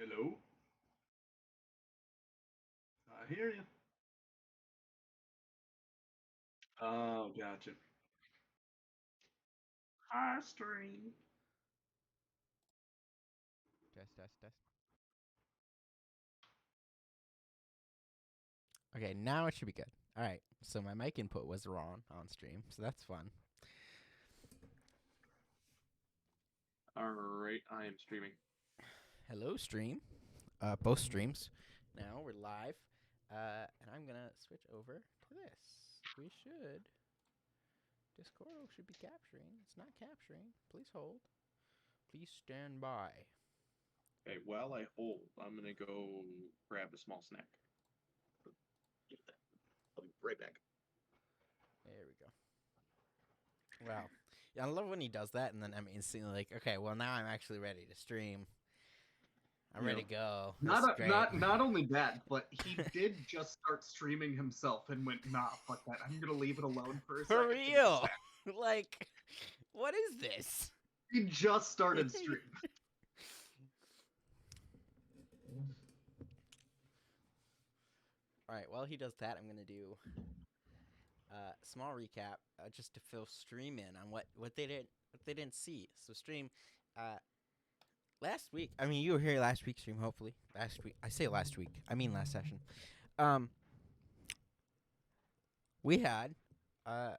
Hello? I hear you. Oh, gotcha. Hi, stream. Test, test, test. Okay, now it should be good. All right, so my mic input was wrong on stream, so that's fun. Alright, I am streaming. Hello, stream. Both streams. Now we're live, and I'm gonna switch over to this. We should. Discord should be capturing. It's not capturing. Please hold. Please stand by. Okay, while I hold, I'm gonna go grab a small snack. I'll be right back. There we go. Wow. Yeah, I love when he does that, and then I'm instantly like, okay, well now I'm actually ready to stream. I'm ready to go. This is great. Not only that, but he did just start streaming himself and went, nah, fuck that. I'm gonna leave it alone for a For second to get a real. snack. Like, what is this? He just started stream. All right, while he does that, I'm gonna do a small recap just to fill stream in on what they didn't see. So stream, last week. I mean, you were here last week. Stream, hopefully last week. I say last week. I mean last session. We had a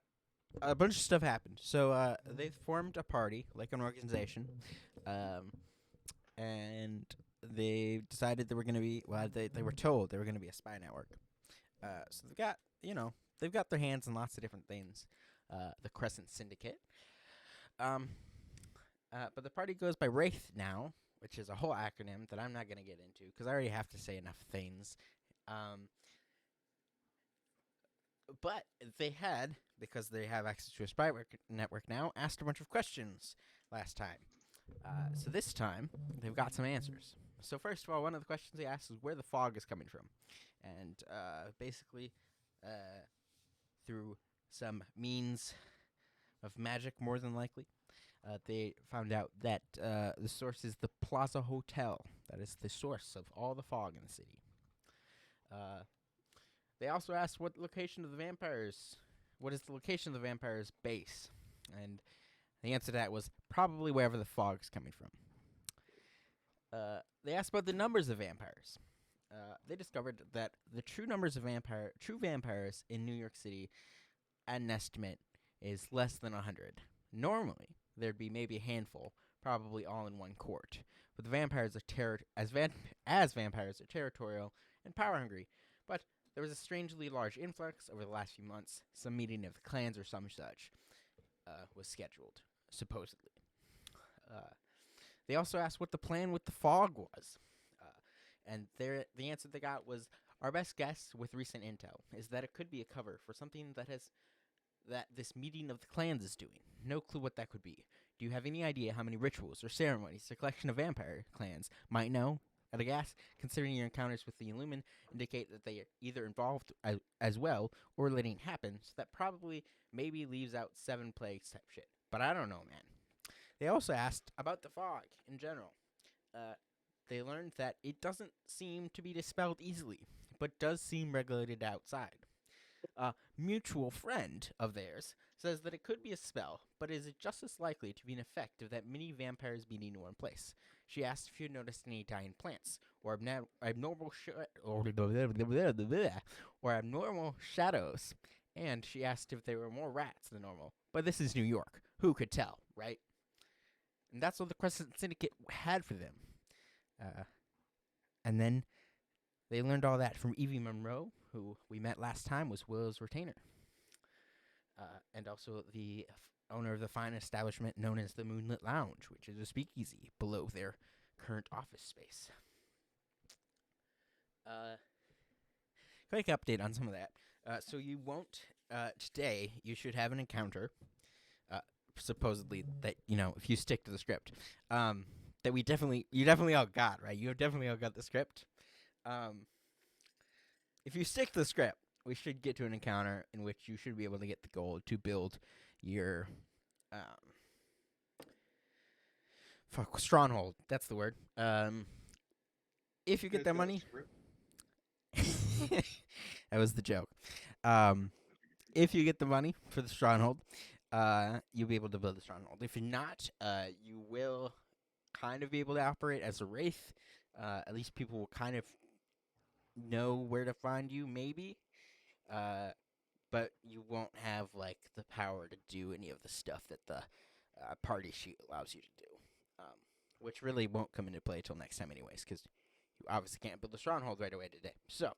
bunch of stuff happened. So they formed a party, like an organization, and they decided they were going to be. Well, they were told they were going to be a spy network. So they've got their hands in lots of different things. The Crescent Syndicate. But the party goes by Wraith now, which is a whole acronym that I'm not going to get into because I already have to say enough things. But they had, because they have access to a spy network now, asked a bunch of questions last time. So this time, they've got some answers. So first of all, one of the questions they asked is where the fog is coming from. And basically, through some means of magic, more than likely, they found out that the source is the Plaza Hotel. That is the source of all the fog in the city. They also asked what location of the vampires. What is the location of the vampires' base? And the answer to that was probably wherever the fog is coming from. They asked about the numbers of vampires. They discovered that the true numbers of true vampires in New York City, at an estimate, is less than 100. Normally, there'd be maybe a handful, probably all in one court. But the vampires are as vampires are territorial and power hungry. But there was a strangely large influx over the last few months. Some meeting of the clans or some such was scheduled, supposedly. They also asked what the plan with the fog was. And the answer they got was, our best guess with recent intel is that it could be a cover for something that this meeting of the clans is doing. No clue what that could be. Do you have any idea how many rituals or ceremonies the collection of vampire clans might know? At a guess, considering your encounters with the Illumin indicate that they are either involved as well or letting happen, so that probably maybe leaves out 7 plagues type shit. But I don't know, man. They also asked about the fog in general. They learned that it doesn't seem to be dispelled easily, but does seem regulated outside. A mutual friend of theirs says that it could be a spell, but is just as likely to be an effect of that many vampires being in one place. She asked if you had noticed any dying plants, or abnormal shadows, and she asked if there were more rats than normal. But this is New York. Who could tell, right? And that's what the Crescent Syndicate had for them. And then they learned all that from Evie Monroe, who we met last time was Willow's retainer. And also the owner of the fine establishment known as the Moonlit Lounge, which is a speakeasy below their current office space. Quick update on some of that. So you won't, today, you should have an encounter, supposedly, that, if you stick to the script, that you definitely all got, right? You definitely all got the script. If you stick to the script, we should get to an encounter in which you should be able to get the gold to build your stronghold. That's the word. if you get guys that got a money, script? that was the joke. If you get the money for the stronghold, you'll be able to build the stronghold. If you're not, you will kind of be able to operate as a wraith. At least people will kind of know where to find you, maybe. But you won't have like the power to do any of the stuff that the party sheet allows you to do, which really won't come into play till next time, anyways, because you obviously can't build a stronghold right away today. So,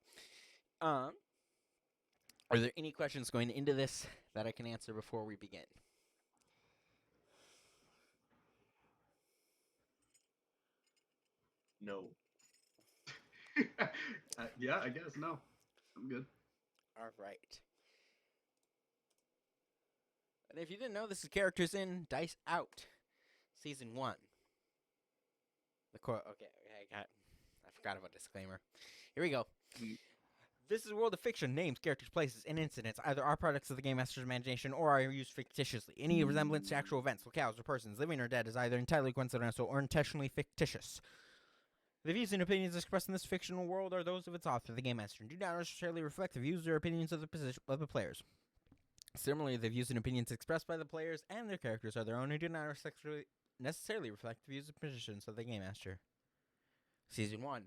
are there any questions going into this that I can answer before we begin? No. Yeah, I guess no. I'm good. All right. And if you didn't know, this is Characters In, Dice Out, Season 1. Okay, I forgot about disclaimer. Here we go. This is a world of fiction. Names, characters, places, and incidents either are products of the Game Master's imagination or are used fictitiously. Any resemblance to actual events, locales, or persons, living or dead, is either entirely coincidental or intentionally fictitious. The views and opinions expressed in this fictional world are those of its author, the Game Master, and do not necessarily reflect the views or opinions of the players. Similarly, the views and opinions expressed by the players and their characters are their own and do not necessarily reflect the views and positions of the Game Master. Season 1.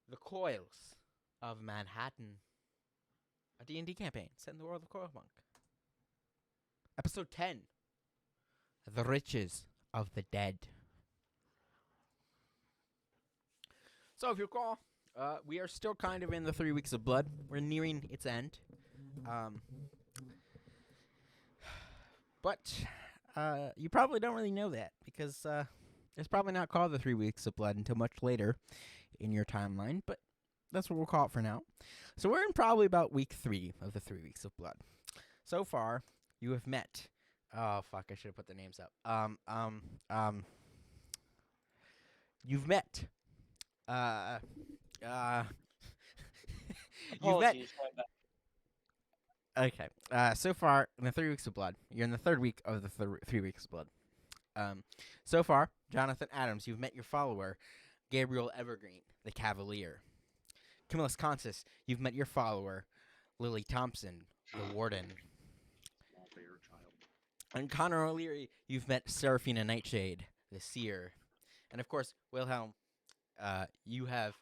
The Coils of Manhattan. A D&D campaign set in the world of Coilpunk. Episode 10. The Riches of the Dead. So if you recall, we are still kind of in the 3 weeks of blood. We're nearing its end. But you probably don't really know that because it's probably not called the 3 weeks of blood until much later in your timeline, but that's what we'll call it for now. So we're in probably about week 3 of the 3 weeks of blood. So far, you have met. Oh fuck! I should have put the names up. You've met. You've met. Apologies, my bad. Okay. So far in the 3 weeks of blood, you're in the 3rd week of the 3 weeks of blood. So far, Jonathan Adams, you've met your follower, Gabriel Evergreen, the Cavalier. Camillus Consus, you've met your follower, Lily Thompson, the Warden. Small bear child. And Connor O'Leary, you've met Seraphina Nightshade, the Seer. And of course, Wilhelm, you have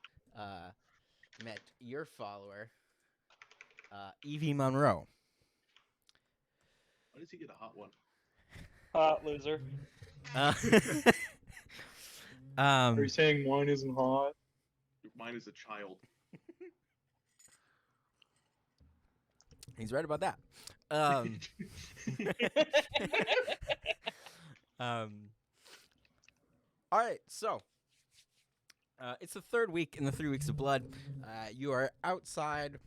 met your follower, Evie Monroe. Why does he get a hot one? Hot loser. Are you saying mine isn't hot? Mine is a child. He's right about that. All right, so it's the 3rd week in the 3 weeks of blood. You are outside,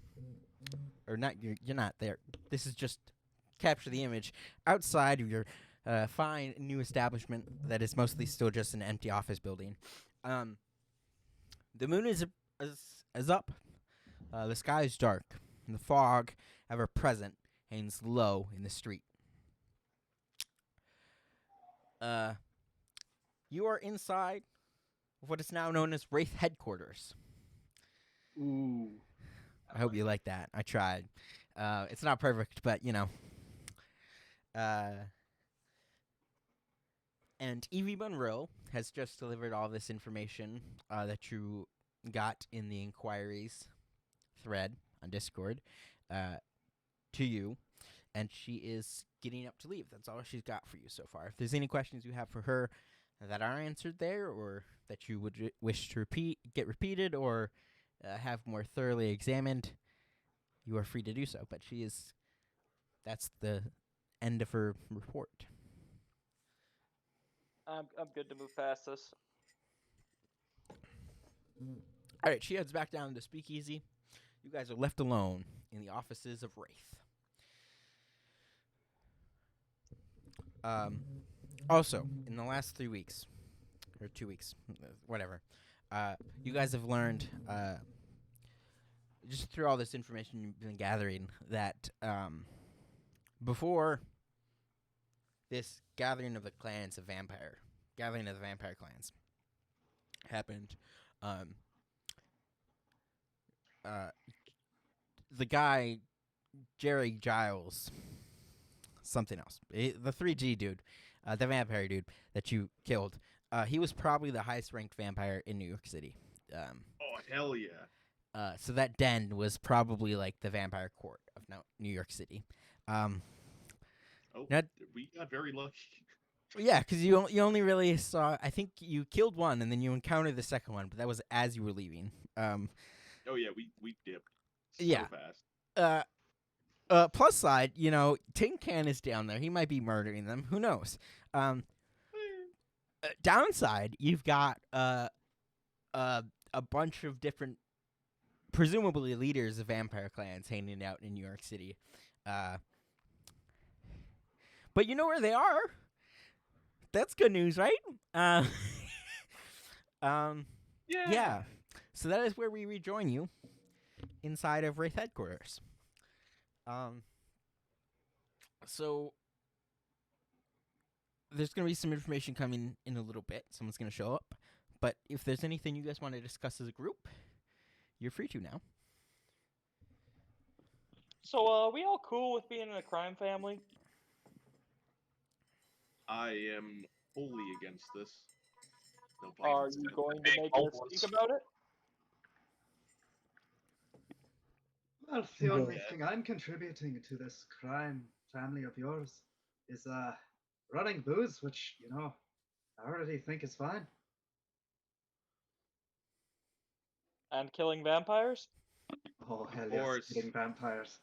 or not? You're not there. This is just capture the image outside of your fine new establishment that is mostly still just an empty office building. The moon is up. The sky is dark, and the fog, ever present, hangs low in the street. You are inside of what is now known as Wraith headquarters. Ooh. I hope you like that. I tried. It's not perfect, but you know. And Evie Monroe has just delivered all this information that you got in the inquiries thread on Discord to you, and she is getting up to leave. That's all she's got for you so far. If there's any questions you have for her that are answered there, or that you would wish to get repeated, or have more thoroughly examined, you are free to do so. But that's the end of her report. I'm good to move past this. All right, she heads back down to Speakeasy. You guys are left alone in the offices of Wraith. Also, in the last 3 weeks, or 2 weeks, whatever, you guys have learned, just through all this information you've been gathering, that before this gathering of the vampire clans happened, uh, the guy Jerry Giles, something else, the 3G dude, the vampire dude that you killed. He was probably the highest ranked vampire in New York City. Oh, hell yeah. So that den was probably like the vampire court of New York City. Oh, now- we got very lucky. Yeah, because you only really saw. I think you killed one, and then you encountered the second one, but that was as you were leaving. Oh, yeah, we dipped so Yeah. fast. Plus side, Tin Can is down there. He might be murdering them. Who knows? Downside, you've got a bunch of different, presumably leaders of vampire clans hanging out in New York City. But you know where they are. That's good news, right? Yeah. So that is where we rejoin you inside of Wraith headquarters. So there's going to be some information coming in a little bit. Someone's going to show up. But if there's anything you guys want to discuss as a group, you're free to now. So, are we all cool with being in a crime family? I am wholly against this. No pun Are intended. you going to make us speak about it? Well, the only Yeah. thing I'm contributing to this crime family of yours is running booze, which, I already think is fine. And killing vampires? Oh, hell Of yes, course. killing vampires.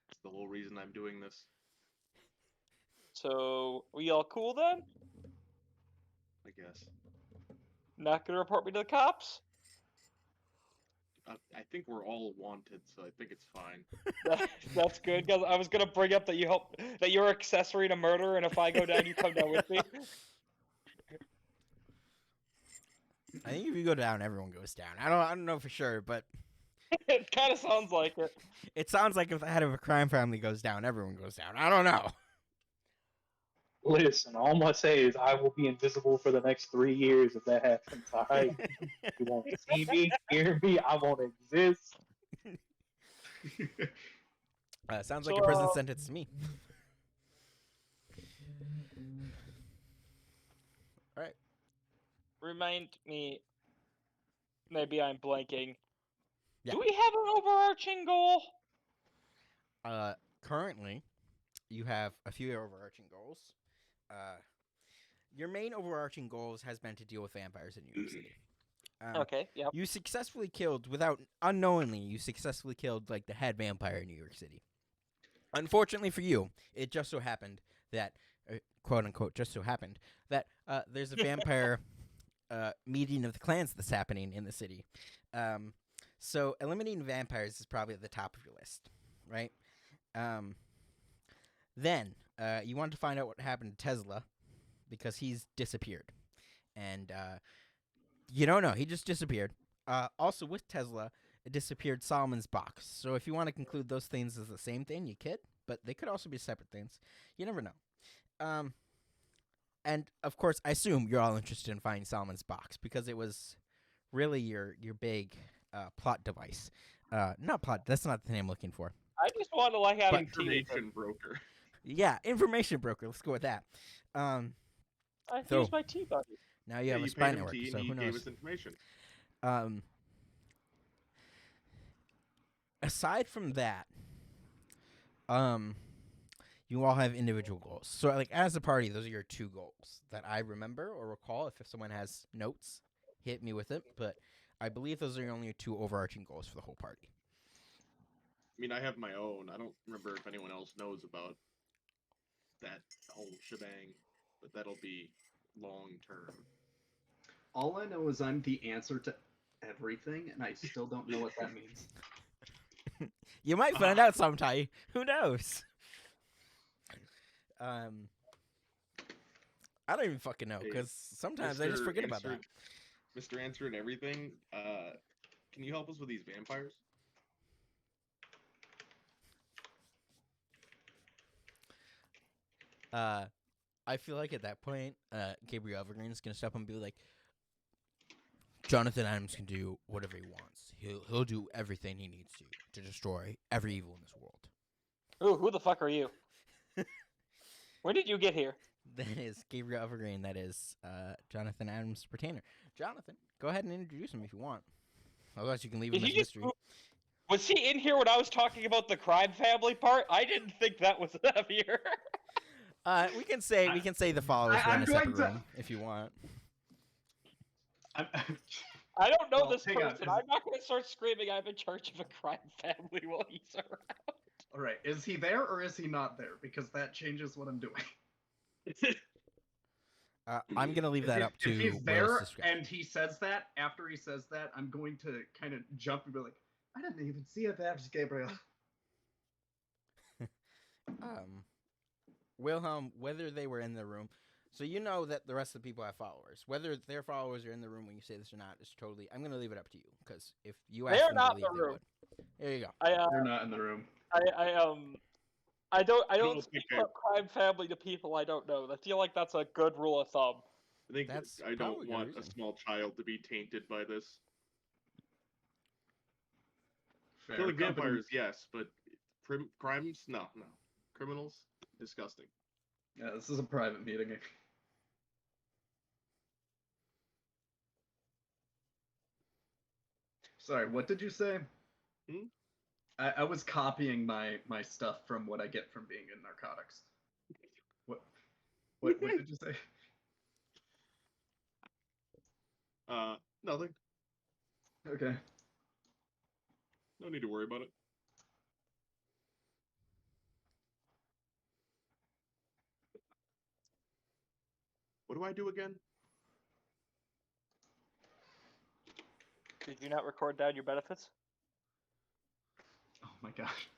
That's the whole reason I'm doing this. So, we all cool then? I guess. Not gonna report me to the cops? I think we're all wanted, so I think it's fine. That's good, because I was gonna bring up that you're accessory to murder, and if I go down, you come down with me. I think if you go down, everyone goes down. I don't know for sure, but It kind of sounds like it. it sounds like if the head of a crime family goes down, everyone goes down. I don't know. Listen, all I'm gonna say is I will be invisible for the next 3 years if that happens. All right, you won't see me, hear me. I won't exist. Sounds like a prison So- sentence to me. All right. Remind me. Maybe I'm blanking. Yeah. Do we have an overarching goal? Currently, you have a few overarching goals. Your main overarching goals has been to deal with vampires in New York City. Okay, yeah. You successfully killed, unknowingly, you successfully killed, like, the head vampire in New York City. Unfortunately for you, it just so happened that, quote-unquote, just so happened, that there's a vampire meeting of the clans that's happening in the city. So eliminating vampires is probably at the top of your list, right? Then you wanted to find out what happened to Tesla because he's disappeared. And you don't know. He just disappeared. Also, with Tesla, it disappeared Solomon's box. So if you want to conclude those things as the same thing, you could. But they could also be separate things. You never know. And, of course, I assume you're all interested in finding Solomon's box because it was really your big plot device. Not plot. That's not the name I'm looking for. I just want to like having tea with him. Information broker. Yeah, information broker. Let's go with that. I So- use my tea buddy. Now you have a you spy paid him network, tea so and he who gave knows? us information. Aside from that, you all have individual goals. So, like, as a party, those are your two goals that I remember or recall. If someone has notes, hit me with it. But I believe those are your only two overarching goals for the whole party. I mean, I have my own. I don't remember if anyone else knows about that whole shebang, but that'll be long term. All I know is I'm the answer to everything, and I still don't know what that means. You might find out sometime. Who knows? I don't even fucking know because sometimes I just forget about that. Mr. Answer and everything. Can you help us with these vampires? I feel like at that point, Gabriel Evergreen is gonna step up and be like, Jonathan Adams can do whatever he wants. He'll do everything he needs to destroy every evil in this world. Ooh, who the fuck are you? When did you get here? That is Gabriel Evergreen. That is Jonathan Adams' retainer. Jonathan, go ahead and introduce him if you want. Otherwise, you can leave him Did as he a just mystery. was he in here when I was talking about the crime family part? I didn't think that was here. We can say the followers were in I'm a separate going to- room if you want. I'm, I don't know Well, this hang on, person. is- I'm not going to start screaming I'm in charge of a crime family while he's around. all right, is he there or is he not there? Because that changes what I'm doing. I'm gonna leave that up to if he's Will's there discretion. and he says that, after he says that, I'm going to kind of jump and be like, I didn't even see a badge, Gabriel. Wilhelm, whether they were in the room, so you know that the rest of the people have followers. Whether their followers are in the room when you say this or not is totally. I'm gonna leave it up to you because if you ask They're them not to leave, in the they room. would. There you go. They're not in the room. I don't Don't speak think about crime family to people I don't know. I feel like that's a good rule of thumb. I think That's I probably don't good want a reason. small child to be tainted by this. Fair Killing company. vampires, yes, but crimes, no. Criminals, disgusting. Yeah, this is a private meeting. Sorry, what did you say? Hmm? I was copying my stuff from what I get from being in narcotics. What did you say? Nothing. Okay. No need to worry about it. What do I do again? Did you not record down your benefits? Oh my gosh.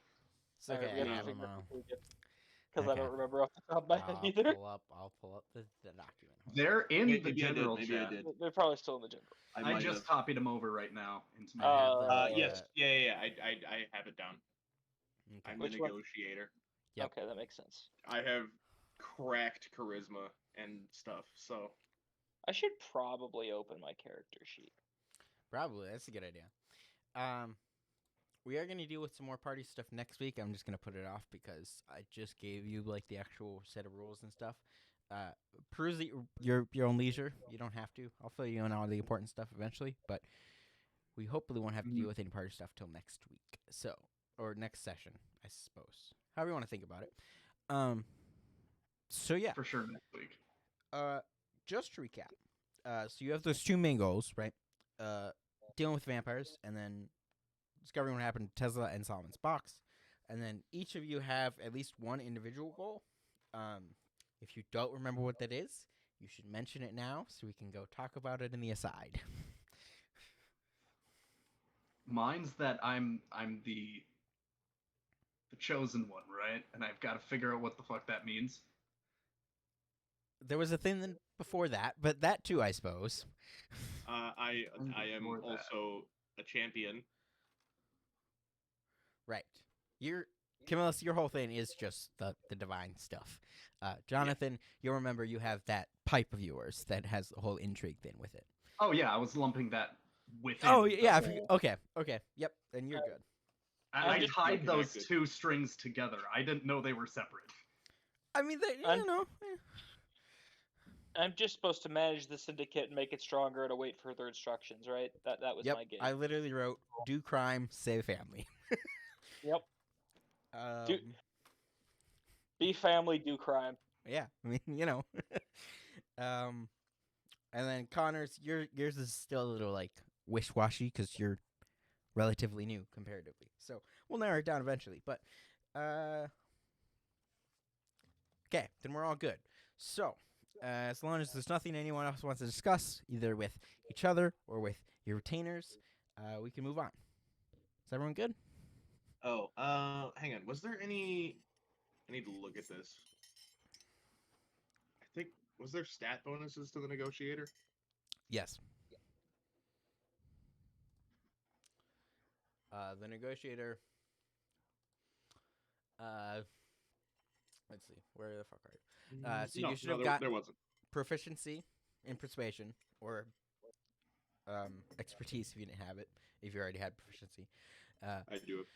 It's okay. I have them all. Because I Okay. don't remember off the top of my head either. I'll pull up the document. Hold on. They're in Maybe the I did, general maybe I chat. did. They're probably still in the general. I just copied them over right now into my. I have the, Yes, yeah. I have it down. Okay. I'm Which the one? negotiator. Yep. Okay, that makes sense. I have cracked charisma and stuff, so I should probably open my character sheet. Probably. That's a good idea. We are going to deal with some more party stuff next week. I'm just going to put it off because I just gave you like the actual set of rules and stuff. Peruse your own leisure. You don't have to. I'll fill you in on all the important stuff eventually, but we hopefully won't have to deal with any party stuff till next week. So, or next session, I suppose. However you want to think about it. So yeah. For sure next week. Just to recap. So you have those two main goals, right? Dealing with vampires, and then discovering what happened to Tesla and Solomon's box. And then each of you have at least one individual goal. If you don't remember what that is, you should mention it now so we can go talk about it in the aside. Mine's that I'm the chosen one, right? And I've got to figure out what the fuck that means. There was a thing before that, but that too, I suppose. I am Before that. also a champion. Right. Camillus, your whole thing is just the divine stuff. Jonathan, you'll remember you have that pipe of yours that has the whole intrigue thing with it. Oh yeah, I was lumping that within. Oh, the yeah. whole- Okay. Yep. Then you're good. I just tied feel those connected. two strings together. I didn't know they were separate. I mean, I'm- you know. I'm just supposed to manage the syndicate and make it stronger and await further instructions, right? That was Yep. my game. I literally wrote, do crime, save family. Yep. Um, Be family, do crime. yeah. I mean, you know. And then Connor's, yours is still a little like wish-washy because you're relatively new comparatively. So we'll narrow it down eventually. But okay, then we're all good. So as long as there's nothing anyone else wants to discuss, either with each other or with your retainers, we can move on. Is everyone good? Oh, hang on. Was there any? I need to look at this. I think was there stat bonuses to the negotiator? Yes. The negotiator. Let's see. Where the fuck are you? So No, you should no, have there, got there wasn't. proficiency in persuasion or expertise if you didn't have it. If you already had proficiency, I do it.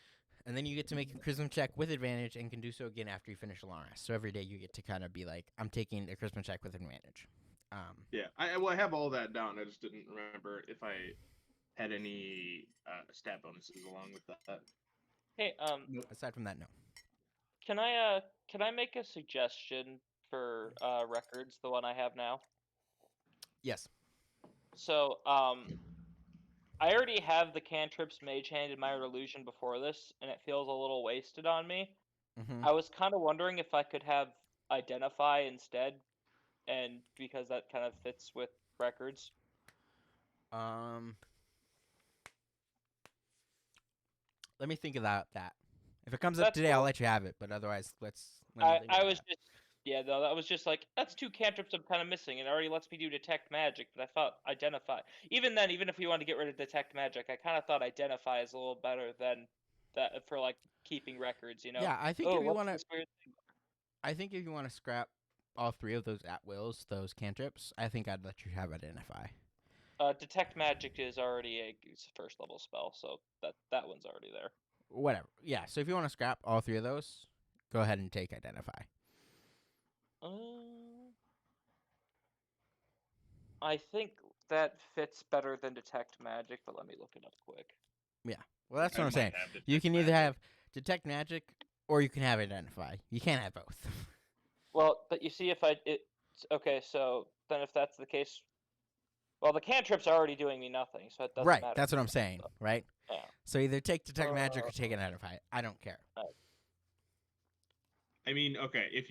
and then you get to make a charisma check with advantage, and can do so again after you finish a long rest. So every day you get to kind of be like, I'm taking a charisma check with advantage. Yeah, I have all that down. I just didn't remember if I had any stat bonuses along with that. Hey, Aside from that, no. can I make a suggestion for records, the one I have now? Yes. So, I already have the cantrips Mage Hand in Minor Illusion before this, and it feels a little wasted on me. Mm-hmm. I was kind of wondering if I could have Identify instead, and because that kind of fits with records. Let me think about that. If it comes up That's today, I'll cool. let you have it. But otherwise, let me I think about was that. just no, that was just like that's two cantrips I'm kind of missing, and it already lets me do Detect Magic. But I thought Identify. Even then, even if we wanted to get rid of Detect Magic, I kind of thought Identify is a little better than that for like keeping records. You know. Yeah, I think Oh, if you what's want to, this weird thing? I think if you want to scrap all three of those at wills, those cantrips, I think I'd let you have identify. Detect Magic is already a first level spell, so that one's already there. Whatever. Yeah. So if you want to scrap all three of those, go ahead and take identify. I think that fits better than Detect Magic, but let me look it up quick. Yeah. Well, that's I what I'm might saying. have You Detect can either Magic. have detect magic or you can have identify. You can't have both. Well, but you see, okay, so then if that's the case, well, the cantrips are already doing me nothing, so it doesn't Right. matter. That's what I'm saying. Right. Yeah. So either take detect magic or take identify. I don't care. I mean, okay, if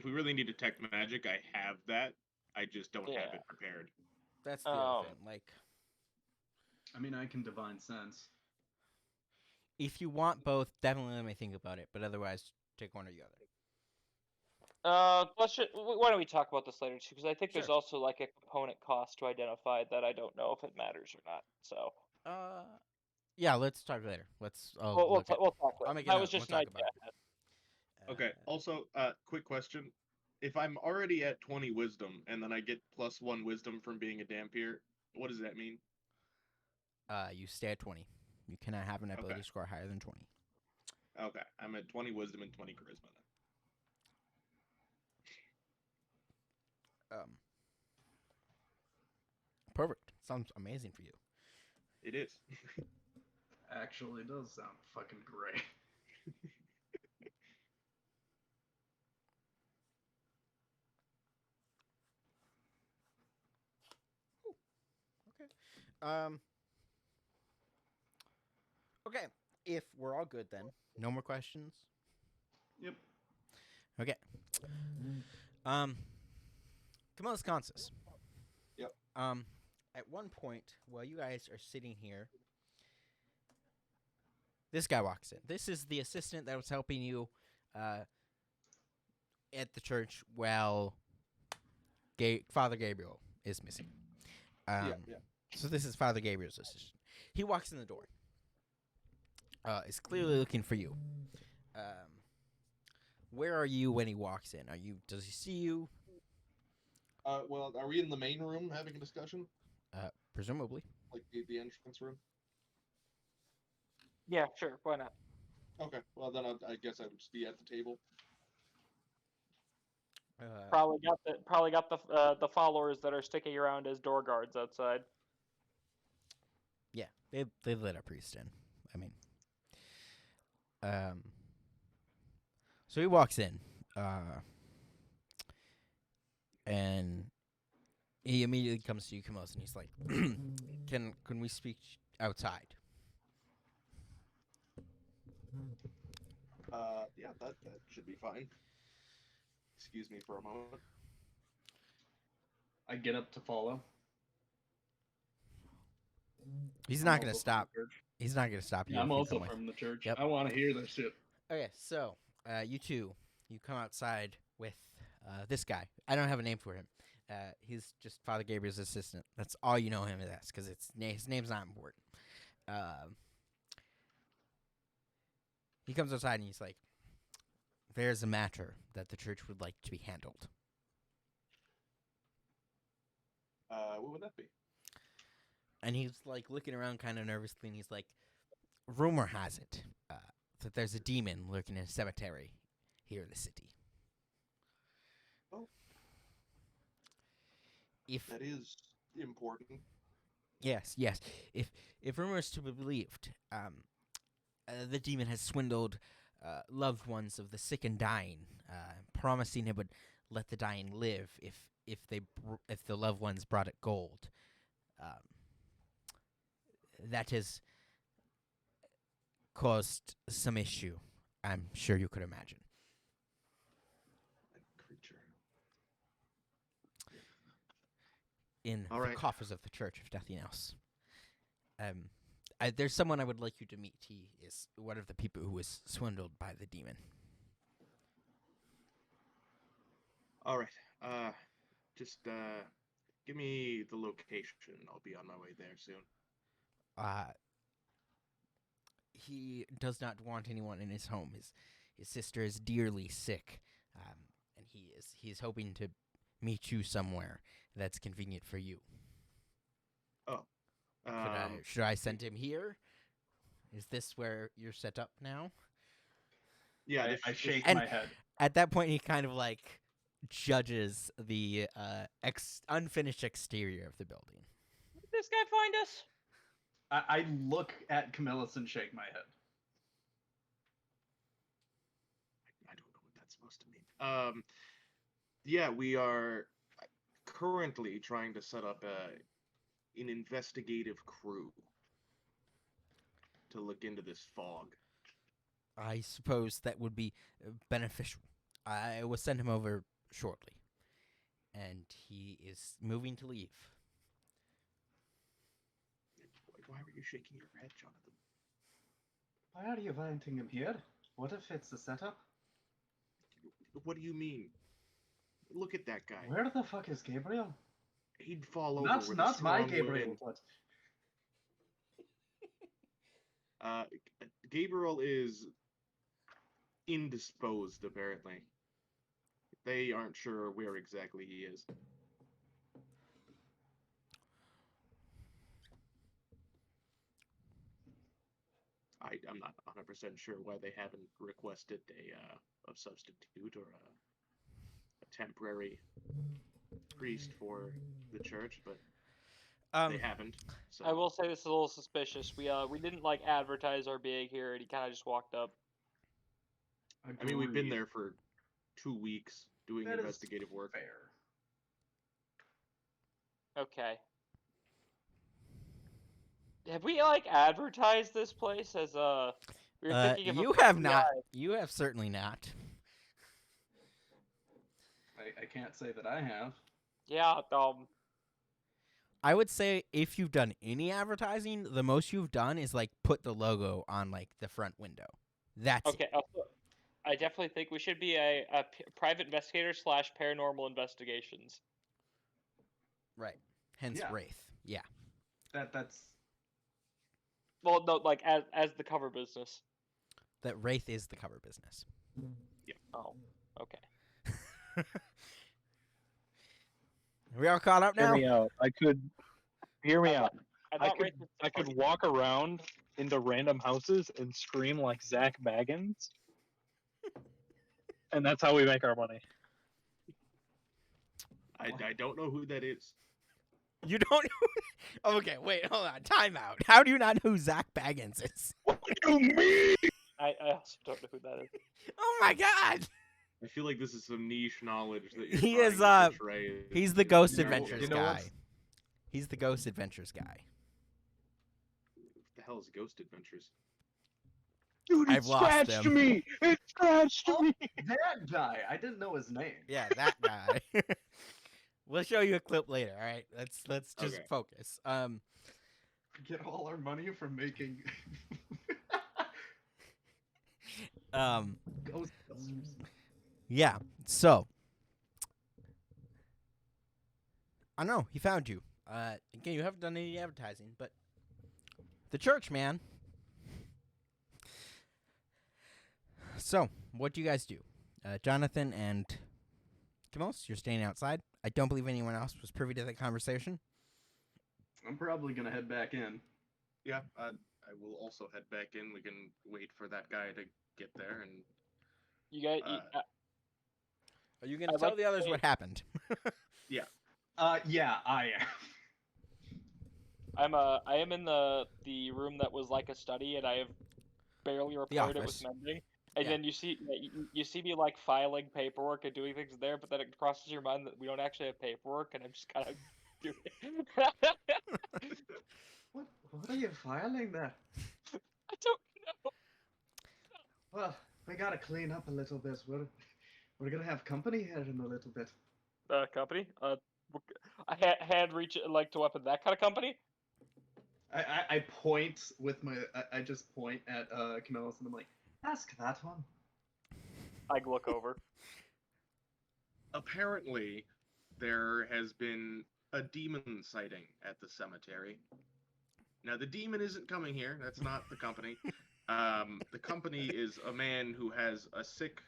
we really need Detect Magic, I have that. I just don't have it prepared. That's the other thing. Like, I mean, I can divine sense. if you want both, definitely let me think about it. But otherwise, take one or the other. Why don't we talk about this later too? Because I think there's Sure. also like a component cost to identify that I don't know if it matters or not. So. Yeah. Let's talk later. Let's. We'll talk later. I'll make That a was note. just We'll an talk idea. about it. Okay. Also, quick question: if I'm already at 20 Wisdom and then I get +1 Wisdom from being a Dampier, what does that mean? You stay at 20. You cannot have an ability Okay. score higher than 20. Okay, I'm at 20 Wisdom and 20 Charisma then. Perfect. Sounds amazing for you. It is. Actually, does sound fucking great. Okay. Okay. If we're all good, then no more questions. Yep. Okay. Camillus Consus. Yep. At one point, while you guys are sitting here, this guy walks in. This is the assistant that was helping you at the church while Father Gabriel is missing. Yeah. So this is Father Gabriel's assistant. He walks in the door. Is clearly looking for you. Where are you when he walks in? Does he see you? Well, are we in the main room having a discussion? Presumably. Like the entrance room? Yeah, sure. Why not? Okay. Well, then I guess I would just be at the table. Probably got the followers that are sticking around as door guards outside. Yeah, they let a priest in. I mean, so he walks in, and he immediately comes to you, Camillus, and he's like, "Can we speak outside?" Yeah, that should be fine. Excuse me for a moment. I get up to follow. He's I'm not gonna also from stop. the church. He's not gonna stop you. Yeah, I'm if you also come with. from the church. Yep. I want to hear this shit. Okay, so you two, you come outside with this guy. I don't have a name for him. He's just Father Gabriel's assistant. That's all you know him as, because his name's not important. He comes outside and he's like, "There's a matter that the church would like to be handled." What would that be? And he's like looking around kind of nervously, and he's like, rumor has it that there's a demon lurking in a cemetery here in the city. Oh. If That is important. yes, if rumor is to be believed, the demon has swindled loved ones of the sick and dying, promising it would let the dying live if the loved ones brought it gold. That has caused some issue, I'm sure you could imagine. That creature. In All the right. coffers of the church, if nothing else. There's someone I would like you to meet. He is one of the people who was swindled by the demon. All right. Just give me the location. I'll be on my way there soon. He does not want anyone in his home. His sister is dearly sick, and he is hoping to meet you somewhere that's convenient for you. Oh. Should I send him here? Is this where you're set up now? Yeah. I shake And- my head. At that point, he kind of like judges the unfinished exterior of the building. Did this guy find us? I look at Camillus and shake my head. I don't know what that's supposed to mean. Yeah, we are currently trying to set up an investigative crew to look into this fog. I suppose that would be beneficial. I will send him over shortly, and he is moving to leave. Why were you shaking your head, Jonathan? Why are you inviting him here? What if it's a setup? What do you mean? Look at that guy. Where the fuck is Gabriel? He'd fall over Not with a not my strong Gabriel, wind. but Gabriel is indisposed, apparently. They aren't sure where exactly he is. I'm not 100% sure why they haven't requested a substitute or a temporary priest for the church, but they haven't. So I will say this is a little suspicious. We didn't like advertise our being here, and he kind of just walked up. I mean, we've been agreed. there for 2 weeks doing That is investigative work. Fair. Okay. Have we like advertised this place as a? We were thinking of a You have FBI. not. You have certainly not. I can't say that I have. Yeah. I would say if you've done any advertising, the most you've done is like put the logo on like the front window. That's Okay. I definitely think we should be a private investigator / paranormal investigations. right. Hence Yeah. Wraith. Yeah. That's Well, no, like as the cover business. That Wraith is the cover business. Oh. Okay. Are we all caught up Hear now? me out. Hear me out. I I thought could Wraith was I could supposed- walk around into random houses and scream like Zach Baggins, and that's how we make our money. I don't know who that is. You don't know? Okay, wait, hold on. Time out. How do you not know who Zach Baggins is? What do you mean? I also don't know who that is. Oh my god! I feel like this is some niche knowledge that He you're is, trying to portray. He's the Ghost You know- Adventures you know guy. what's- He's the Ghost Adventures guy. What the hell is Ghost Adventures? Dude, it I've lost scratched him. me. It scratched Oh. me. that guy. I didn't know his name. Yeah, that guy. We'll show you a clip later, alright? Let's just Okay. focus. Get all our money from making Ghostbusters. Yeah, so I know, he found you. Again, you haven't done any advertising, but the church, man. So, what do you guys do? Jonathan and Camillus, you're staying outside. I don't believe anyone else was privy to that conversation. I'm probably gonna head back in. Yeah, I will also head back in. We can wait for that guy to get there, and You guys, Are you gonna I'd tell like the to others say- what happened? Yeah, I am. I am in the room that was like a study, and I have barely repaired it with office. mending. And Yeah. then you see you see me like filing paperwork and doing things there, but then it crosses your mind that we don't actually have paperwork, and I'm just kind of doing it. What are you filing there? I don't know. Well, we gotta clean up a little bit. We're gonna have company here in a little bit. Company. I hand reach like to weapon that kind of company. I point with my I just point at Camillus and I'm like, ask that one. I look over. apparently there has been a demon sighting at the cemetery. Now the demon isn't coming here. That's not the company. The company is a man who has a sick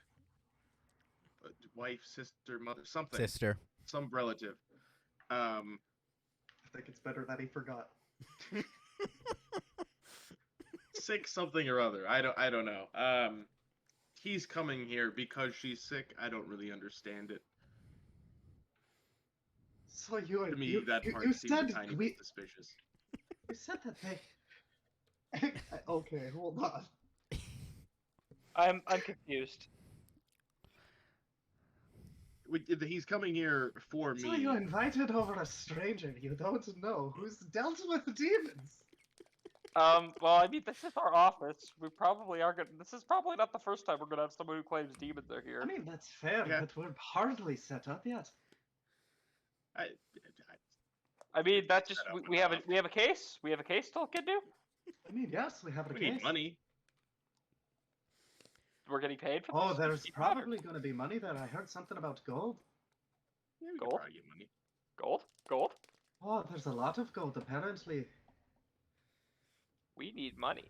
wife, sister, mother, something, Sister. some relative. I think it's better that he forgot. Sick something or other. I don't know. He's coming here because she's sick. I don't really understand it. So you To me, you, that you, part you seems said a tiny we bit suspicious. you said that they. Okay, hold on. I'm confused. He's coming here for So me. you invited over a stranger you don't know who's dealt with demons. Well, I mean, this is our office. We probably are gonna. This is probably not the first time we're gonna have someone who claims demons are here. I mean, that's fair, Yeah. but we're hardly set up yet. I mean, that just Set up we have a enough. we have a case. We have a case to look into. I mean, yes, we have a We case. need money. We're getting paid for Oh, this. there's Even better. probably going to be money there. I heard something about gold. Yeah, we Gold? could probably get money. Gold. Oh, there's a lot of gold, apparently. We need money.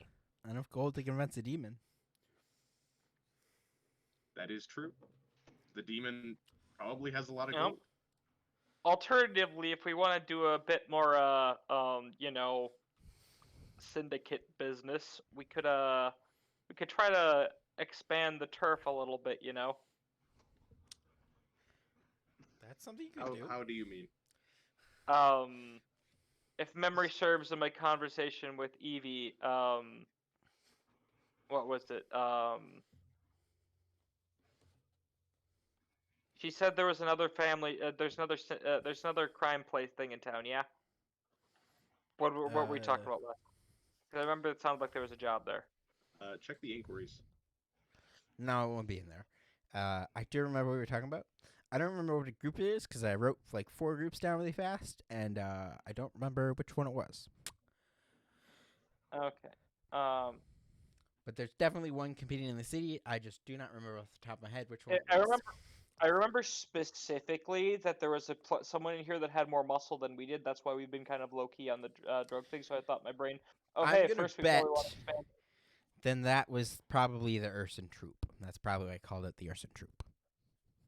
Enough gold to convince a demon. That is true. The demon probably has a lot of Yep. gold. Alternatively, if we want to do a bit more, you know, syndicate business, we could try to expand the turf a little bit, you know. That's something you could do. How do you mean? If memory serves, in my conversation with Evie, what was it? She said there was another family. There's another crime place thing in town. Yeah. What were we talking about last? 'Cause I remember it sounded like there was a job there. Check the inquiries. No, it won't be in there. I do remember what we were talking about. I don't remember what a group it is because I wrote like 4 groups down really fast, and I don't remember which one it was. Okay. But there's definitely one competing in the city. I just do not remember off the top of my head which one. I remember. I remember specifically that there was someone in here that had more muscle than we did. That's why we've been kind of low key on the drug thing. So I thought my brain. Oh, I'm hey, gonna first we bet probably want to expand. Then that was probably the Urson Troop. That's probably why I called it the Urson Troop.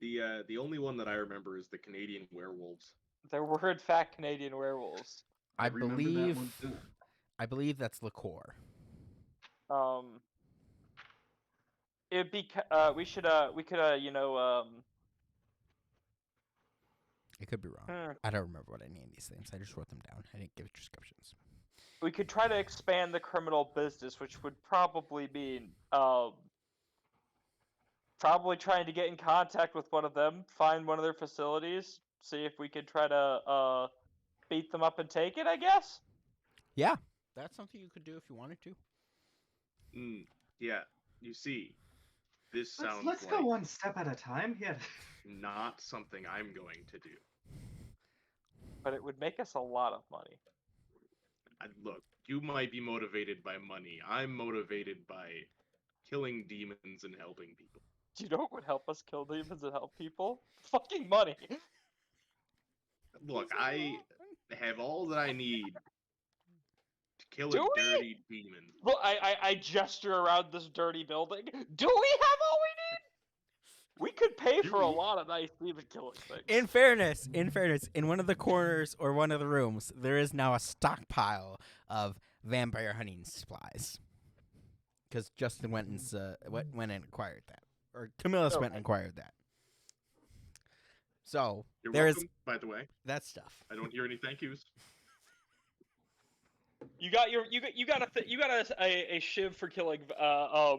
The only one that I remember is the Canadian werewolves. There were in fact Canadian werewolves. I remember that believe. one too. I believe that's liqueur. It'd be we could you know I could be wrong. I don't remember what I named these things. I just wrote them down. I didn't give descriptions. we could try to expand the criminal business, which would probably mean probably trying to get in contact with one of them, find one of their facilities, see if we could try to beat them up and take it, I guess. Yeah, that's something you could do if you wanted to. Yeah, you see, this sounds Let's like go one step at a time here. not something I'm going to do. But it would make us a lot of money. Look, you might be motivated by money. I'm motivated by killing demons and helping people. Do you know what would help us kill demons and help people? Fucking money. Look, I have all that I need to kill Do a we? dirty demon. Well, I gesture around this dirty building. Do we have all we need? We could pay for a lot of nice demon killing things. In fairness, in one of the corners or one of the rooms, there is now a stockpile of vampire hunting supplies. Because Justin went and acquired that, or Camillus went and acquired that. So You're there welcome, is by the way. that stuff. I don't hear any thank yous. You got a shiv for killing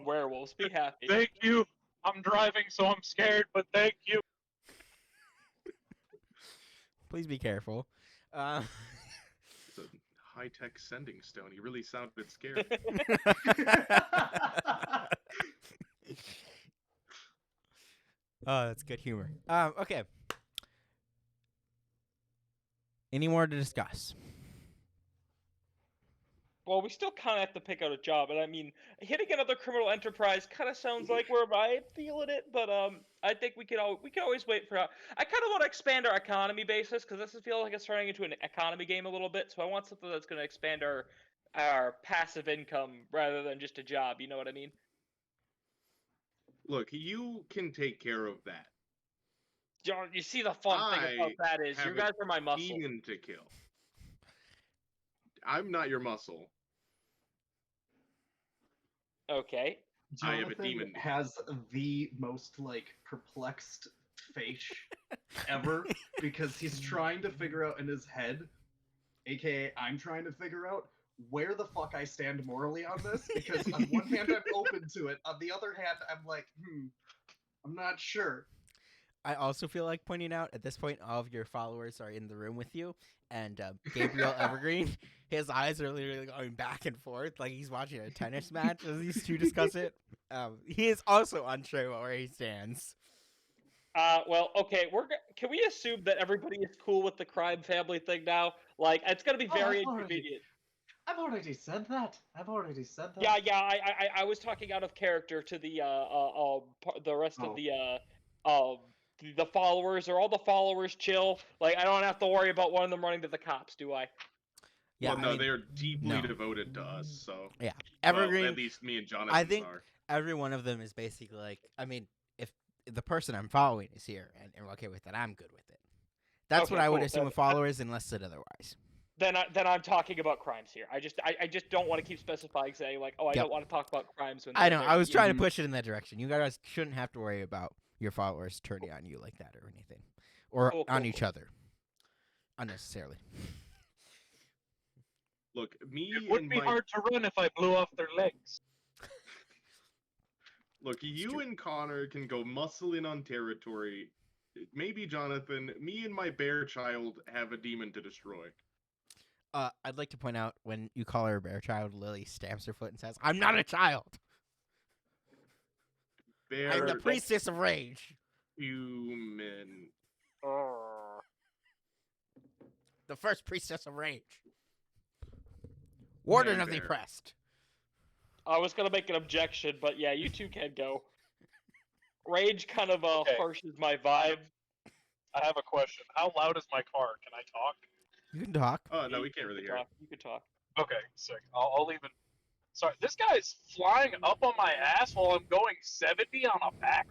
werewolves. Be happy. Thank you. I'm driving, so I'm scared, but thank you. Please be careful. It's a high-tech sending stone. He really sounded scared. Oh, that's good humor. Okay. Any more to discuss? Well, we still kind of have to pick out a job, and I mean, hitting another criminal enterprise kind of sounds like where I'm feeling it. But I think we can always wait for. I kind of want to expand our economy basis because this feels like it's turning into an economy game a little bit. So I want something that's going to expand our passive income rather than just a job. You know what I mean? Look, you can take care of that. John, you see the fun thing about that is you guys are my muscle. Demon to kill. I'm not your muscle. Okay. I have a Jonathan demon. has the most perplexed face ever because he's trying to figure out in his head, aka I'm trying to figure out where the fuck I stand morally on this, because on one hand I'm open to it, on the other hand I'm like, I'm not sure. I also feel like pointing out at this point, all of your followers are in the room with you, and Gabriel Evergreen, his eyes are literally going back and forth like he's watching a tennis match as these two discuss it. He is also unsure about where he stands. Well, okay. Can we assume that everybody is cool with the crime family thing now? Like, it's gonna be very inconvenient. I've already said that. Yeah. I was talking out of character to the rest of the followers. Are all the followers chill? Like, I don't have to worry about one of them running to the cops, do I? Yeah, well, no, I mean, they are deeply no. devoted to us, so... Yeah, Evergreen. Well, at least me and Jonathan I think are. every one of them is basically like, I mean, if the person I'm following is here and we're okay with it, I'm good with it. That's Okay, what I would cool. assume with followers, unless said otherwise. Then I'm talking about crimes here. I just don't want to keep specifying, saying like, oh, I don't want to talk about crimes when I know. I was trying to to. push it in that direction. You guys shouldn't have to worry about your followers turning on you like that or anything, or on each other unnecessarily. Look, me It would and be my... hard to run if I blew off their legs. Look, you and Connor can go muscle in on territory. Maybe Jonathan, me and my bear child have a demon to destroy. I'd like to point out when you call her a bear child, Lily stamps her foot and says, "I'm not a child. Bear I'm the priestess of rage. human. The first priestess of rage. Warden of the bear. oppressed." I was gonna make an objection, but yeah, you two can go. Rage kind of harshes my vibe. I have a question. How loud is my car? Can I talk? You can talk. Oh, no, we can't really hear it. You could talk. Okay, sick. I'll even. Sorry, this guy's flying up on my ass while I'm going 70 on a back.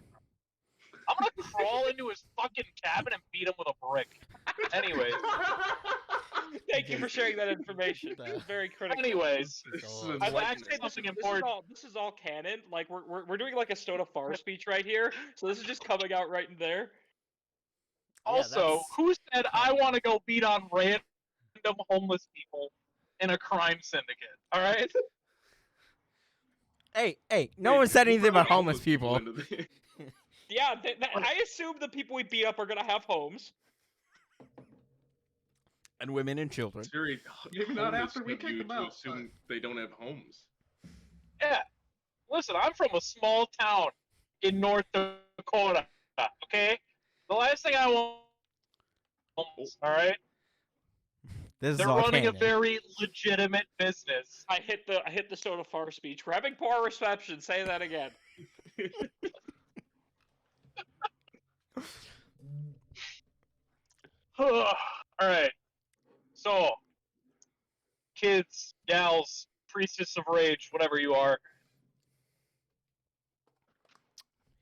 I'm gonna crawl into his fucking cabin and beat him with a brick. Anyways. Thank you for sharing that information. It's very critical. Anyways, I'd like to say something important. This is all canon. Like we're doing like a Stone of Far speech right here, so this is just coming out right in there. Also, who said I want to go beat on random homeless people in a crime syndicate? All right. Hey! No one said anything about homeless people. Yeah, I assume the people we beat up are gonna have homes. And women and children. Very Maybe not after we homeless kick of you them to out, assume they don't have homes. Yeah. Listen, I'm from a small town in North Dakota. Okay. The last thing I want. All right. They're running a very legitimate business. I hit the Stone of Far speech. We're having poor reception. Say that again. All right. So, kids, gals, priestess of rage, whatever you are.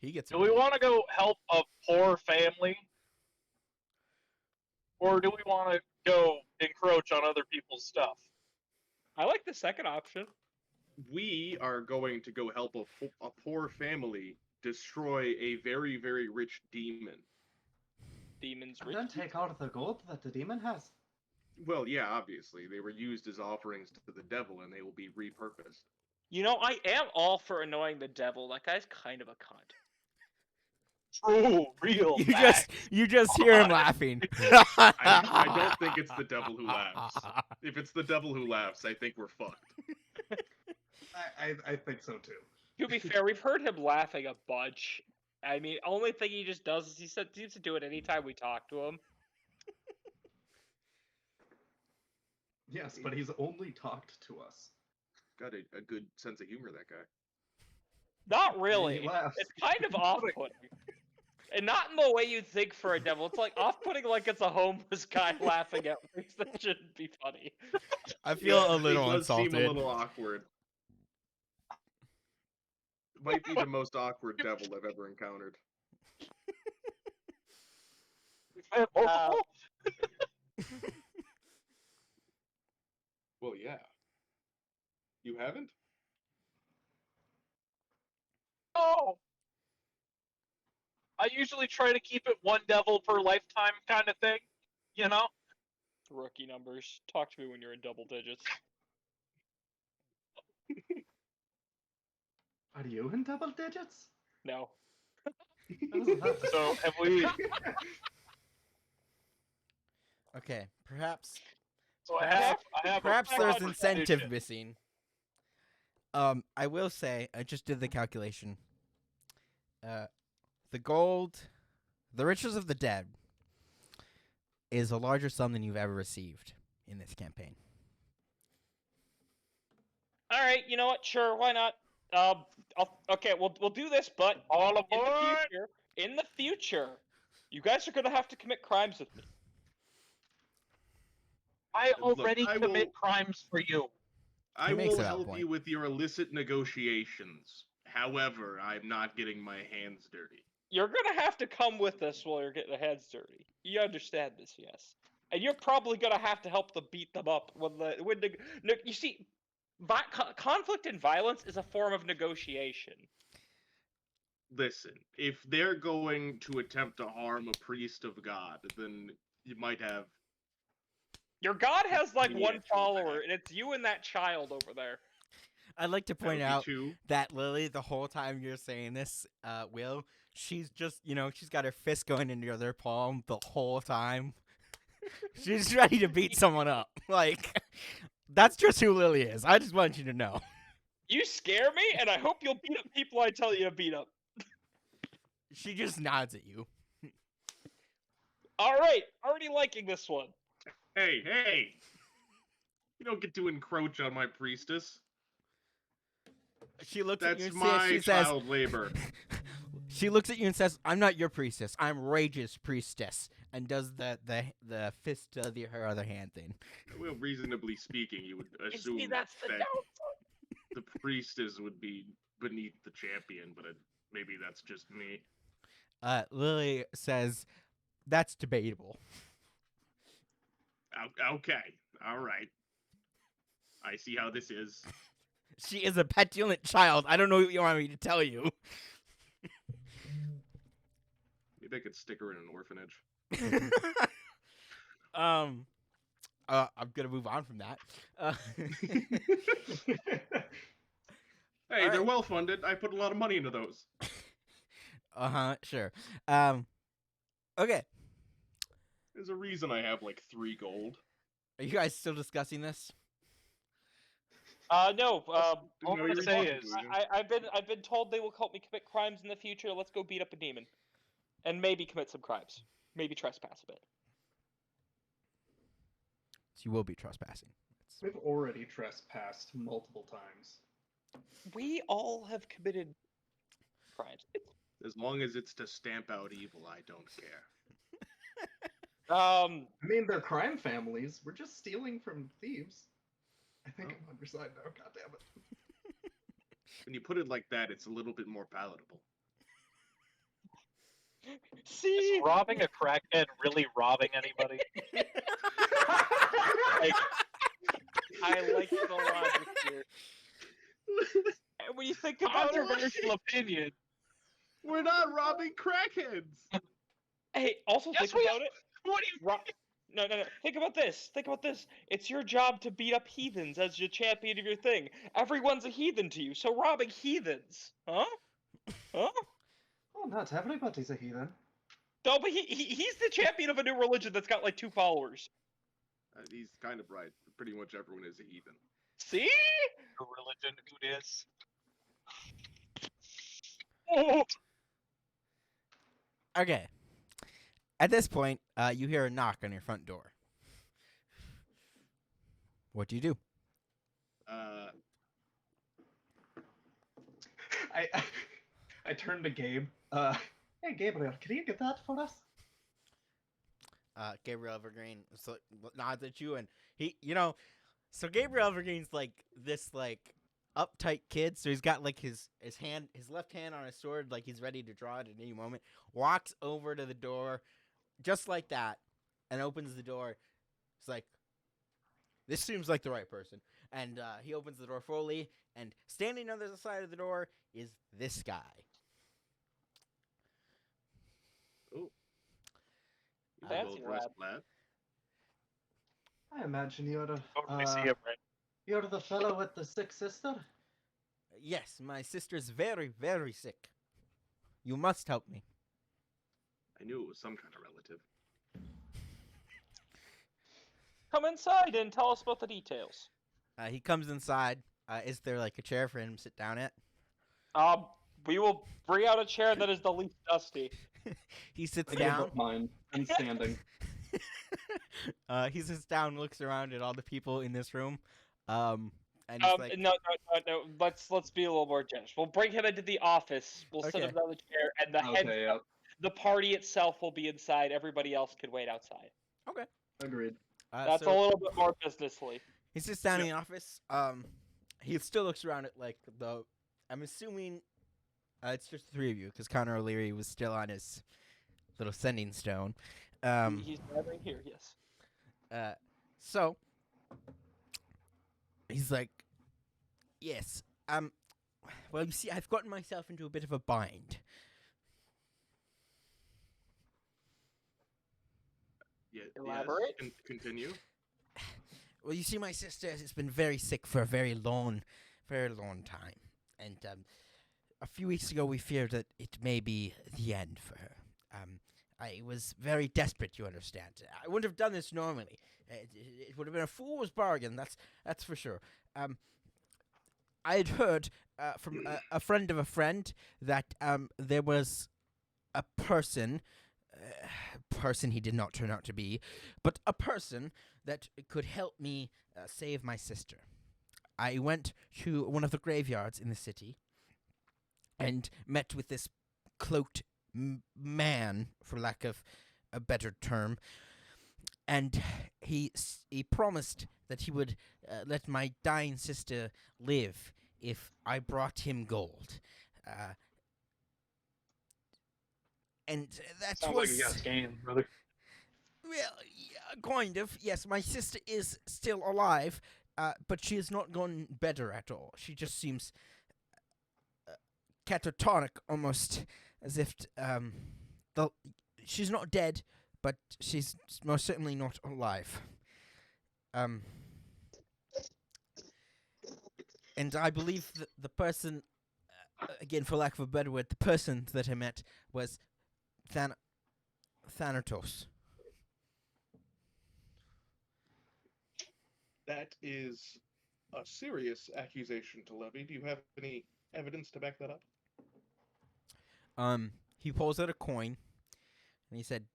He gets. Do we want to go help a poor family, or do we want to go encroach on other people's stuff? I like the second option. We are going to go help a poor family destroy a very, very rich demon. Demons And rich. then take out the gold that the demon has. Well, yeah, obviously. They were used as offerings to the devil, and they will be repurposed. You know, I am all for annoying the devil. That guy's kind of a cunt. True, real. You just hear him laughing. I don't think it's the devil who laughs. If it's the devil who laughs, I think we're fucked. I think so too. To be fair, we've heard him laughing a bunch. I mean, only thing he just does is he seems to do it anytime we talk to him. Yes, but he's only talked to us. Got a good sense of humor, that guy. Not really. He laughs. It's kind of off-putting. And not in the way you'd think for a devil. It's like off-putting like it's a homeless guy laughing at things that shouldn't be funny. I feel a It little does insulted. seem a little awkward. Might be the most awkward devil I've ever encountered. Well, yeah. You haven't? Oh. I usually try to keep it one devil per lifetime kind of thing, you know? Rookie numbers. Talk to me when you're in double digits. Are you in double digits? No. I was about to So have we? Okay, perhaps So I have a perhaps there's fraud incentive condition. missing. I will say I just did the calculation. The gold, the riches of the dead, is a larger sum than you've ever received in this campaign. All right, you know what? Sure, why not? Okay, we'll do this, but All in aboard! the future, you guys are gonna have to commit crimes with me. I Look, already I commit will- crimes for you. I He makes will a valid help point. you with your illicit negotiations. However, I'm not getting my hands dirty. You're gonna have to come with us while you're getting the heads dirty. You understand this, yes? And you're probably gonna have to help them beat them up you see, conflict and violence is a form of negotiation. Listen, if they're going to attempt to harm a priest of God, then you might have... Your god has like Yeah, one true, follower, and it's you and that child over there. I'd like to that would point be out two. that Lily, the whole time you're saying this, Will, she's just, she's got her fist going into the other palm the whole time. She's ready to beat someone up. Like, that's just who Lily is. I just want you to know. You scare me, and I hope you'll beat up people I tell you to beat up. She just nods at you. Alright, already liking this one. Hey! You don't get to encroach on my priestess. She looks at you That's and my she says, child labor. she looks at you and says, "I'm not your priestess. I'm Rage's priestess," and does the fist to her other hand thing. Well, reasonably speaking, you would assume See, that's the that downside. the priestess would be beneath the champion, but maybe that's just me. Lily says, "That's debatable." Okay, all right. I see how this is. She is a petulant child. I don't know what you want me to tell you. Maybe I could stick her in an orphanage. I'm gonna move on from that. Hey, All they're right. well funded. I put a lot of money into those. Sure. Okay. There's a reason I have like 3 gold. Are you guys still discussing this? No. All No, I'm you're gonna say talking is, to me. I've been told they will help me commit crimes in the future. Let's go beat up a demon, and maybe commit some crimes. Maybe trespass a bit. So you will be trespassing. We've already trespassed multiple times. We all have committed crimes. As long as it's to stamp out evil, I don't care. I mean, they're crime families. We're just stealing from thieves. I think I'm on your side now. God damn it. When you put it like that, it's a little bit more palatable. See, Is robbing a crackhead really robbing anybody? Like, I like the logic here. And when you think about it, controversial opinion. We're not robbing crackheads. hey, also Yes, think we about it. What do you? No. Think about this. Think about this. It's your job to beat up heathens as your champion of your thing. Everyone's a heathen to you, so robbing heathens, huh? Huh? Oh, not everybody's a heathen. No, but he's the champion of a new religion that's got like 2 followers. He's kind of right. Pretty much everyone is a heathen. See? The religion who is. Oh, Okay. At this point, you hear a knock on your front door. What do you do? I turn to Gabe. Hey Gabriel, can you get that for us? Gabriel Evergreen nods at you, and he, so Gabriel Evergreen's like this uptight kid, so he's got like his left hand on his sword, like he's ready to draw it at any moment. Walks over to the door, just like that, and opens the door. He's like, "This seems like the right person," and he opens the door fully, and standing on the other side of the door is this guy. Oh. He's Fancy a well-dressed lad. I imagine you're totally see him right. you're the fellow with the sick sister. Yes, my sister's very, very sick. You must help me. I knew it was some kind of relative. Come inside and tell us about the details. He comes inside. Is there like a chair for him to sit down at? We will bring out a chair that is the least dusty. He sits I give down. up mine. I'm standing. He sits down, looks around at all the people in this room, and he's like, No. Let's be a little more generous. We'll bring him into the office. We'll sit Okay. him on the chair, and the party itself will be inside. Everybody else can wait outside. okay. Agreed. That's So a little bit more businessly. he sits down in the office. He still looks around at like the. I'm assuming it's just the three of you because Connor O'Leary was still on his little sending stone. He's right here. Yes. So he's like, yes. Well, you see, I've gotten myself into a bit of a bind. Yeah, Elaborate. Yes. Continue. Well, you see, my sister has been very sick for a very long time, and a few weeks ago we feared that it may be the end for her. I was very desperate, you understand. I wouldn't have done this normally. It would have been a fool's bargain, that's for sure. I had heard from a friend of a friend that there was a person he did not turn out to be, but a person that could help me save my sister. I went to one of the graveyards in the city and met with this cloaked man, for lack of a better term, and he promised that he would let my dying sister live if I brought him gold. And that Sounds was like you got scammed, brother. well, yeah, kind of. Yes, my sister is still alive, but she has not gone better at all. She just seems catatonic, almost as if she's not dead, but she's most certainly not alive. And I believe that the person, again, for lack of a better word, the person that I met was Thanatos. That is a serious accusation to levy. Do you have any evidence to back that up? He pulls out a coin, and he said,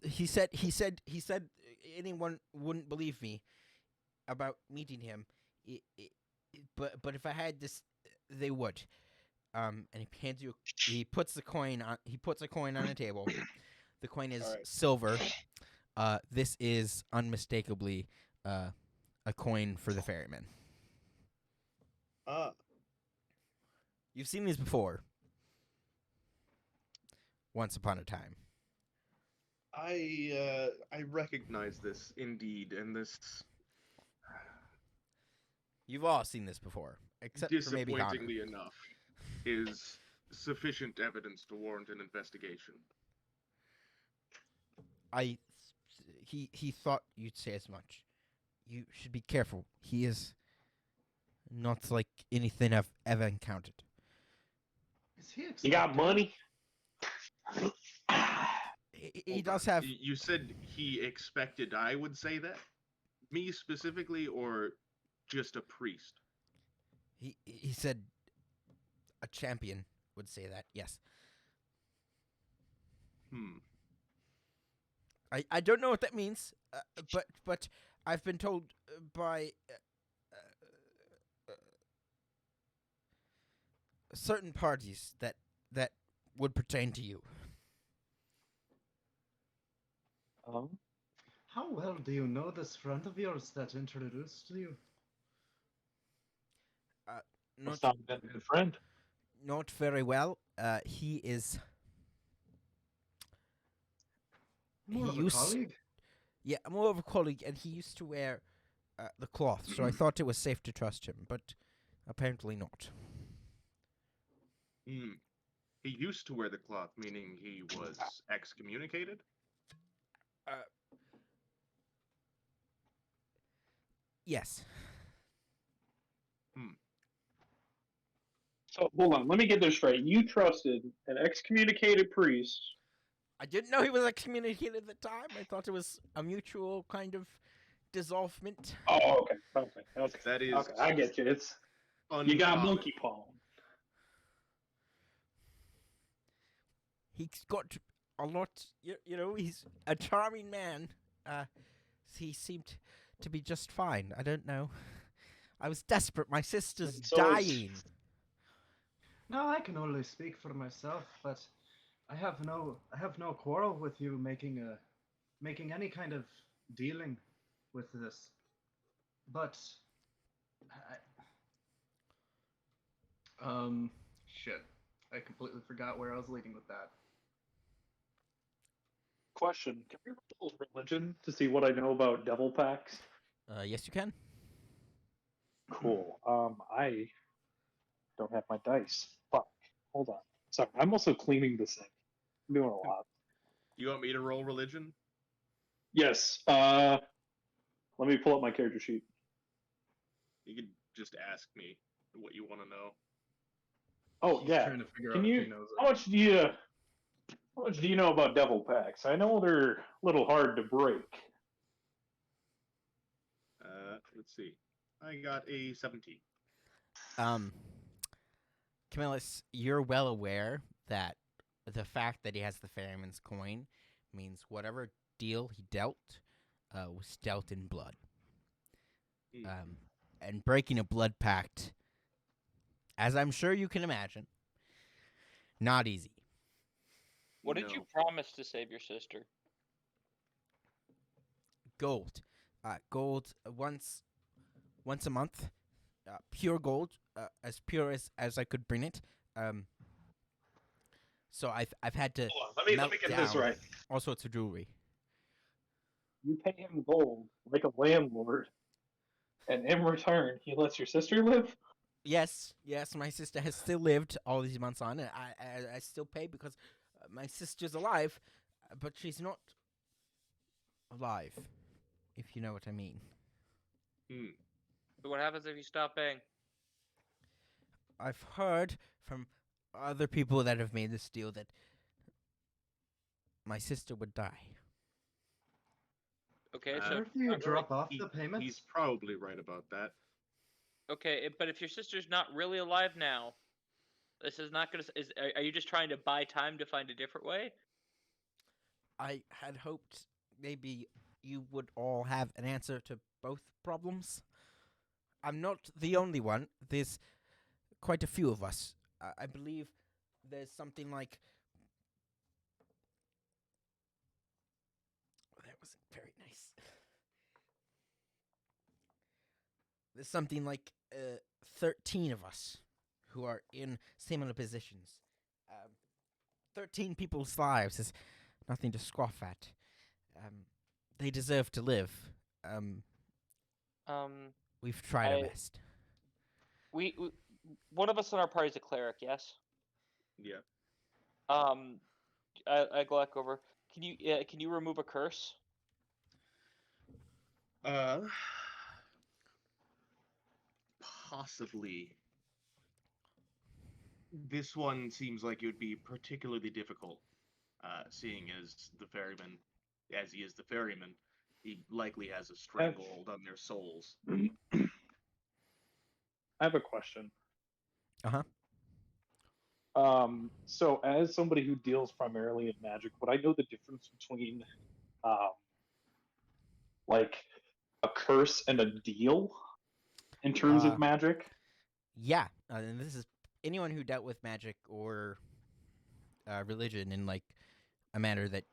he said anyone wouldn't believe me about meeting him, but if I had this, they would. And he hands you. He puts a coin on the table. The coin is Alright. silver. This is unmistakably a coin for the ferryman. Ah, You've seen these before. once upon a time. I recognize this indeed, and this You've all seen this before, except for maybe Connor. disappointingly enough is sufficient evidence to warrant an investigation. He thought you'd say as much. You should be careful. He is not like anything I've ever encountered. Is he You got expected? money? He Hold does on. have. You said he expected I would say that? Me specifically, or just a priest? He said a champion would say that. Yes. I don't know what that means, but I've been told by certain parties that would pertain to you. How well do you know this friend of yours that introduced you? Not Not a good friend. not very well. He is. More He of a used- colleague? Yeah, more of a colleague, and he used to wear the cloth, so I thought it was safe to trust him, but apparently not. He used to wear the cloth, meaning he was excommunicated? Yes. So hold on, let me get this straight. You trusted an excommunicated priest. I didn't know he was excommunicated at the time. I thought it was a mutual kind of dissolvement. Oh, okay. That is Okay, I get you. It's you got uncommon. monkey paw. He's got a lot, you know, he's a charming man. He seemed to be just fine. I don't know. I was desperate. My sister's So dying. No, I can only speak for myself, but I have no quarrel with you making any kind of dealing with this. But shit. I completely forgot where I was leading with that. Question: can we roll religion to see what I know about devil packs? Yes, you can. Cool. I don't have my dice. Fuck. Hold on. Sorry, I'm also cleaning this thing. I'm doing a lot. You want me to roll religion? Yes. Let me pull up my character sheet. You could just ask me what you want to know. Oh He's yeah. trying to figure Can out you? if he knows it. How much do you know about devil packs? I know they're a little hard to break. Let's see. I got a 17. Camillus, you're well aware that the fact that he has the Ferryman's coin means whatever deal he dealt was dealt in blood. And breaking a blood pact, as I'm sure you can imagine, not easy. What did you promise to save your sister? Gold. Gold once a month. Pure gold, as pure as I could bring it. So I've had to Hold on, let me melt get this down right. all sorts of jewelry. You pay him gold like a landlord, and in return, he lets your sister live? Yes, my sister has still lived all these months on, and I still pay because my sister's alive, but she's not alive, if you know what I mean. So what happens if you stop paying? I've heard from other people that have made this deal that my sister would die. Okay, Uh, so Where do you drop off the payments? He's probably right about that. okay, but if your sister's not really alive now, this is not gonna. Are you just trying to buy time to find a different way? I had hoped maybe you would all have an answer to both problems. I'm not the only one. There's quite a few of us. I believe there's something like... That wasn't very nice. There's something like 13 of us who are in similar positions. 13 people's lives is nothing to scoff at. They deserve to live. We've tried our best. We one of us in our party is a cleric, yes. Yeah. I glock over. Can you remove a curse? Possibly. This one seems like it would be particularly difficult, seeing as he is the ferryman, he likely has a stranglehold on their souls. I have a question. Uh-huh. So as somebody who deals primarily in magic, would I know the difference between, like, a curse and a deal in terms of magic? Yeah, and this is anyone who dealt with magic or religion in like a manner that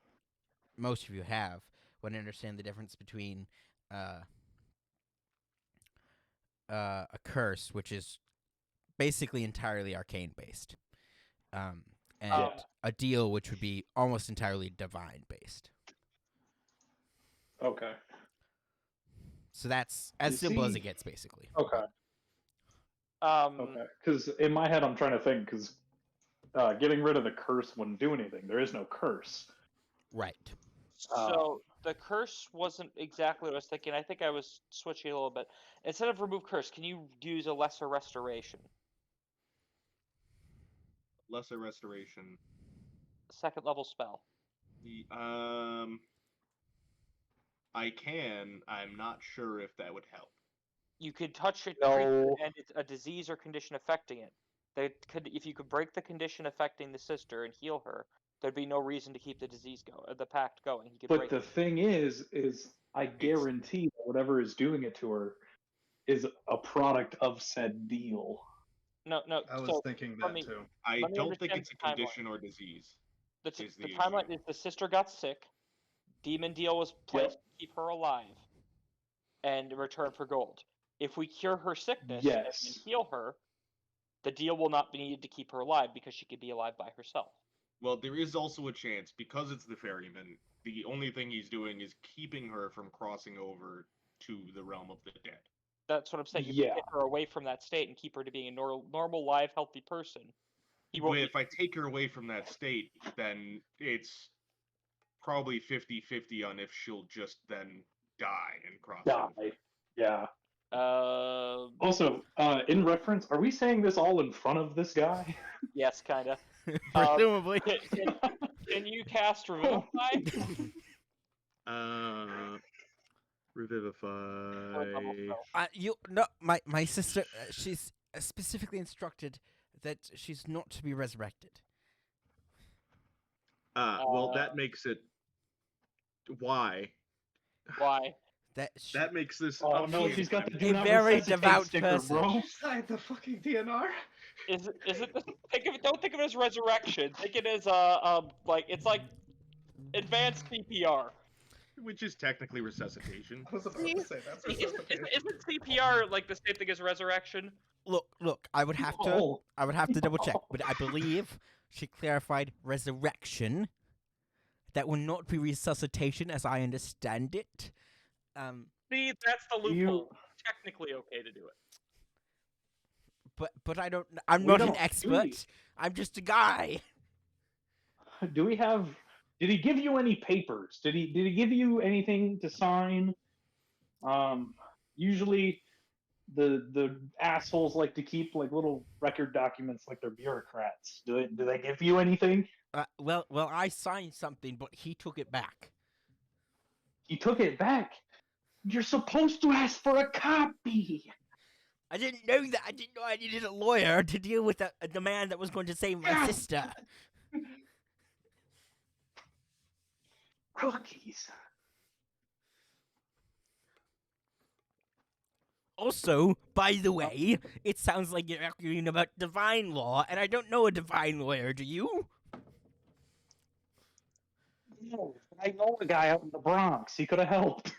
most of you have would understand the difference between a curse, which is basically entirely arcane based, and a deal, which would be almost entirely divine based. Okay. So that's as simple as it gets, basically. Okay. Okay. Because in my head, I'm trying to think, because getting rid of the curse wouldn't do anything. There is no curse. Right. So the curse wasn't exactly what I was thinking. I think I was switching a little bit. Instead of remove curse, can you use a lesser restoration? Lesser restoration. Second level spell. I can. I'm not sure if that would help. You could touch it, No. and it's a disease or condition affecting it. If you could break the condition affecting the sister and heal her, there'd be no reason to keep the disease the pact going. He could But break the it. thing is I guarantee that whatever is doing it to her is a product of said deal. No. I was thinking that too. I let me don't think understand it's a the timeline. condition or disease. The the timeline issue. is the sister got sick, demon deal was placed to keep her alive, and in return for gold. If we cure her sickness and heal her, the deal will not be needed to keep her alive because she could be alive by herself. Well, there is also a chance, because it's the ferryman, the only thing he's doing is keeping her from crossing over to the realm of the dead. That's what I'm saying. If you take her away from that state and keep her to being a normal, live, healthy person, if I take her away from that state, then it's probably 50-50 on if she'll just then die and cross over. Yeah. Also, in reference, are we saying this all in front of this guy? Yes, kind of. Presumably. Can you cast Revivify? Revivify. My sister. She's specifically instructed that she's not to be resurrected. Well, that makes it. Why? Why? That makes this. Oh no, she's got the do not very resuscitate devout sticker, person. bro. Inside the fucking DNR. Is it? Don't think of it as resurrection. Think it as it's like advanced CPR. Which is technically resuscitation. I was about to say that's resuscitation. Isn't CPR like the same thing as resurrection? Look. I would have to double check, but I believe she clarified resurrection. That will not be resuscitation, as I understand it. See, that's the loophole. Technically okay to do it. But I don't. I'm not an expert. I'm just a guy. Do we have? Did he give you any papers? Did he give you anything to sign? Usually, the assholes like to keep like little record documents, like they're bureaucrats. Do they give you anything? Well, I signed something, but he took it back. He took it back. You're supposed to ask for a copy. I didn't know that. I didn't know I needed a lawyer to deal with a demand that was going to save my sister. Cookies. Also, by the way, it sounds like you're arguing about divine law, and I don't know a divine lawyer, do you? No, I know a guy out in the Bronx. He could have helped.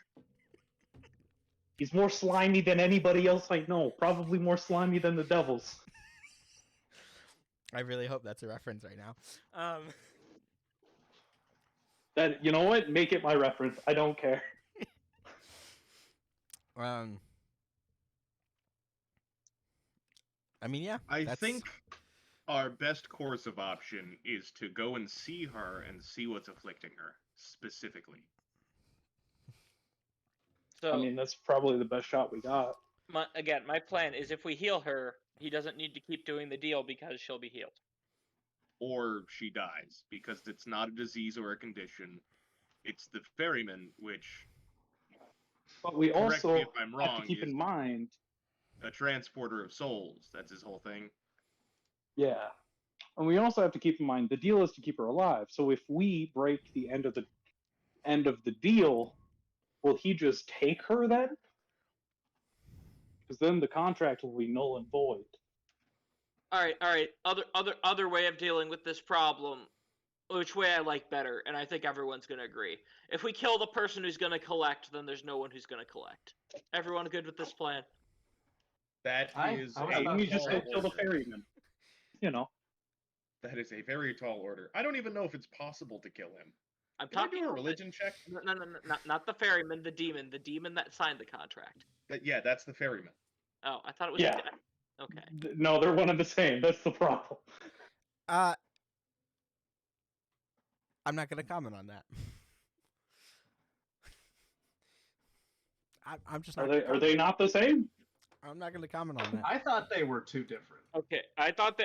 He's more slimy than anybody else I know. Probably more slimy than the devils. I really hope that's a reference right now. That, you know what? Make it my reference. I don't care. I mean, yeah. I that's... think our best course of option is to go and see her and see what's afflicting her specifically. So I mean, that's probably the best shot we got. my plan is if we heal her, he doesn't need to keep doing the deal because she'll be healed. Or she dies, because it's not a disease or a condition. It's the ferryman, which, But we correct also me if I'm have wrong, to keep is in mind, a transporter of souls. That's his whole thing. yeah, and we also have to keep in mind the deal is to keep her alive. So if we break the end of the deal, will he just take her then? Because then the contract will be null and void. All right. Other way of dealing with this problem, which way I like better, and I think everyone's gonna agree. If we kill the person who's gonna collect, then there's no one who's gonna collect. Everyone good with this plan? That is I was a about We to just say, go tall kill the order. ferryman. You know. That is a very tall order. I don't even know if it's possible to kill him. I'm Can I talking do a religion check? No, not the ferryman, the demon that signed the contract. Yeah, that's the ferryman. Oh, I thought it was. Yeah. Okay. No, they're one and the same. That's the problem. I'm not gonna comment on that. I'm just not. Are they not the same? I'm not gonna comment on that. I thought they were two different. Okay, I thought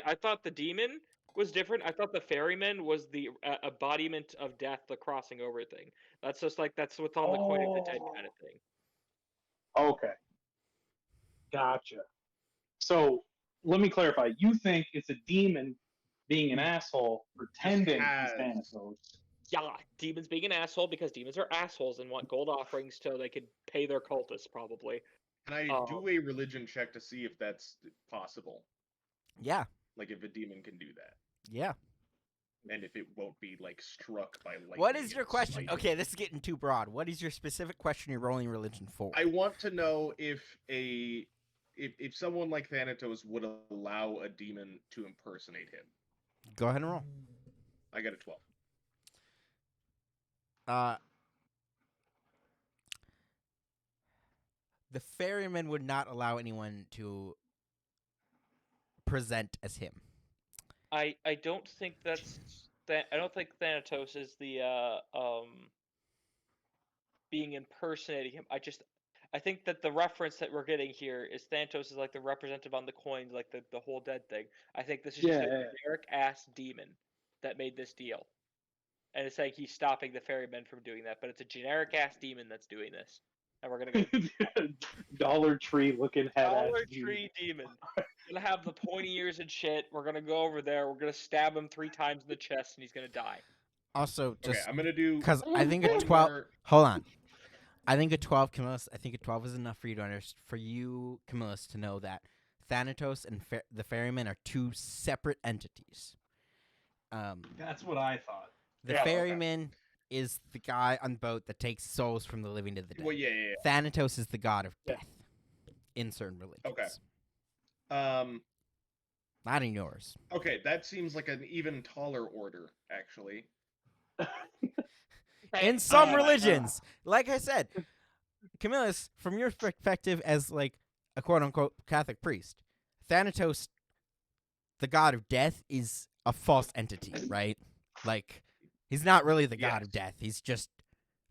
the demon was different. I thought the ferryman was the embodiment of death, the crossing over thing. That's just like that's what's on the coin of the dead kind of thing. Okay. Gotcha. So let me clarify. You think it's a demon being an asshole pretending he's Thanatos? Yeah, demons being an asshole because demons are assholes and want gold offerings so they could pay their cultists probably. Can I do a religion check to see if that's possible? Yeah. Like if a demon can do that. Yeah. And if it won't be like struck by lightning. What is your and question? smite. Okay, this is getting too broad. What is your specific question you're rolling religion for? I want to know if someone like Thanatos would allow a demon to impersonate him. Go ahead and roll. I got a 12. The ferryman would not allow anyone to present as him. I don't think that's I don't think Thanatos is the being impersonating him. I think that the reference that we're getting here is Thanatos is like the representative on the coin, like the whole dead thing. I think this is just a generic ass demon that made this deal. And it's like he's stopping the ferryman from doing that, but it's a generic ass demon that's doing this. And we're gonna go Dollar Tree looking head. Dollar Tree demon. Gonna have the pointy ears and shit. We're gonna go over there. We're gonna stab him 3 times in the chest, and he's gonna die. Also, just okay, I'm gonna do because I think a 12. Hold on, I think a 12, Camillus. I think a 12 is enough for you to Camillus, to know that Thanatos and the ferryman are 2 separate entities. That's what I thought. The ferryman is the guy on the boat that takes souls from the living to the dead. Well, yeah. Thanatos is the god of death in certain religions. Okay. Not in yours. Okay, that seems like an even taller order, actually. In some religions, like I said, Camillus, from your perspective as like a quote-unquote Catholic priest, Thanatos, the god of death, is a false entity, right? Like, he's not really the god of death. He's just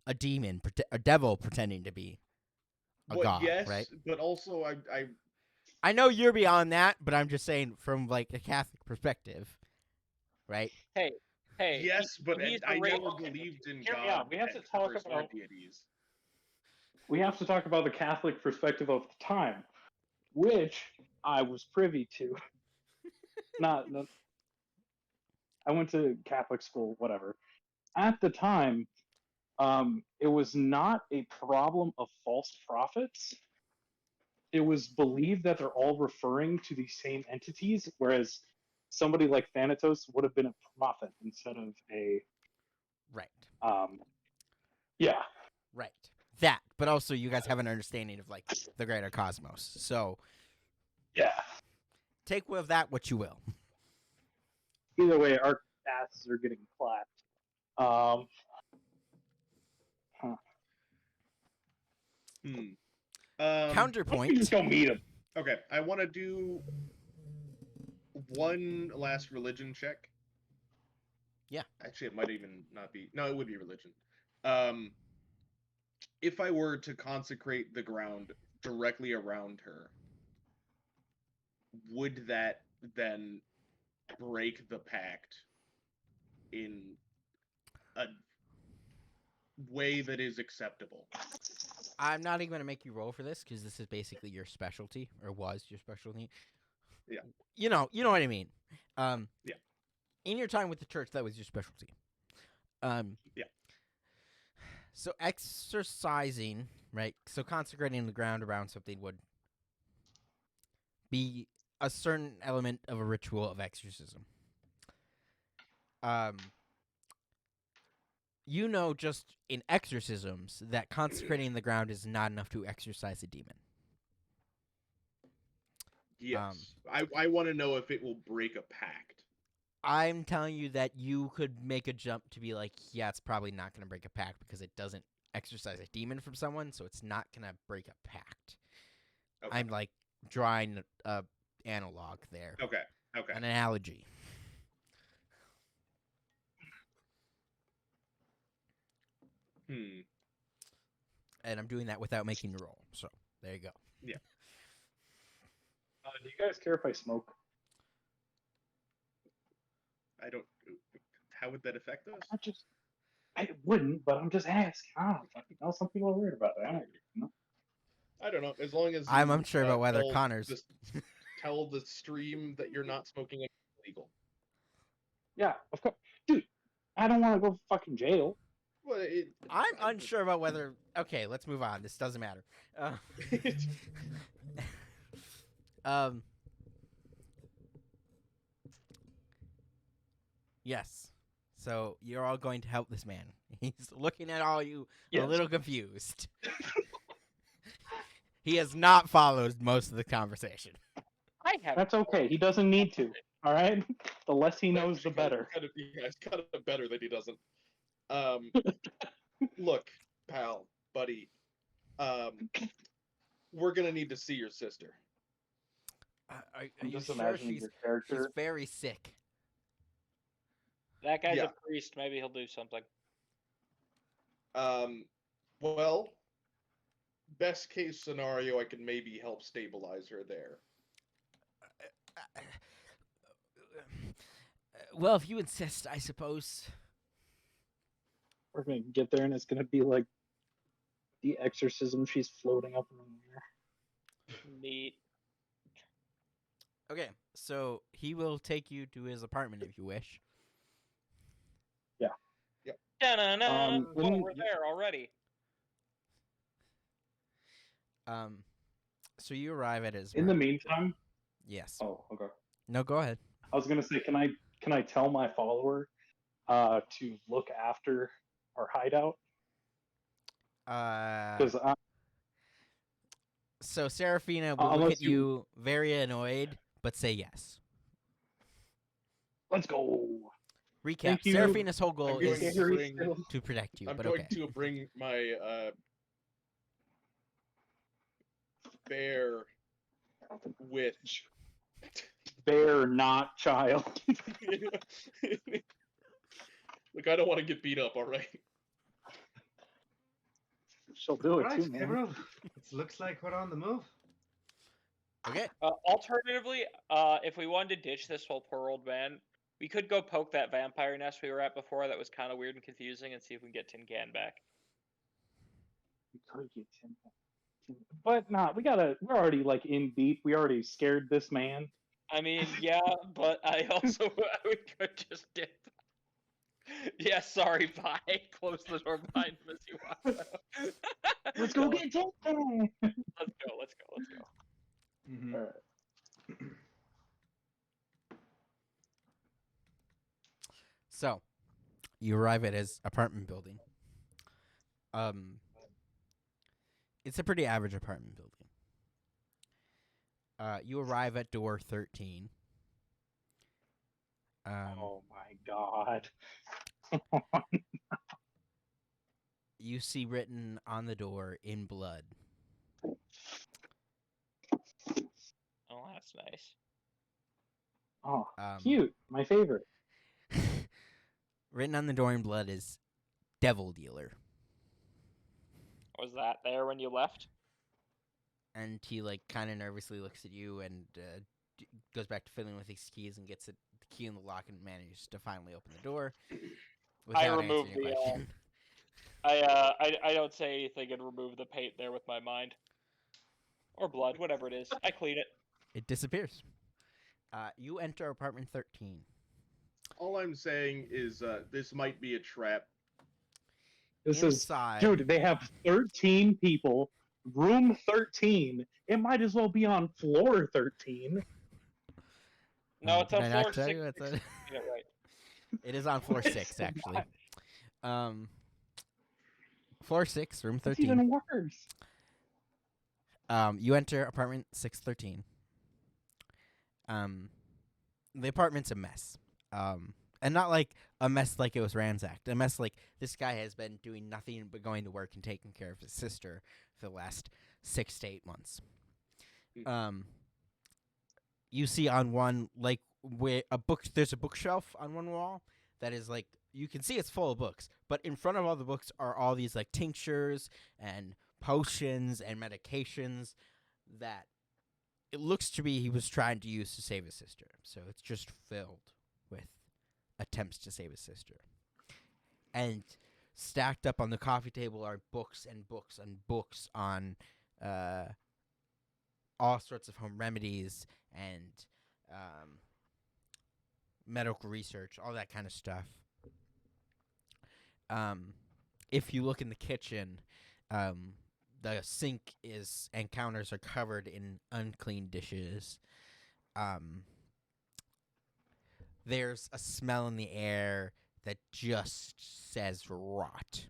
a demon, a devil pretending to be a god, right? But also, I know you're beyond that, but I'm just saying from like a Catholic perspective, right? Hey. Yes, but I never Okay. believed in Hear me God. out. We have to talk first about deities. We have to talk about the Catholic perspective of the time, which I was privy to. Not I went to Catholic school, whatever. At the time, it was not a problem of false prophets. It was believed that they're all referring to the same entities, whereas somebody like Thanatos would have been a prophet instead of a Right. Yeah. Right. That, but also you guys have an understanding of like the greater cosmos. So Yeah. take with that what you will. Either way, our asses are getting clapped. Why don't you Counterpoint. just go meet him? Okay, I want to do one last religion check. Yeah. Actually, it might even not be. No, it would be religion. If I were to consecrate the ground directly around her, would that then break the pact in a way that is acceptable? I'm not even going to make you roll for this because this is basically your specialty, or was your specialty. Yeah. You know what I mean. Yeah. In your time with the church, that was your specialty. Yeah. So exercising, right? So consecrating the ground around something would be a certain element of a ritual of exorcism. You know, just in exorcisms, that consecrating the ground is not enough to exorcise a demon. Yes. I want to know if it will break a pact. I'm telling you that you could make a jump to be like, yeah, it's probably not going to break a pact because it doesn't exorcise a demon from someone, so it's not going to break a pact. Okay. I'm like drawing a analog there. Okay. An analogy. And I'm doing that without making the roll. So there you go. Yeah. Do you guys care if I smoke? I don't. How would that affect us? I wouldn't, but I'm just asking. I don't fucking know. Some people are weird about that. I don't know. As long as I'm you, unsure about whether tell Connor's. tell the stream that you're not smoking anything illegal. Yeah, of course, dude. I don't want to go to fucking jail. Well, I'm unsure about whether. Okay, let's move on. This doesn't matter. Yes. So you're all going to help this man. He's looking at all you a Yes. little confused. He has not followed most of the conversation. I have. That's okay. He doesn't need to. All right. The less he knows, the better. It's kind of better that he doesn't. Look, pal, buddy. We're gonna need to see your sister. Are I'm you just sure imagining she's your character. very sick? That guy's Yeah. a priest. Maybe he'll do something. Well, best case scenario, I can maybe help stabilize her there. Well, if you insist, I suppose. We're gonna get there, and it's gonna be like the exorcism. She's floating up in the air. Neat. Okay, so he will take you to his apartment if you wish. Da-na-na. when- We're there already. So you arrive at his. In the meantime, Yes. oh, okay. No, go ahead. I was gonna say, can I tell my follower to look after our hideout? Because So Serafina will look unless at you very annoyed, but say yes. let's go. Recap: Thank you. Serafina's whole goal I'm going is to Scary bring- still. to protect you, I'm but going okay. to bring my bear with. Bear, not child. Look, I don't want to get beat up. All right. She'll do it Alright, too, man. Gabriel. It looks like we're on the move. Okay. Alternatively, if we wanted to ditch this whole poor old man, we could go poke that vampire nest we were at before that was kind of weird and confusing and see if we can get Tin Can back. We could get Tim. But nah, we're already like in deep. We already scared this man. I mean, yeah, but I also we could just dip. Yeah, sorry, bye. Close the door behind him as you walk out. Let's go No, get Tim. Let's go. Mm-hmm. All right. So, you arrive at his apartment building. It's a pretty average apartment building. You arrive at door 13. Oh my god. You see written on the door in blood, Oh, that's nice. Oh, Um, cute. My favorite. Written on the door in blood is devil dealer. Was that there when you left? And he like kind of nervously looks at you and goes back to fiddling with his keys and gets the key in the lock and manages to finally open the door without remove answering your the, question. I don't say anything and remove the paint there with my mind. Or blood, whatever it is. I clean it. It disappears. You enter apartment 13. All I'm saying is this might be a trap. This Inside, is, dude, they have 13 people, room 13. It might as well be on floor 13. No, it's did on I floor not tell 6. you it's a- Yeah, right. It is on floor It's 6 actually. not- Floor 6, room It's 13. even worse. You enter apartment 613. The apartment's a mess. And not like a mess like it was ransacked. A mess like this guy has been doing nothing but going to work and taking care of his sister for the last 6 to 8 months. You see on one like where there's a bookshelf on one wall that is like you can see it's full of books, but in front of all the books are all these like tinctures and potions and medications that it looks to be he was trying to use to save his sister. So it's just filled with attempts to save his sister. And stacked up on the coffee table are books and books and books on all sorts of home remedies and medical research, all that kind of stuff. If you look in the kitchen, the sink and counters are covered in unclean dishes. There's a smell in the air that just says rot.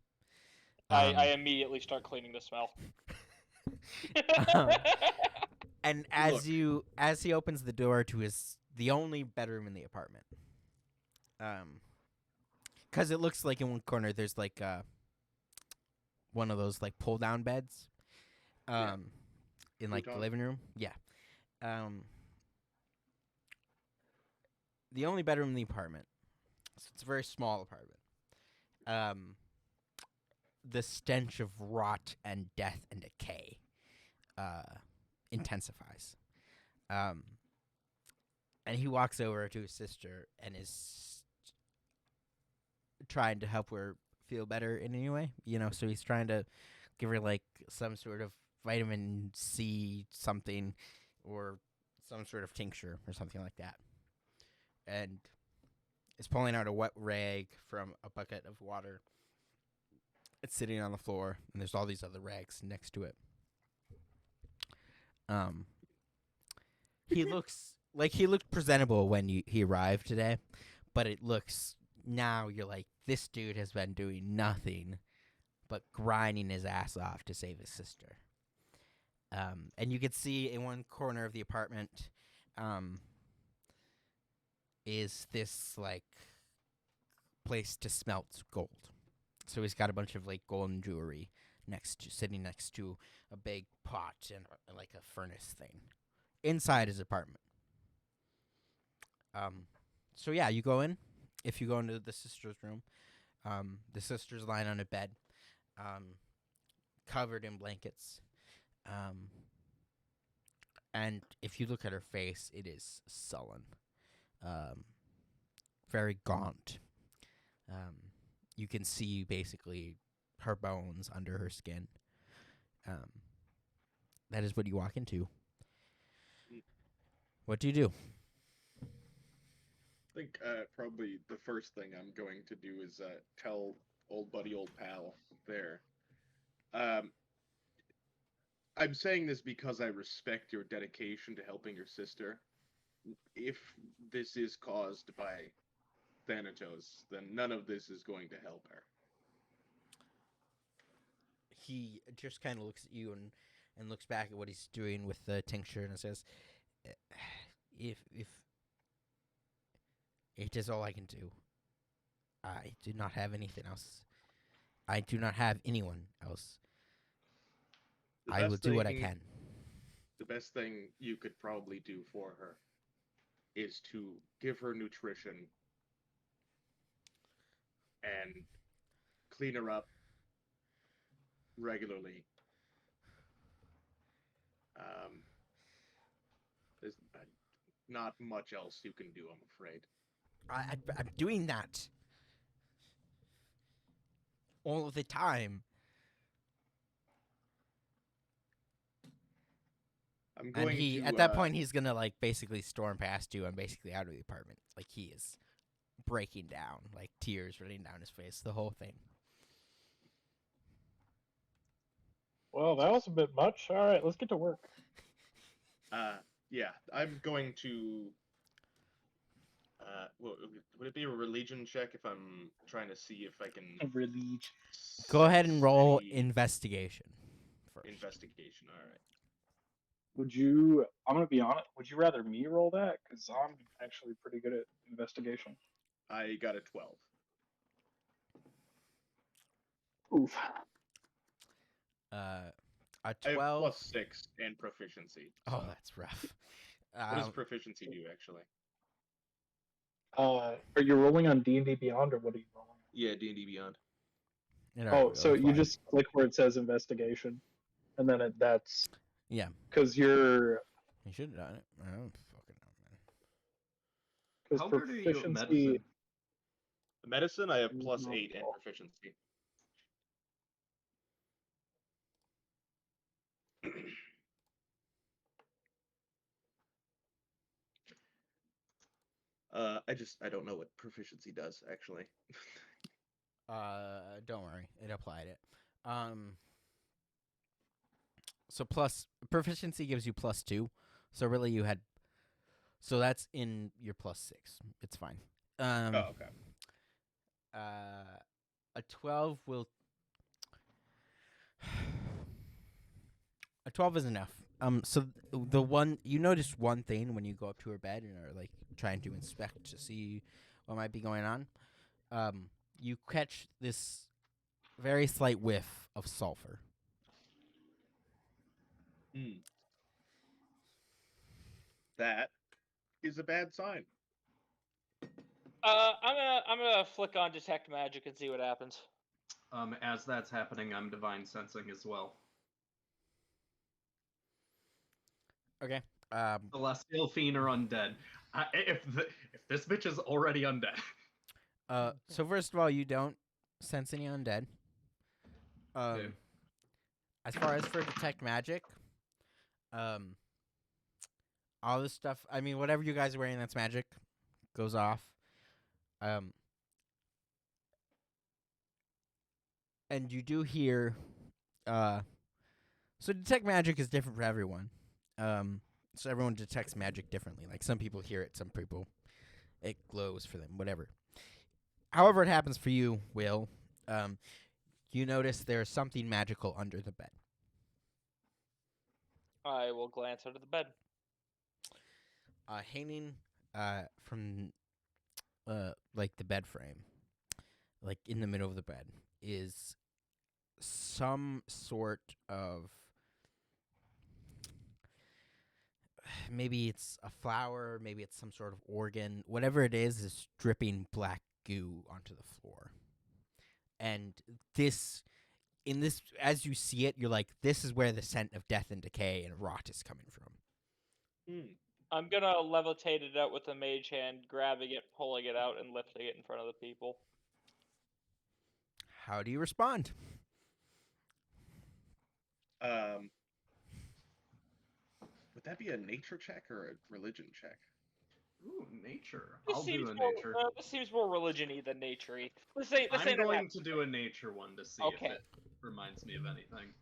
I immediately start cleaning the smell. And as he opens the door to the only bedroom in the apartment, because it looks like in one corner there's like one of those like pull down beds, in like the living room. Yeah. The only bedroom in the apartment. So it's a very small apartment. The stench of rot and death and decay intensifies. And he walks over to his sister and is trying to help her feel better in any way. So he's trying to give her like some sort of vitamin C something or some sort of tincture or something like that. And is pulling out a wet rag from a bucket of water. It's sitting on the floor, and there's all these other rags next to it. He looked presentable when he arrived today, but it looks now you're like, this dude has been doing nothing but grinding his ass off to save his sister. And you could see in one corner of the apartment, is this like place to smelt gold. So he's got a bunch of like golden jewelry sitting next to a big pot and like a furnace thing inside his apartment. So yeah, you go in. If you go into the sister's room, the sister's lying on a bed, covered in blankets. And if you look at her face, it is sullen. Very gaunt. You can see basically her bones under her skin. That is what you walk into. What do you do? I think probably the first thing I'm going to do is tell old buddy, old pal there. I'm saying this because I respect your dedication to helping your sister. If this is caused by Thanatos, then none of this is going to help her. He just kind of looks at you and looks back at what he's doing with the tincture and says, if it is all I can do. I do not have anything else. I do not have anyone else. I will do what I can. best thing you could probably do for her is to give her nutrition and clean her up regularly. There's not much else you can do, I'm afraid. I'm doing that all of the time. I'm And going he, to, at that point, he's gonna like basically storm past you and basically out of the apartment. Like he is breaking down, like tears running down his face, the whole thing. Well, that was a bit much. All right, let's get to work. yeah, I'm going to. Would it be a religion check if I'm trying to see if I can Religion. Go ahead and sense roll any investigation first. investigation? All right. Would you? I'm gonna be honest. Would you rather me roll that? Because I'm actually pretty good at investigation. I got a 12. Oof. A I have 12. +6 and proficiency. Oh, so- that's rough. What does proficiency do, actually? Are you rolling on D&D Beyond, or what are you rolling? Yeah, D&D Beyond. Oh, so you just click where it says investigation, and then that's Yeah. because you're You should have done it. I don't fucking know, man. because How good are you at proficiency. medicine? Medicine, I have Mm, +8 and no. proficiency. I don't know what proficiency does, actually. Don't worry, it applied it. So plus proficiency gives you +2. So really, you had. So that's in your +6. It's fine. Oh, okay. A 12 will. A 12 is enough. So the one you notice one thing when you go up to her bed and are like trying to inspect to see what might be going on. You catch this very slight whiff of sulfur. That is a bad sign. I'm gonna flick on detect magic and see what happens. As that's happening, I'm divine sensing as well. Okay. Celestial fiend or undead. If this bitch is already undead. So first of all, you don't sense any undead. Okay. As far as for detect magic, all this stuff. I mean, whatever you guys are wearing that's magic goes off. And you do hear. So detect magic is different for everyone. So everyone detects magic differently. Like some people hear it, some people it glows for them. Whatever. However, it happens for you, Will. You notice there's something magical under the bed. I will glance under the bed. Hanging from like the bed frame, like in the middle of the bed, is some sort of maybe it's a flower, maybe it's some sort of organ. Whatever it is dripping black goo onto the floor. And this, as you see it, you're like, this is where the scent of death and decay and rot is coming from. I'm gonna levitate it out with a mage hand, grabbing it, pulling it out, and lifting it in front of the people. How do you respond? Would that be a nature check or a religion check? Ooh, nature. This I'll do seems a more, nature. This seems more religion-y than nature-y. Let's say I'm going to do a nature one to see Okay. if it reminds me of anything.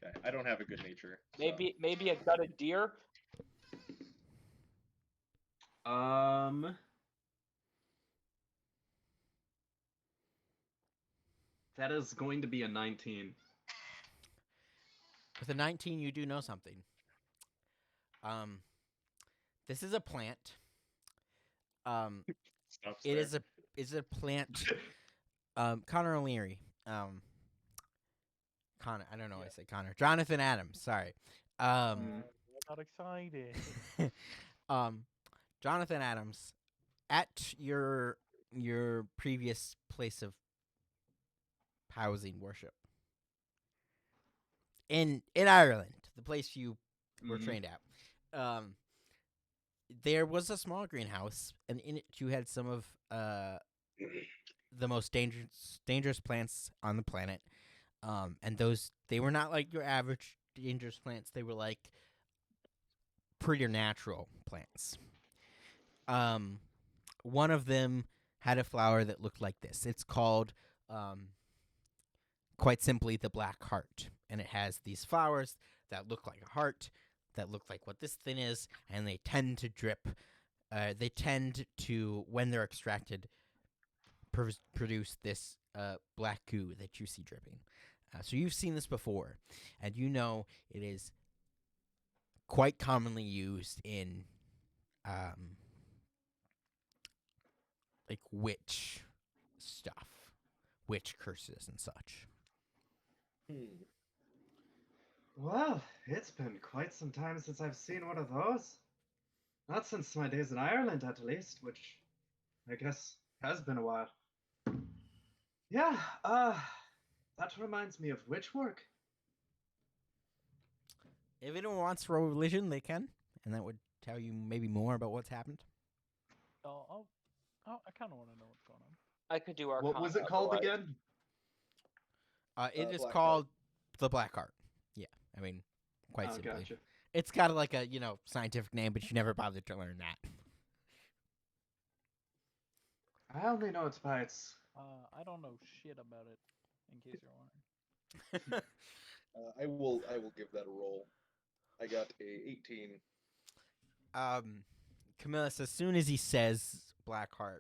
Okay, I don't have a good nature. So. Maybe a gutted deer. That is going to be a 19. With a 19, you do know something. This is a plant. It is a plant. Connor O'Leary. Connor, I don't know why I say Connor. Jonathan Adams. Sorry. got excited. Jonathan Adams, at your previous place of housing worship in Ireland, the place you were Mhm. trained at, there was a small greenhouse, and in it you had some of the most dangerous plants on the planet. And they were not like your average dangerous plants. They were like preternatural plants. One of them had a flower that looked like this. It's called, quite simply, the black heart, and it has these flowers that look like a heart, that look like what this thing is, and they tend to drip. They tend to, when they're extracted, produce this black goo that you see dripping. So you've seen this before, and you know it is quite commonly used in like witch stuff, witch curses and such. Hmm. Well, it's been quite some time since I've seen one of those. Not since my days in Ireland, at least, which I guess has been a while. Yeah, that reminds me of witch work. If anyone wants to roll religion, they can, and that would tell you maybe more about what's happened. I kind of want to know what's going on. I could do Arcana. What was it called otherwise. again? It is Black called the Black Heart. Yeah, I mean, quite Oh, simply. gotcha. It's got like a scientific name, but you never bothered to learn that. I only know it's by its. I don't know shit about it. In case you're wondering. I will give that a roll. I got a 18. Camillus, as soon as he says Blackheart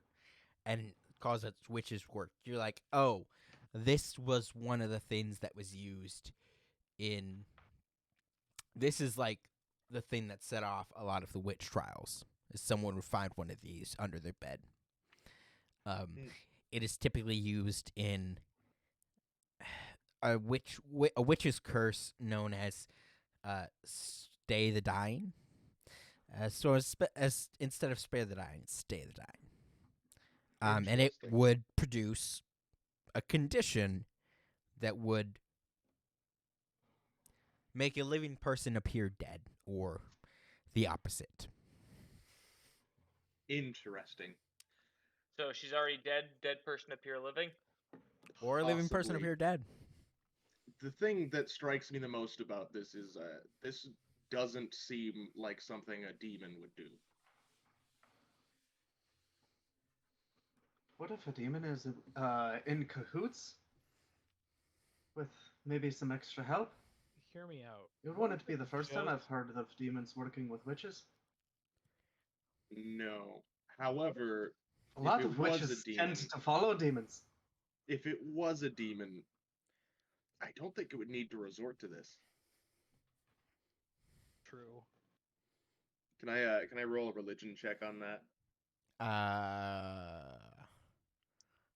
and calls it witch's work, you're like, oh, this was one of the things that was used in. This is like the thing that set off a lot of the witch trials. Is someone would find one of these under their bed. It is typically used in a witch's curse known as Stay the Dying. So as instead of Spare the Dying, it's Stay the Dying. And it Interesting. would produce a condition that would make a living person appear dead, or the opposite. Interesting. So she's already dead. Dead person appear living. Or a living person Possibly. appear dead. The thing that strikes me the most about this is this doesn't seem like something a demon would do. What if a demon is in cahoots with maybe some extra help? Hear me out. It What wouldn't if be it the first time just- I've heard of demons working with witches. No. However, A lot it of was a witches demon- tend to follow demons. if it was a demon, I don't think it would need to resort to this. True. Can I roll a religion check on that?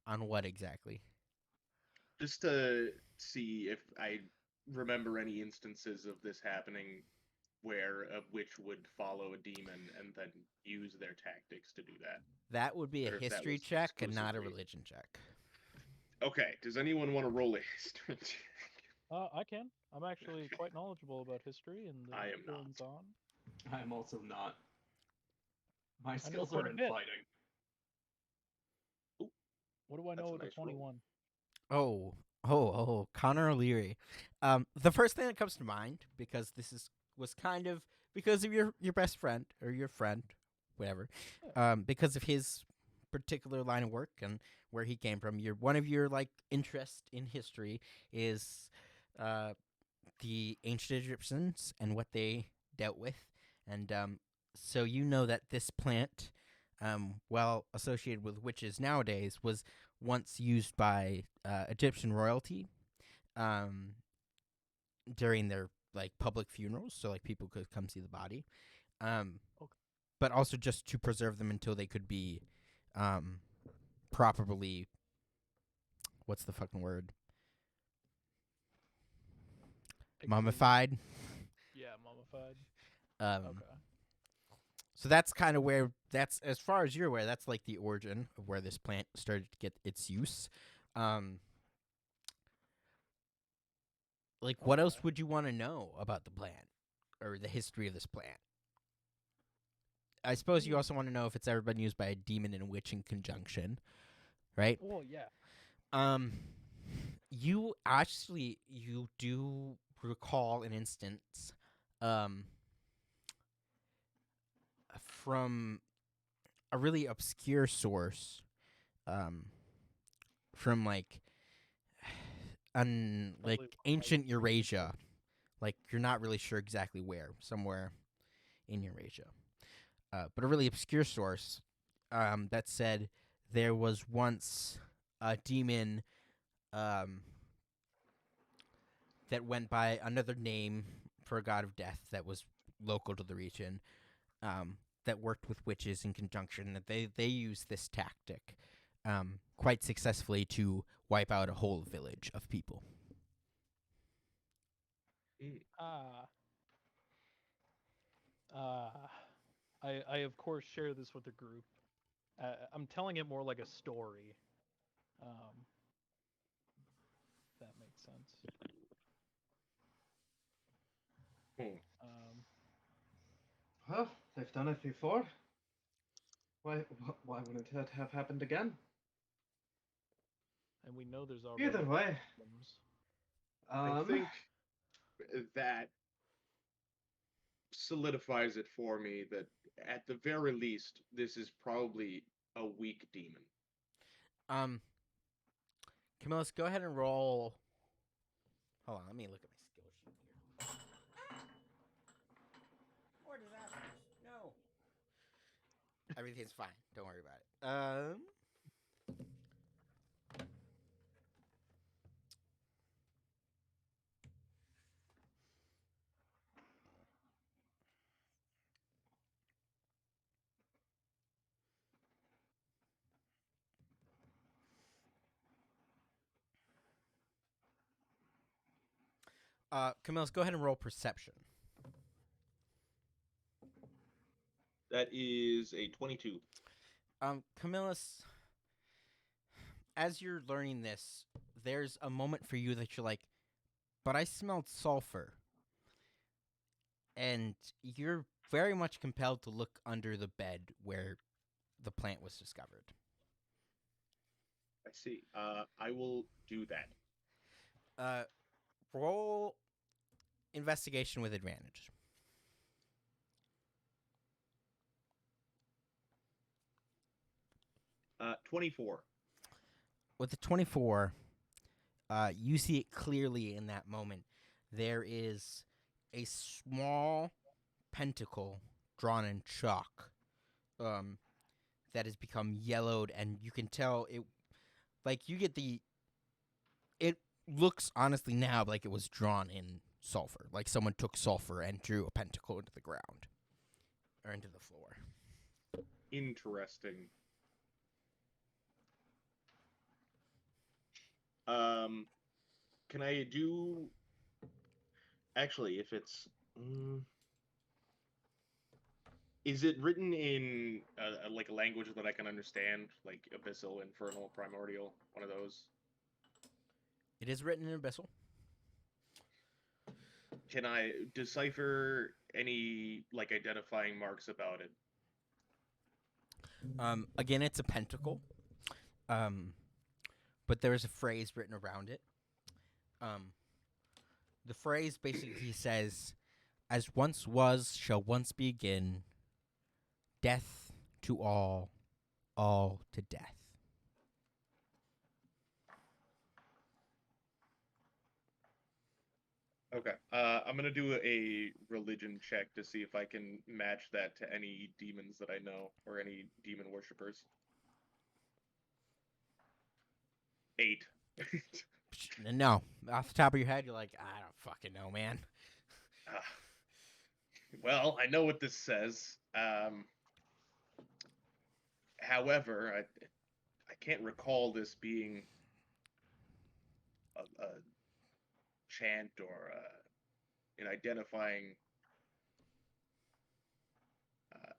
On what exactly? Just to see if I remember any instances of this happening where a witch would follow a demon and then use their tactics to do that. That would be Or a if that history was check and not a exclusively- religion check. Okay, does anyone want to roll a history check? I can. I'm actually quite knowledgeable about history and the I am not. goings on. I am also not. My know skills quite are a in bit. fighting. What do I That's know a with a nice roll. 21? Oh, Connor O'Leary. The first thing that comes to mind, because was kind of because of your best friend or your friend, whatever, because of his particular line of work and where he came from. One of your like interest in history is the ancient Egyptians and what they dealt with, and so you know that this plant, well associated with witches nowadays, was once used by Egyptian royalty during their like public funerals, so like people could come see the body, but also just to preserve them until they could be properly, what's the fucking word, Exhumed. mummified. Yeah, mummified. Okay. So that's kind of where that's as far as you're aware. That's like the origin of where this plant started to get its use. Like, what else would you want to know about the plant or the history of this plant? I suppose you also want to know if it's ever been used by a demon and witch in conjunction, right? Well, yeah. You do recall an instance, from a really obscure source, from like ancient Eurasia. Like, you're not really sure exactly where, somewhere in Eurasia. But a really obscure source that said there was once a demon that went by another name for a god of death that was local to the region, that worked with witches in conjunction. That they used this tactic quite successfully to wipe out a whole village of people. I of course share this with the group. I'm telling it more like a story. If that makes sense. Well, they've done it before. Why wouldn't that have happened again? And we know there's already Either way, I think that solidifies it for me that at the very least, this is probably a weak demon. Camillus, go ahead and roll. Hold on, let me look at my skill sheet here. More disasters. No. Everything's fine. Don't worry about it. Camillus, go ahead and roll perception. That is a 22. Camillus, as you're learning this, there's a moment for you that you're like, but I smelled sulfur. And you're very much compelled to look under the bed where the plant was discovered. I see. I will do that. Roll investigation with advantage. 24. With the 24, you see it clearly in that moment. There is a small pentacle drawn in chalk that has become yellowed, and you can tell it. Like, you get the. It looks honestly now like it was drawn in sulfur. Like someone took sulfur and drew a pentacle into the ground or into the floor. Interesting. Can I do? Actually, if it's, is it written in like a language that I can understand, like abyssal, infernal, primordial, one of those? It is written in abyssal. Can I decipher any like identifying marks about it? Again, it's a pentacle. But there is a phrase written around it. The phrase basically says, "As once was, shall once be again. Death to all to death." Okay. I'm gonna do a religion check to see if I can match that to any demons that I know or any demon worshippers. 8. No, off the top of your head, you're like, I don't fucking know, man. Well, I know what this says. However, I can't recall this being a chant or an identifying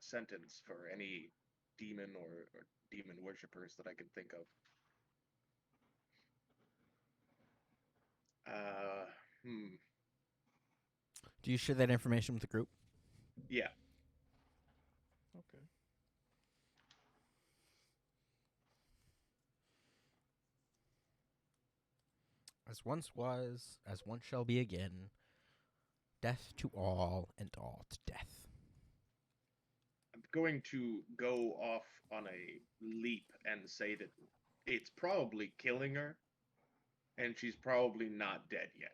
sentence for any demon or demon worshippers that I can think of. Hmm. Do you share that information with the group? Yeah. Okay. As once was, as once shall be again. Death to all, and all to death. I'm going to go off on a leap and say that it's probably killing her, and she's probably not dead yet.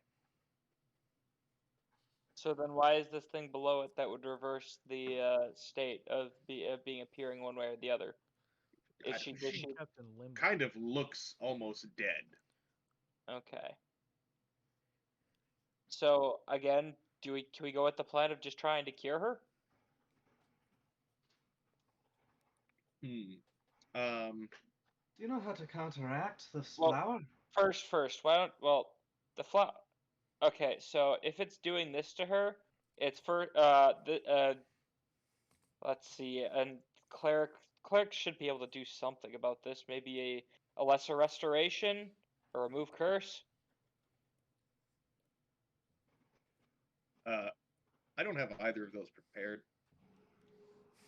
So then, why is this thing below it that would reverse the state of being appearing one way or the other? Is she? Does She she? Kept in limbo. kind of looks almost dead. Okay. So again, can we go with the plan of just trying to cure her? Do you know how to counteract this Well, flower? First, why don't the flower? Okay, so if it's doing this to her, it's for let's see, and cleric should be able to do something about this. Maybe a lesser restoration or remove curse. I don't have either of those prepared.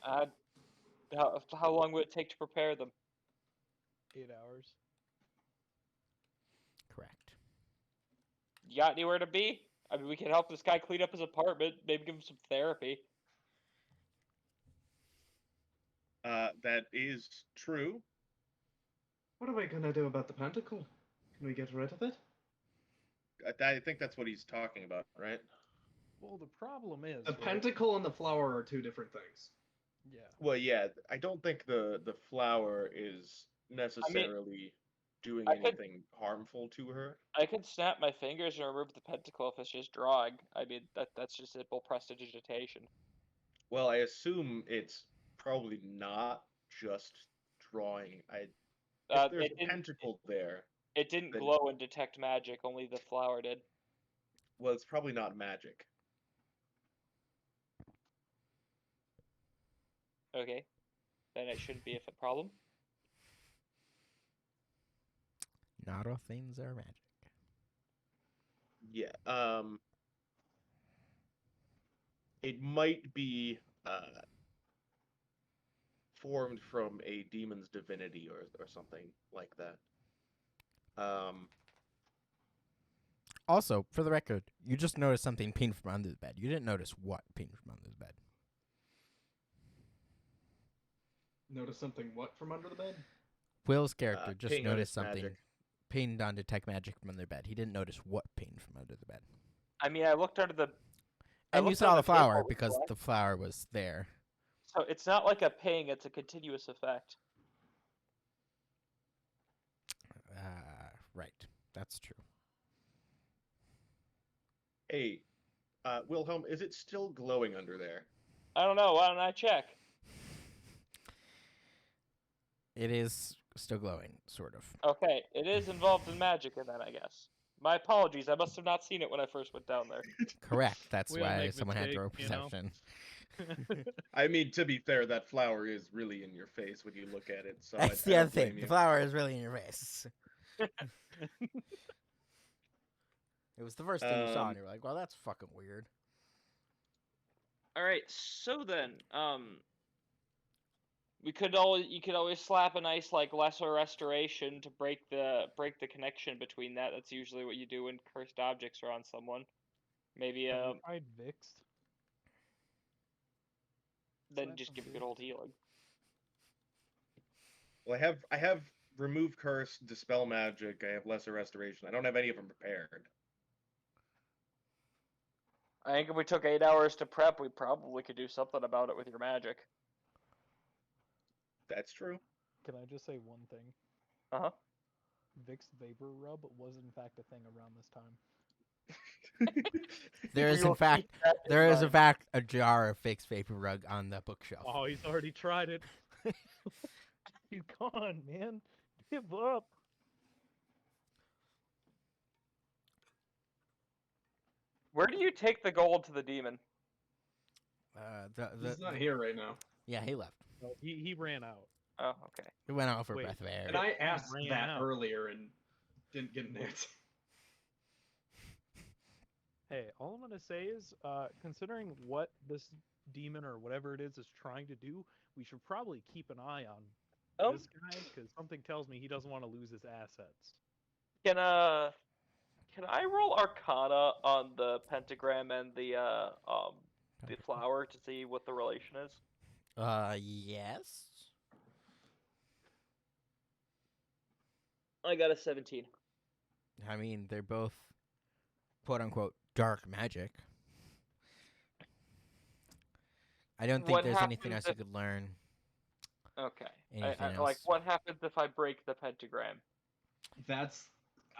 How long would it take to prepare them? 8 hours. Correct. You got anywhere to be? I mean, we can help this guy clean up his apartment. Maybe give him some therapy. That is true. What are we gonna do about the pentacle? Can we get rid of it? I think that's what he's talking about, right? Well, the problem is The right? pentacle and the flower are two different things. Yeah. Well, yeah, I don't think the flower is necessarily doing I could- anything harmful to her. I could snap my fingers and remove the pentacle if it's just drawing. I mean, that's just simple prestidigitation. Well, I assume it's probably not just drawing. If there's a pentacle there, It didn't then- glow and detect magic. Only the flower did. well, it's probably not magic. Okay, then it shouldn't be a problem. Not all things are magic. Yeah. It might be formed from a demon's divinity or something like that. Also, for the record, you just noticed something pinned from under the bed. You didn't notice what pinned from under the bed. Notice something what from under the bed? Will's character just ping on noticed his something magic. pinned on detect magic from under the bed. He didn't notice what pinned from under the bed. I mean, I looked under the. I And you looked saw on the table flower before. because the flower was there. So it's not like a ping; it's a continuous effect. Right. That's true. Hey, Wilhelm, is it still glowing under there? I don't know. Why don't I check? It is still glowing, sort of. Okay, it is involved in magic, and then I guess. My apologies. I must have not seen it when I first went down there. Correct. That's We all why make someone had to roll mistakes, you know? perception. I mean, to be fair, that flower is really in your face when you look at it. So That's I the don't other thing. blame The you. flower is really in your face. It was the first thing you saw, and you were like, "Well, that's fucking weird." All right. So then, you could always slap a nice like lesser restoration to break the connection between that. That's usually what you do when cursed objects are on someone. Maybe Have you tried Vix? then slap just some give good Vix? old healing. Well, I have remove curse, dispel magic. I have lesser restoration. I don't have any of them prepared. I think if we took 8 hours to prep, we probably could do something about it with your magic. That's true. Can I just say one thing? Uh-huh. Vicks Vapor Rub was in fact a thing around this time. There is, We will in fact, keep that in there is in mind. fact a jar of fixed vapor rug on the bookshelf. Oh, he's already tried it. He's gone, man. Give up. Where do you take the gold to the demon? The He's not here right now. Yeah, he left. No, he ran out. Oh, okay. He went out for a Wait, breath of air. And I He asked ran that out. earlier and didn't get an answer. Hey, all I'm gonna say is, considering what this demon or whatever it is trying to do, we should probably keep an eye on this guy because something tells me he doesn't want to lose his assets. Can I roll Arcana on the pentagram and the flower to see what the relation is? Yes. I got a 17. I mean, they're both quote unquote dark magic. I don't think What there's anything happens else you could learn. Okay. Anything else? Like, what happens if I break the pentagram? That's.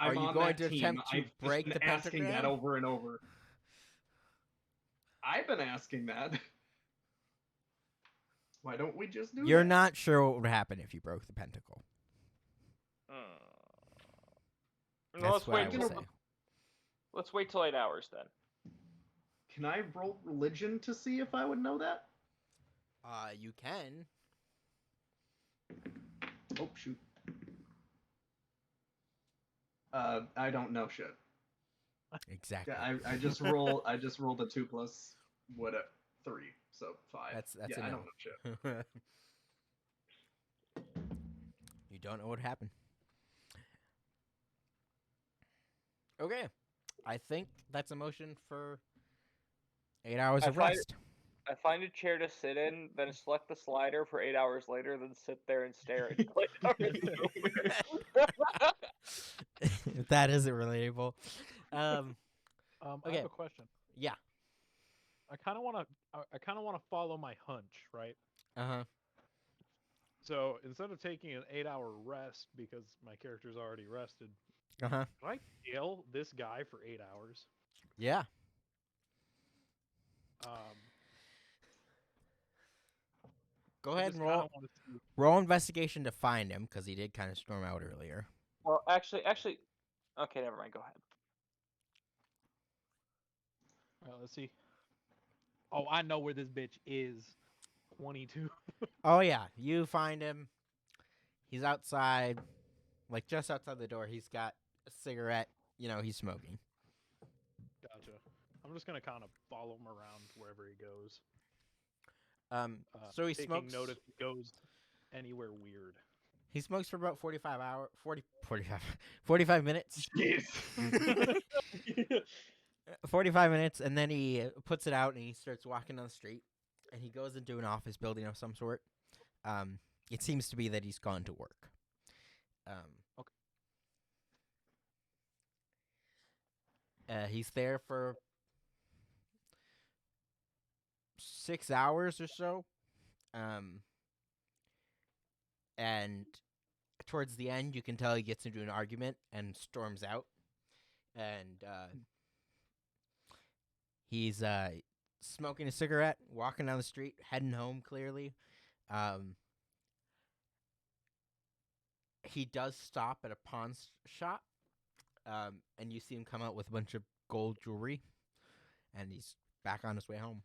Are I'm you on going that to team. attempt to I've just break been the asking that pentagram? over and over. I've been asking that. Why don't we just do You're that? not sure what would happen if you broke the pentacle. No, That's let's what I wait. would say. Let's wait till 8 hours then. Can I roll religion to see if I would know that? You can. Oh shoot. I don't know shit. Exactly. Yeah, I just roll. I just rolled a 2 plus what a 3, so 5. That's yeah, a I no. don't know shit. You don't know what happened. Okay. I think that's a motion for 8 hours of rest. I find a chair to sit in, then select the slider for 8 hours later, then sit there and stare at 8 hours. That isn't relatable. I Okay. have a question. Yeah. I kind of want to follow my hunch, right? Uh-huh. So instead of taking an 8-hour rest because my character's already rested, Uh-huh. can I kill this guy for 8 hours? Yeah. Go I ahead just and kinda roll wanna see- roll investigation to find him because he did kind of storm out earlier. Well, actually, okay, never mind. Go ahead. let's see. Oh, I know where this bitch is. 22. Oh yeah, you find him. He's outside, like just outside the door. He's got a cigarette. You know, he's smoking. Gotcha. I'm just gonna kind of follow him around wherever he goes. So he taking smokes. note if he goes anywhere weird. He smokes for about 45 minutes. Jeez. 45 minutes, and then he puts it out and he starts walking down the street. And he goes into an office building of some sort. It seems to be that he's gone to work. Okay. He's there for 6 hours or so. And towards the end, you can tell he gets into an argument and storms out. And he's smoking a cigarette, walking down the street, heading home clearly. He does stop at a pawn shop, and you see him come out with a bunch of gold jewelry, and he's back on his way home.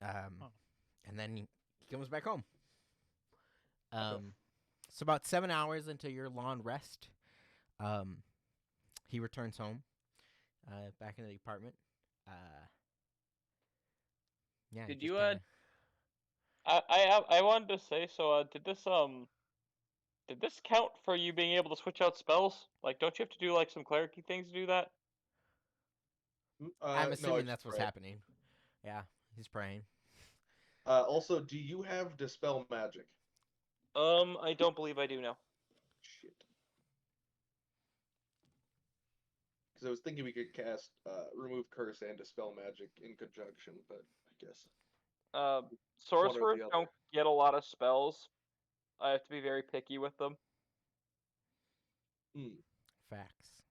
And then he comes back home. So about 7 hours into your long rest, he returns home, back into the apartment. Yeah. Did just you kinda- I wanted to say, so did this count for you being able to switch out spells? Like, don't you have to do like some clericy things to do that? I'm no, assuming it's that's what's right. happening. Yeah, he's praying. Also, do you have Dispel Magic? I don't believe I do now. Shit. Because I was thinking we could cast Remove Curse and Dispel Magic in conjunction, but I guess. Sorcerers the other. don't get a lot of spells. I have to be very picky with them. Facts.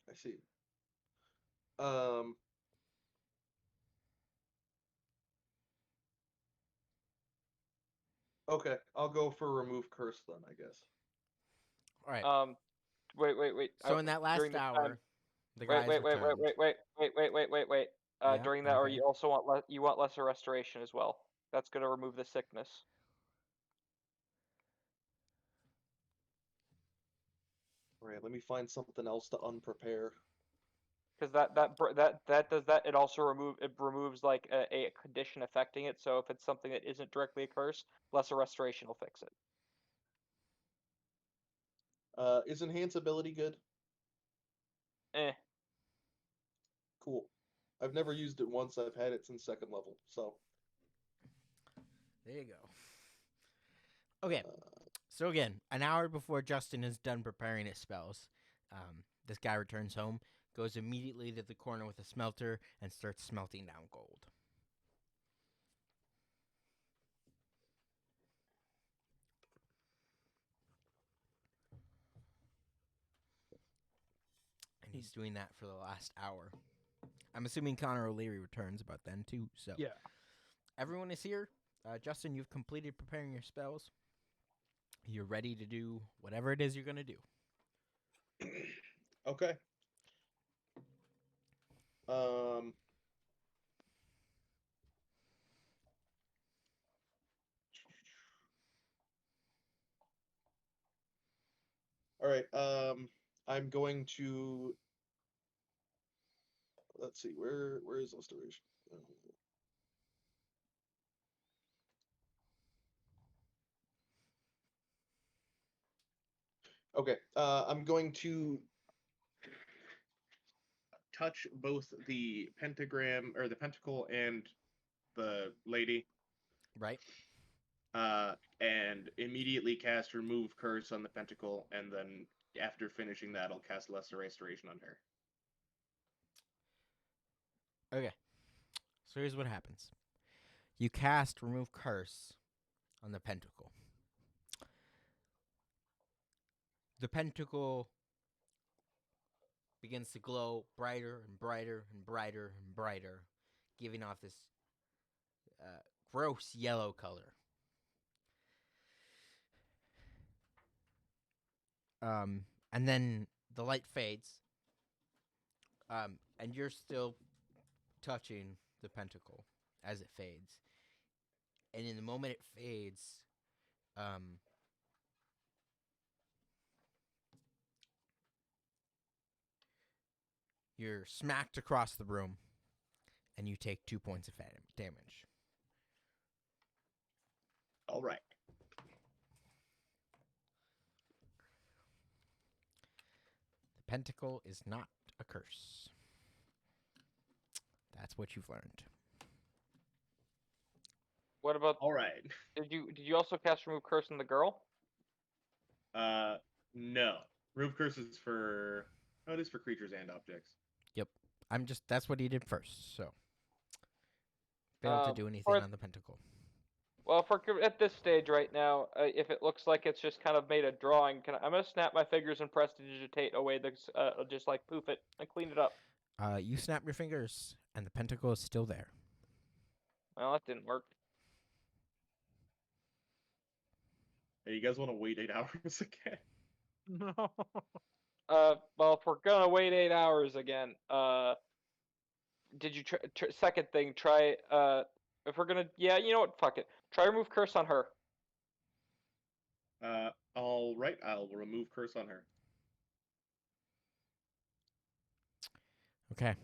I see. Okay, I'll go for Remove Curse then, I guess. All right. Wait. So in that last during this hour, time- the guy's wait. Wait. During that, or okay. you also want you want lesser restoration as well. That's gonna remove the sickness. All right, let me find something else to unprepare. Because that does that. It also removes like a condition affecting it. So if it's something that isn't directly a curse, lesser restoration will fix it. Is enhance ability good? Eh. Cool. I've never used it once. I've had it since second level, so. There you go. Okay, so again, an hour before Justin is done preparing his spells, this guy returns home, goes immediately to the corner with a smelter, and starts smelting down gold. And he's doing that for the last hour. I'm assuming Connor O'Leary returns about then, too, so. Yeah. Everyone is here. Justin, you've completed preparing your spells. You're ready to do whatever it is you're going to do. Okay. All right. I'm going to. Let's see. Where is restoration? Okay. I'm going to touch both the pentagram or the pentacle and the lady. Right. And immediately cast remove curse on the pentacle, and then after finishing that, I'll cast lesser restoration on her. Okay. So here's what happens. You cast remove curse on the pentacle. The pentacle begins to glow brighter and brighter and brighter and brighter, giving off this gross yellow color. And then the light fades, and you're still touching the pentacle as it fades. And in the moment it fades, you're smacked across the room, and you take 2 points of damage. All right. The pentacle is not a curse. That's what you've learned. What about? All right. Did you also cast remove curse on the girl? No. Remove curse is for. Oh, it is for creatures and objects. Yep. That's what he did first, so. Failed to do anything on the pentacle. Well, if we're at this stage right now, if it looks like it's just kind of made a drawing, I'm gonna snap my fingers and prestidigitate away the just like poof it and clean it up. You snap your fingers, and the pentacle is still there. Well, that didn't work. Hey, you guys want to wait 8 hours again? No. Well, if we're gonna wait 8 hours again, did you second thing try if we're gonna you know what, fuck it, try remove curse on her. All right, I'll remove curse on her. Okay.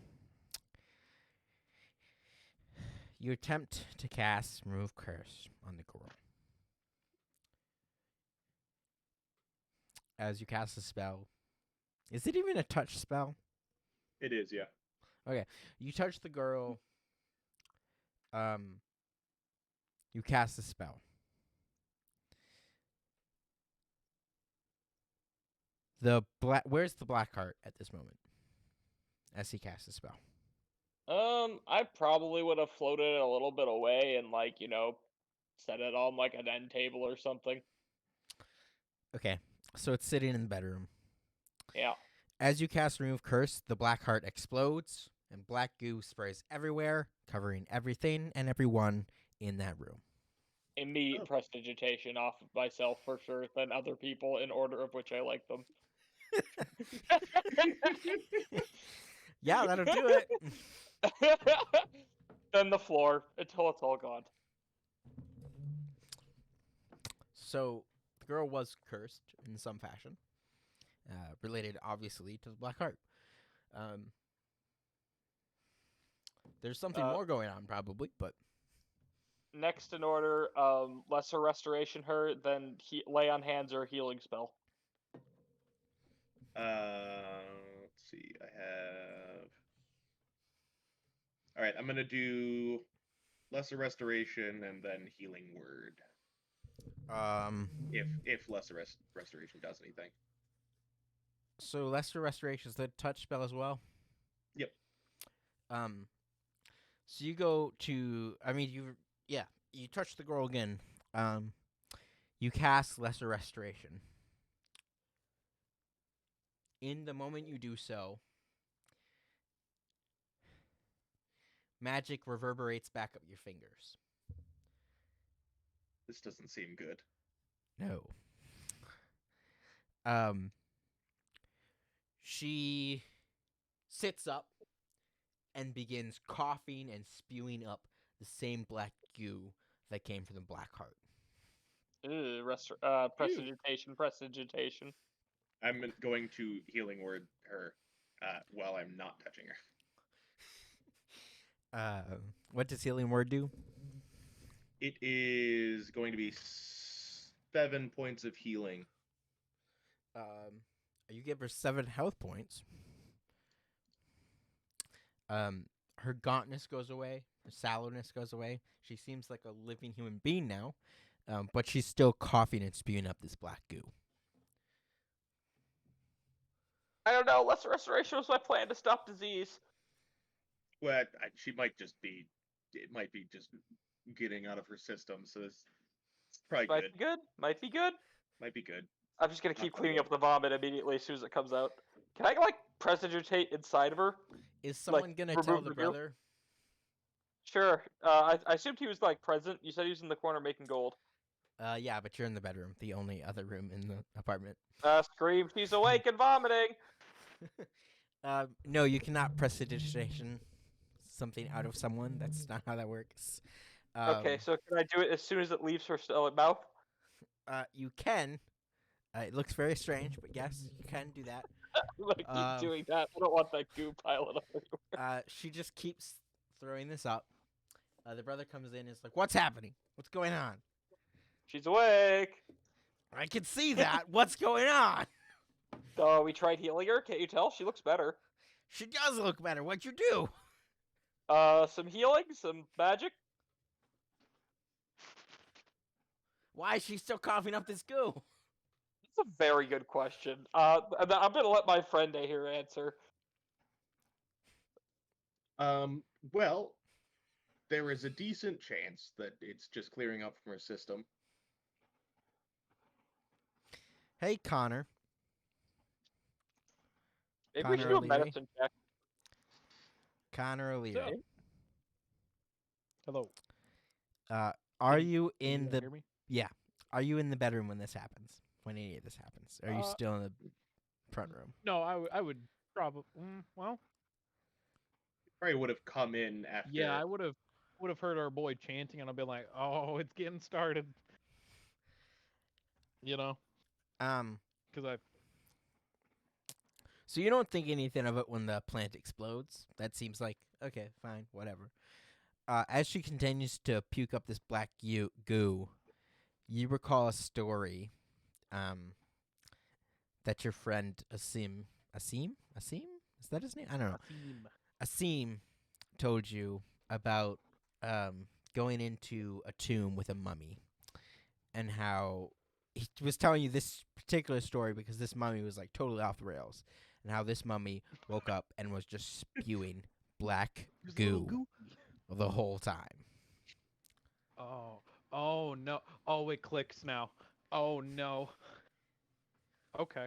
You attempt to cast remove curse on the girl. As you cast the spell, is it even a touch spell? It is, yeah. Okay, you touch the girl. You cast the spell. Where's the black heart at this moment? As he casts the spell. I probably would have floated it a little bit away and set it on like an end table or something. Okay, so it's sitting in the bedroom. Yeah. As you cast remove curse, the black heart explodes, and black goo sprays everywhere, covering everything and everyone in that room. Immediate prestidigitation off of myself for sure, then other people in order of which I like them. Yeah, that'll do it. Then the floor until it's all gone. So the girl was cursed in some fashion, related obviously to the Black Heart. There's something more going on probably, but Next in order, lesser restoration her, then lay on hands or healing spell. Let's see. I have. All right, I'm gonna do lesser restoration and then healing word. If lesser restoration does anything. So lesser restoration is the touch spell as well. Yep. So you go to. I mean, you touch the girl again. You cast lesser restoration. In the moment you do so, magic reverberates back up your fingers. This doesn't seem good. No. She sits up and begins coughing and spewing up the same black goo that came from the Black Heart. Prestidigitation. I'm going to healing word her while I'm not touching her. What does healing word do? It is going to be 7 points of healing. You give her 7 health points. Her gauntness goes away. Her sallowness goes away. She seems like a living human being now, but she's still coughing and spewing up this black goo. I don't know. Lesser restoration was my plan to stop disease. Well, she might just be. It might be just getting out of her system, so it's probably Might be good. Might be good. Might be good. I'm just gonna keep cleaning up the vomit immediately as soon as it comes out. Can I prestidigitate inside of her? Is someone gonna tell the brother? Sure. I assumed he was present. You said he was in the corner making gold. Yeah, but you're in the bedroom, the only other room in the apartment. Scream, she's awake and vomiting. No, you cannot prestidigitation something out of someone. That's not how that works. Okay, so can I do it as soon as it leaves her mouth? You can. It looks very strange, but yes, you can do that. I'm gonna keep doing that. I don't want that goo piling up everywhere. She just keeps throwing this up. The brother comes in and is like, "What's happening? What's going on?" She's awake. I can see that. What's going on? Oh, we tried healing her. Can't you tell? She looks better. She does look better. What'd you do? Some healing, some magic. Why is she still coughing up this goo? That's a very good question. I'm gonna let my friend here answer. Well, there is a decent chance that it's just clearing up from her system. Hey, Connor. Maybe we should do a medicine check. Connor O'Leary. Hello. Are you in the? Hear me? Yeah. Are you in the bedroom when this happens? When any of this happens? Are you still in the front room? No, I would probably. Well, Probably would have come in after. yeah, I would have heard our boy chanting, and I've been like, "Oh, it's getting started." You know. Because I. So you don't think anything of it when the plant explodes? That seems like okay, fine, whatever. As she continues to puke up this black goo, you recall a story that your friend Asim, is that his name? I don't know. Asim told you about going into a tomb with a mummy, and how he was telling you this particular story because this mummy was totally off the rails, and how this mummy woke up and was just spewing black goo the whole time. Oh no! Oh, it clicks now. Oh no. Okay,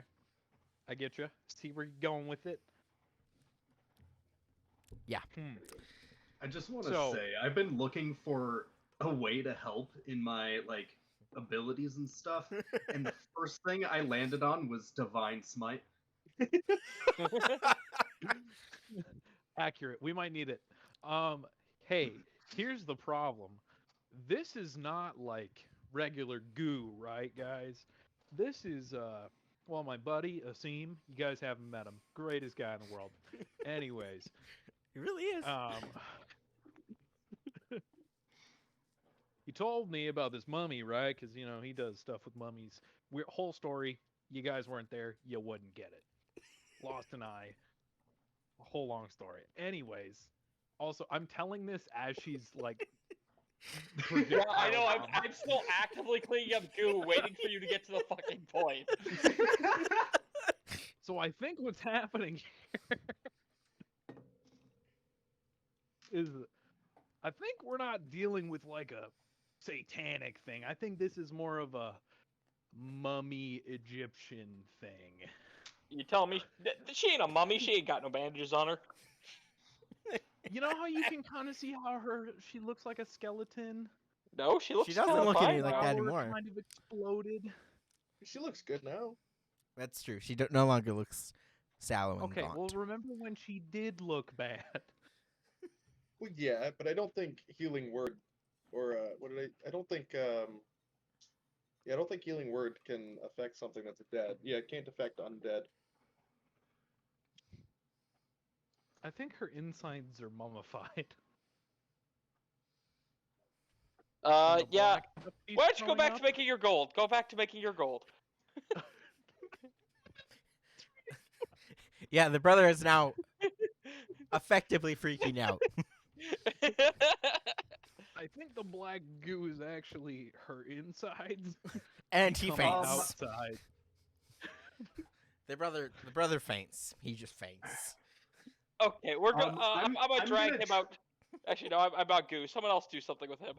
I get you. See where you're going with it. Yeah. I just want to say I've been looking for a way to help in my abilities and stuff, and the first thing I landed on was Divine Smite. Accurate. We might need it. Hey, here's the problem. This is not regular goo, right, guys? This is well, my buddy Asim. You guys haven't met him. Greatest guy in the world. Anyways, It really is. he told me about this mummy, right? Because he does stuff with mummies. Whole story. You guys weren't there. You wouldn't get it. Lost an eye. A whole long story. Anyways, also I'm telling this as she's like. Yeah, I know. I'm still actively cleaning up goo, waiting for you to get to the fucking point. So I think what's happening here is, I think we're not dealing with like a satanic thing. I think this is more of a mummy Egyptian thing. You telling me she ain't a mummy? She ain't got no bandages on her. You know how you can kind of see how she looks like a skeleton? No, she looks. She doesn't kinda look fine any like now. that Flower anymore. kind of exploded. She looks good now. That's true. She no longer looks sallow and Okay, gaunt. well remember when she did look bad? Well, yeah, but I don't think healing word, or I don't think yeah, I don't think healing word can affect something that's dead. Yeah, it can't affect undead. I think her insides are mummified. And the Yeah. black stuff keeps Why don't you go showing back up? to making your gold? Go back to making your gold. Yeah, the brother is now effectively freaking out. I think the black goo is actually her insides. And he coming faints. outside. The brother faints. He just faints. Okay, we're going. I'm gonna I'm drag gonna him out. Actually, no, I'm about goo. Someone else do something with him.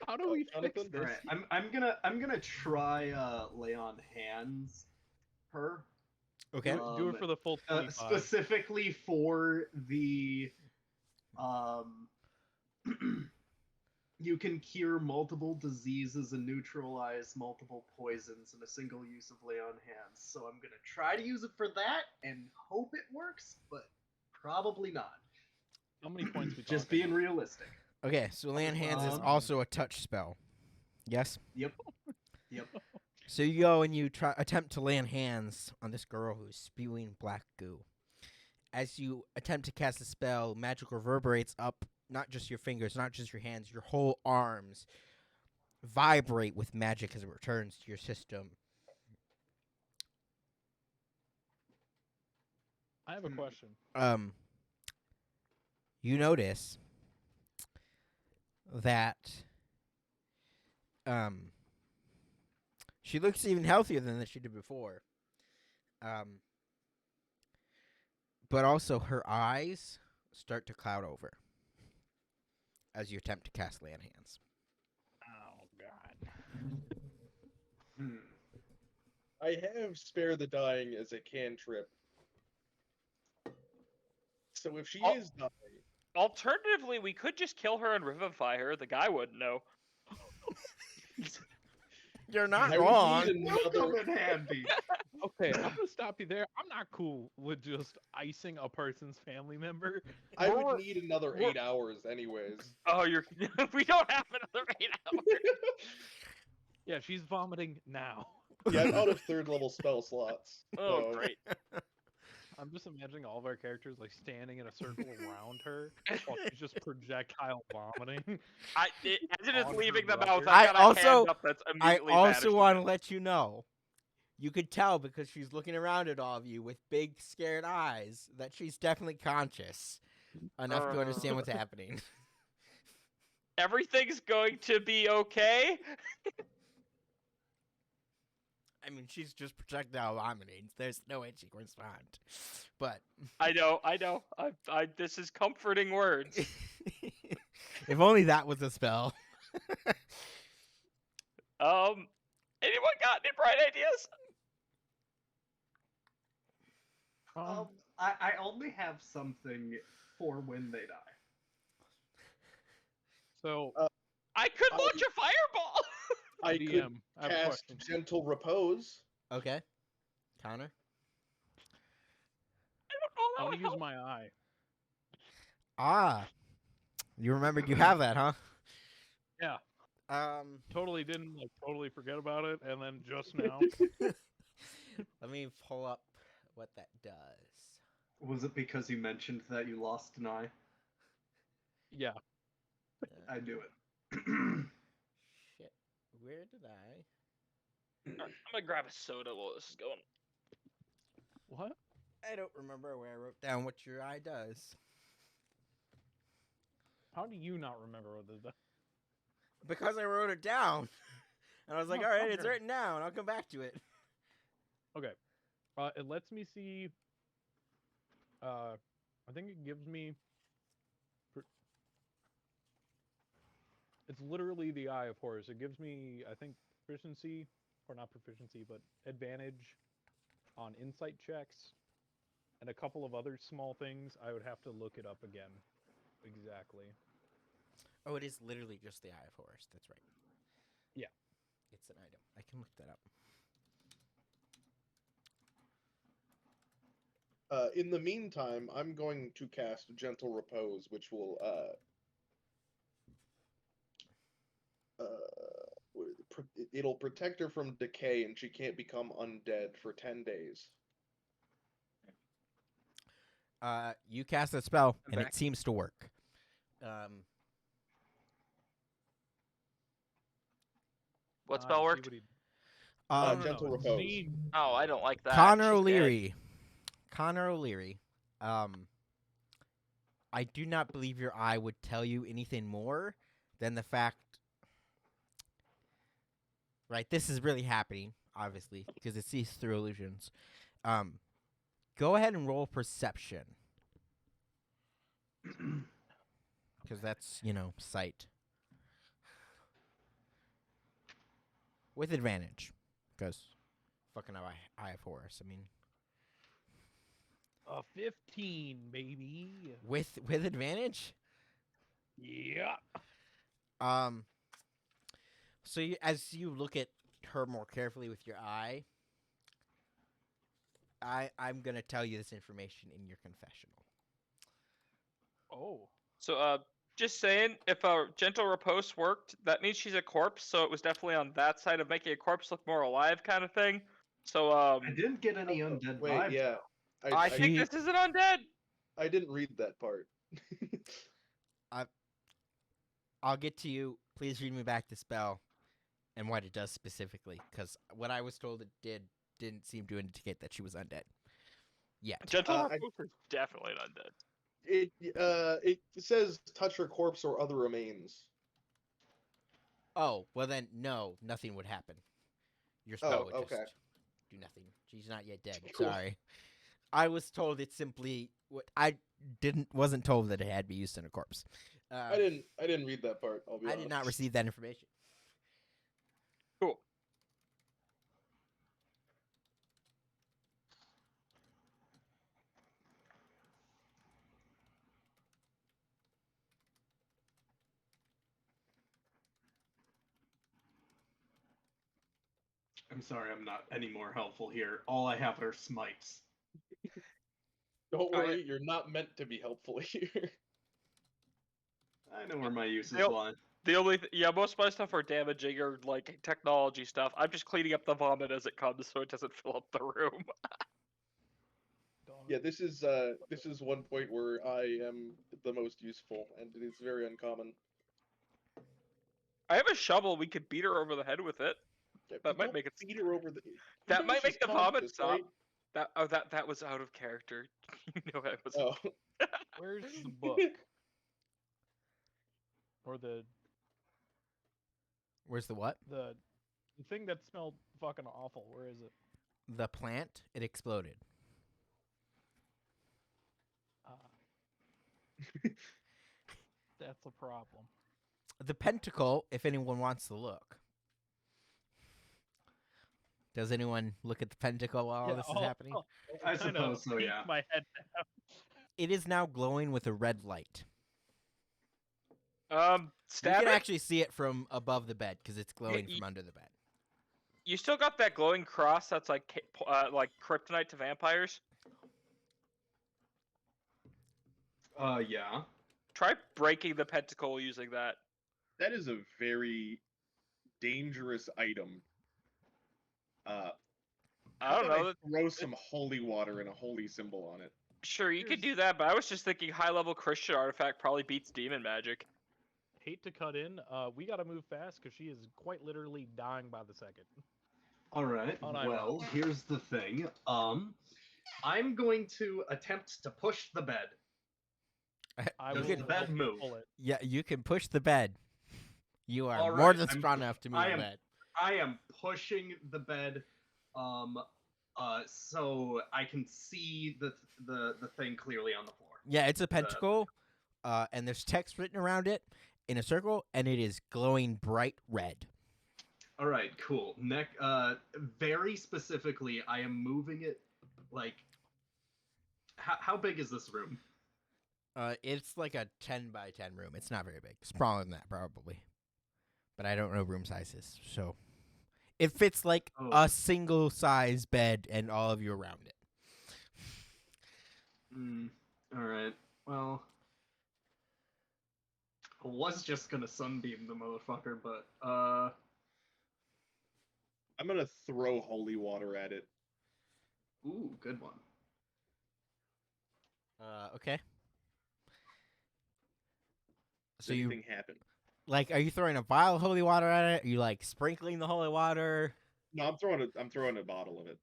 How do we fix Jonathan? this? Alright, I'm gonna try lay on hands her. Okay. Do it for the full 25. Specifically for the you can cure multiple diseases and neutralize multiple poisons in a single use of lay on hands. So I'm gonna try to use it for that and hope it works, but probably not. How many points we Just talking being about? realistic. Okay, so lay on hands is Um, also a touch spell. Yes? Yep. Yep. So you go and you attempt to lay on hands on this girl who's spewing black goo. As you attempt to cast the spell, magic reverberates up, not just your fingers, not just your hands, your whole arms vibrate with magic as it returns to your system. I have a question. You notice that she looks even healthier than she did before. But also her eyes start to cloud over as you attempt to cast lay on hands. Oh god. I have spare the dying as a cantrip. So if she Oh. is dying, Alternatively, we could just kill her and revivify her. The guy wouldn't know. You're not I would wrong. need Will another. come in handy. Okay, I'm gonna stop you there. I'm not cool with just icing a person's family member. I We're- would need another we're- 8 hours anyways. Oh, you're. We don't have another 8 hours. Yeah, she's vomiting now. Yeah, I'm out of 3rd level spell slots. Oh, so- great. I'm just imagining all of our characters like standing in a circle around her while she's just projectile vomiting. As it is On her leaving the brother. mouth, I I've got a also- hand up that's I immediately also vanishing. want to let you know, you could tell because she's looking around at all of you with big, scared eyes that she's definitely conscious enough to understand what's happening. Everything's going to be okay. I mean, she's just projectile vomiting. There's no way she can respond. But I know. This is comforting words. if only that was a spell. Anyone got any bright ideas? I only have something for when they die. So, I could launch a fireball. I could DM, I have a cast question. Gentle Repose. Okay. Counter. I don't know. I That want would to use help. my eye. Ah. You remembered you have that, huh? Yeah. Totally didn't totally forget about it, and then just now. Let me pull up what that does. Was it because you mentioned that you lost an eye? Yeah. I knew it. Shit. Where did I? Alright, I'm gonna grab a soda while this is going. What? I don't remember where I wrote down what your eye does. How do you not remember what this does? Because I wrote it down. And I was like, Oh, alright, it's okay. written down. I'll come back to it. Okay. It lets me see. I think it gives me. It's literally the Eye of Horus. It gives me, I think, proficiency, or not proficiency, but advantage on insight checks, and a couple of other small things. I would have to look it up again. Exactly. Oh, it is literally just the Eye of Horus. That's right. Yeah. It's an item. I can look that up. In the meantime, I'm going to cast Gentle Repose, which will it'll protect her from decay, and she can't become undead for 10 days. You cast a spell, I'm and back. it seems to work. What I spell see worked? what he- Gentle it's Repose. mean. Oh, I don't like that. Connor She's dead. O'Leary. Connor O'Leary. I do not believe your eye would tell you anything more than the fact. Right, this is really happening, obviously, because it sees through illusions. Go ahead and roll perception, because that's sight with advantage, because fucking eye of Horus. I mean, A 15, baby. with advantage. Yeah. So as you look at her more carefully with your eye, I'm gonna tell you this information in your confessional. Oh. So, just saying, if a gentle repose worked, that means she's a corpse. So it was definitely on that side of making a corpse look more alive, kind of thing. So, I didn't get any undead Wait, vibes. yeah. I think this is an undead. I didn't read that part. I'll get to you. Please read me back the spell and what it does specifically, because what I was told it didn't seem to indicate that she was undead. Yet. Gentle repose is definitely an undead. It says touch her corpse or other remains. Oh, well then, no, nothing would happen. Your spell would okay. just do nothing. She's not yet dead. Cool. Sorry. I was told it's simply I wasn't told that it had to be used in a corpse. I didn't read that part. I'll be I honest. did not receive that information. Cool. I'm sorry, I'm not any more helpful here. All I have are smites. Don't Oh, yeah. worry, you're not meant to be helpful here. I know where my uses Yep. lie. The only most of my stuff are damaging or like technology stuff. I'm just cleaning up the vomit as it comes, so it doesn't fill up the room. Yeah, this is one point where I am the most useful, and it is very uncommon. I have a shovel. We could beat her over the head with it. That might make it. Beat her over the. That might make the vomit conscious, stop. right? That was out of character. You know that was. Oh. Where's the book? Or the Where's the what? the thing that smelled fucking awful. Where is it? The plant. It exploded. That's a problem. The pentacle, if anyone wants to look. Does anyone look at the pentacle while all this is happening? I kinda suppose so, peeked yeah. My head down. It is now glowing with a red light. You Stab can it. actually see it from above the bed because it's glowing from under the bed. You still got that glowing cross that's like kryptonite to vampires. Yeah. Try breaking the pentacle using that. That is a very dangerous item. I How don't about know. throw some holy water and a holy symbol on it? Sure, you could do that, but I was just thinking high-level Christian artifact probably beats demon magic. Hate to cut in. We gotta move fast because she is quite literally dying by the second. All right. Unironically. Well, here's the thing. I'm going to attempt to push the bed. I Does will the bed help you move? pull it. Yeah, you can push the bed. You are All more right, than I'm- strong enough to move I the am- bed. I am pushing the bed, so I can see the thing clearly on the floor. Yeah, it's a pentacle, and there's text written around it in a circle, and it is glowing bright red. All right, cool. Very specifically, I am moving it like. How big is this room? It's like a 10 by 10 room. It's not very big. Smaller than that, probably. But I don't know room sizes, so it fits like Oh. a single size bed and all of you around it. All right. Well, I was just gonna sunbeam the motherfucker, but I'm gonna throw holy water at it. ooh, good one. Okay. Does So you anything happen? like, are you throwing a vial of holy water at it? Are you like sprinkling the holy water? No, I'm throwing a bottle of it.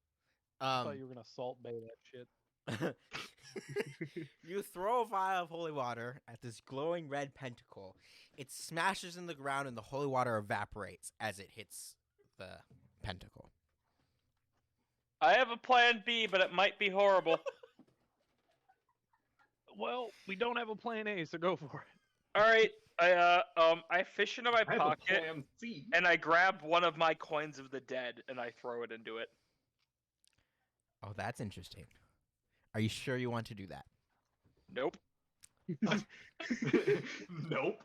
I thought you were gonna salt bay that shit. You throw a vial of holy water at this glowing red pentacle. It smashes in the ground and the holy water evaporates as it hits the pentacle. I have a plan B, but it might be horrible. Well, we don't have a plan A, so go for it. All right, I fish into my I have a pocket plan C. and I grab one of my coins of the dead and I throw it into it. Oh, that's interesting. Are you sure you want to do that? Nope. Nope.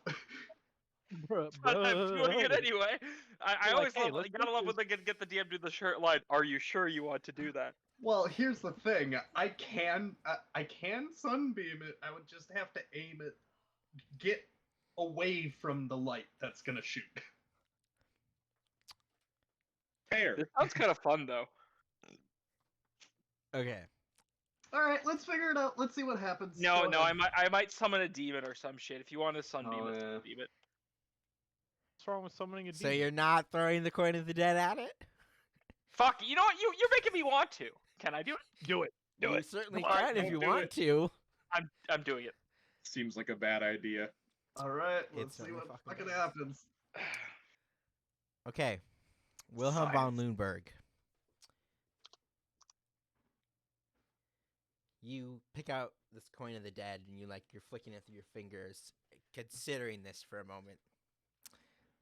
Bruh, But I'm doing it bruh. anyway. I You're always like, hey, love, let's gotta do love when they get the DM do the shirt line. Are you sure you want to do that? Well, here's the thing. I can sunbeam it. I would just have to aim it, get away from the light that's gonna shoot. Fair. This sounds kind of fun though. Okay. All right, let's figure it out. Let's see what happens. No, Go I ahead. might summon a demon or some shit. If you want to sunbeam Oh, it, yeah. sunbeam it. What's wrong with summoning a So demon? you're not throwing the coin of the dead at it? Fuck, you know what? You're making me want to. Can I do it? Do it. Do You it. certainly Come on, can if don't you do want it. to. I'm doing it. Seems like a bad idea. All right, It's let's see certainly what fucking fucking does. happens. Okay. Wilhelm von Science. Lundberg. You pick out this coin of the dead and you're flicking it through your fingers, considering this for a moment.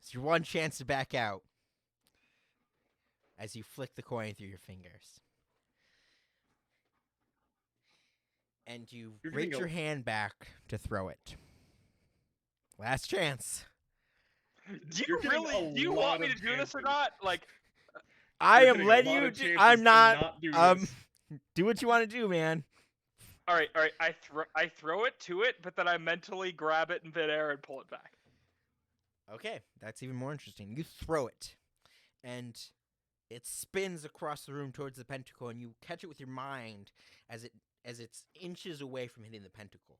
It's your one chance to back out as you flick the coin through your fingers. And you You're reach getting your hand back to throw it. Last chance. Do You're you getting really? a Do you lot want me of to do this or chances. not? Like, I You're am getting a letting lot you of do. chances I'm to not. do Um, this. do what you want to do, man. all right. I throw it to it, but then I mentally grab it in midair and pull it back. Okay, that's even more interesting. You throw it, and it spins across the room towards the pentacle, and you catch it with your mind as it's inches away from hitting the pentacle.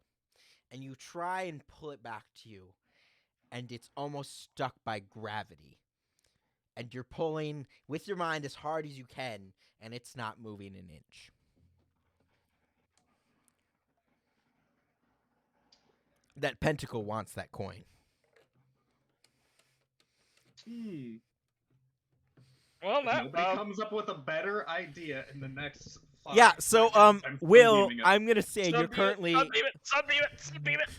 And you try and pull it back to you, and it's almost stuck by gravity. And you're pulling with your mind as hard as you can, and it's not moving an inch. That pentacle wants that coin. Well, If that nobody comes up with a better idea in the next 5 Yeah, so seconds, I'm Will, sunbeaming it. I'm gonna say you're sunbeam it, currently sunbeam it.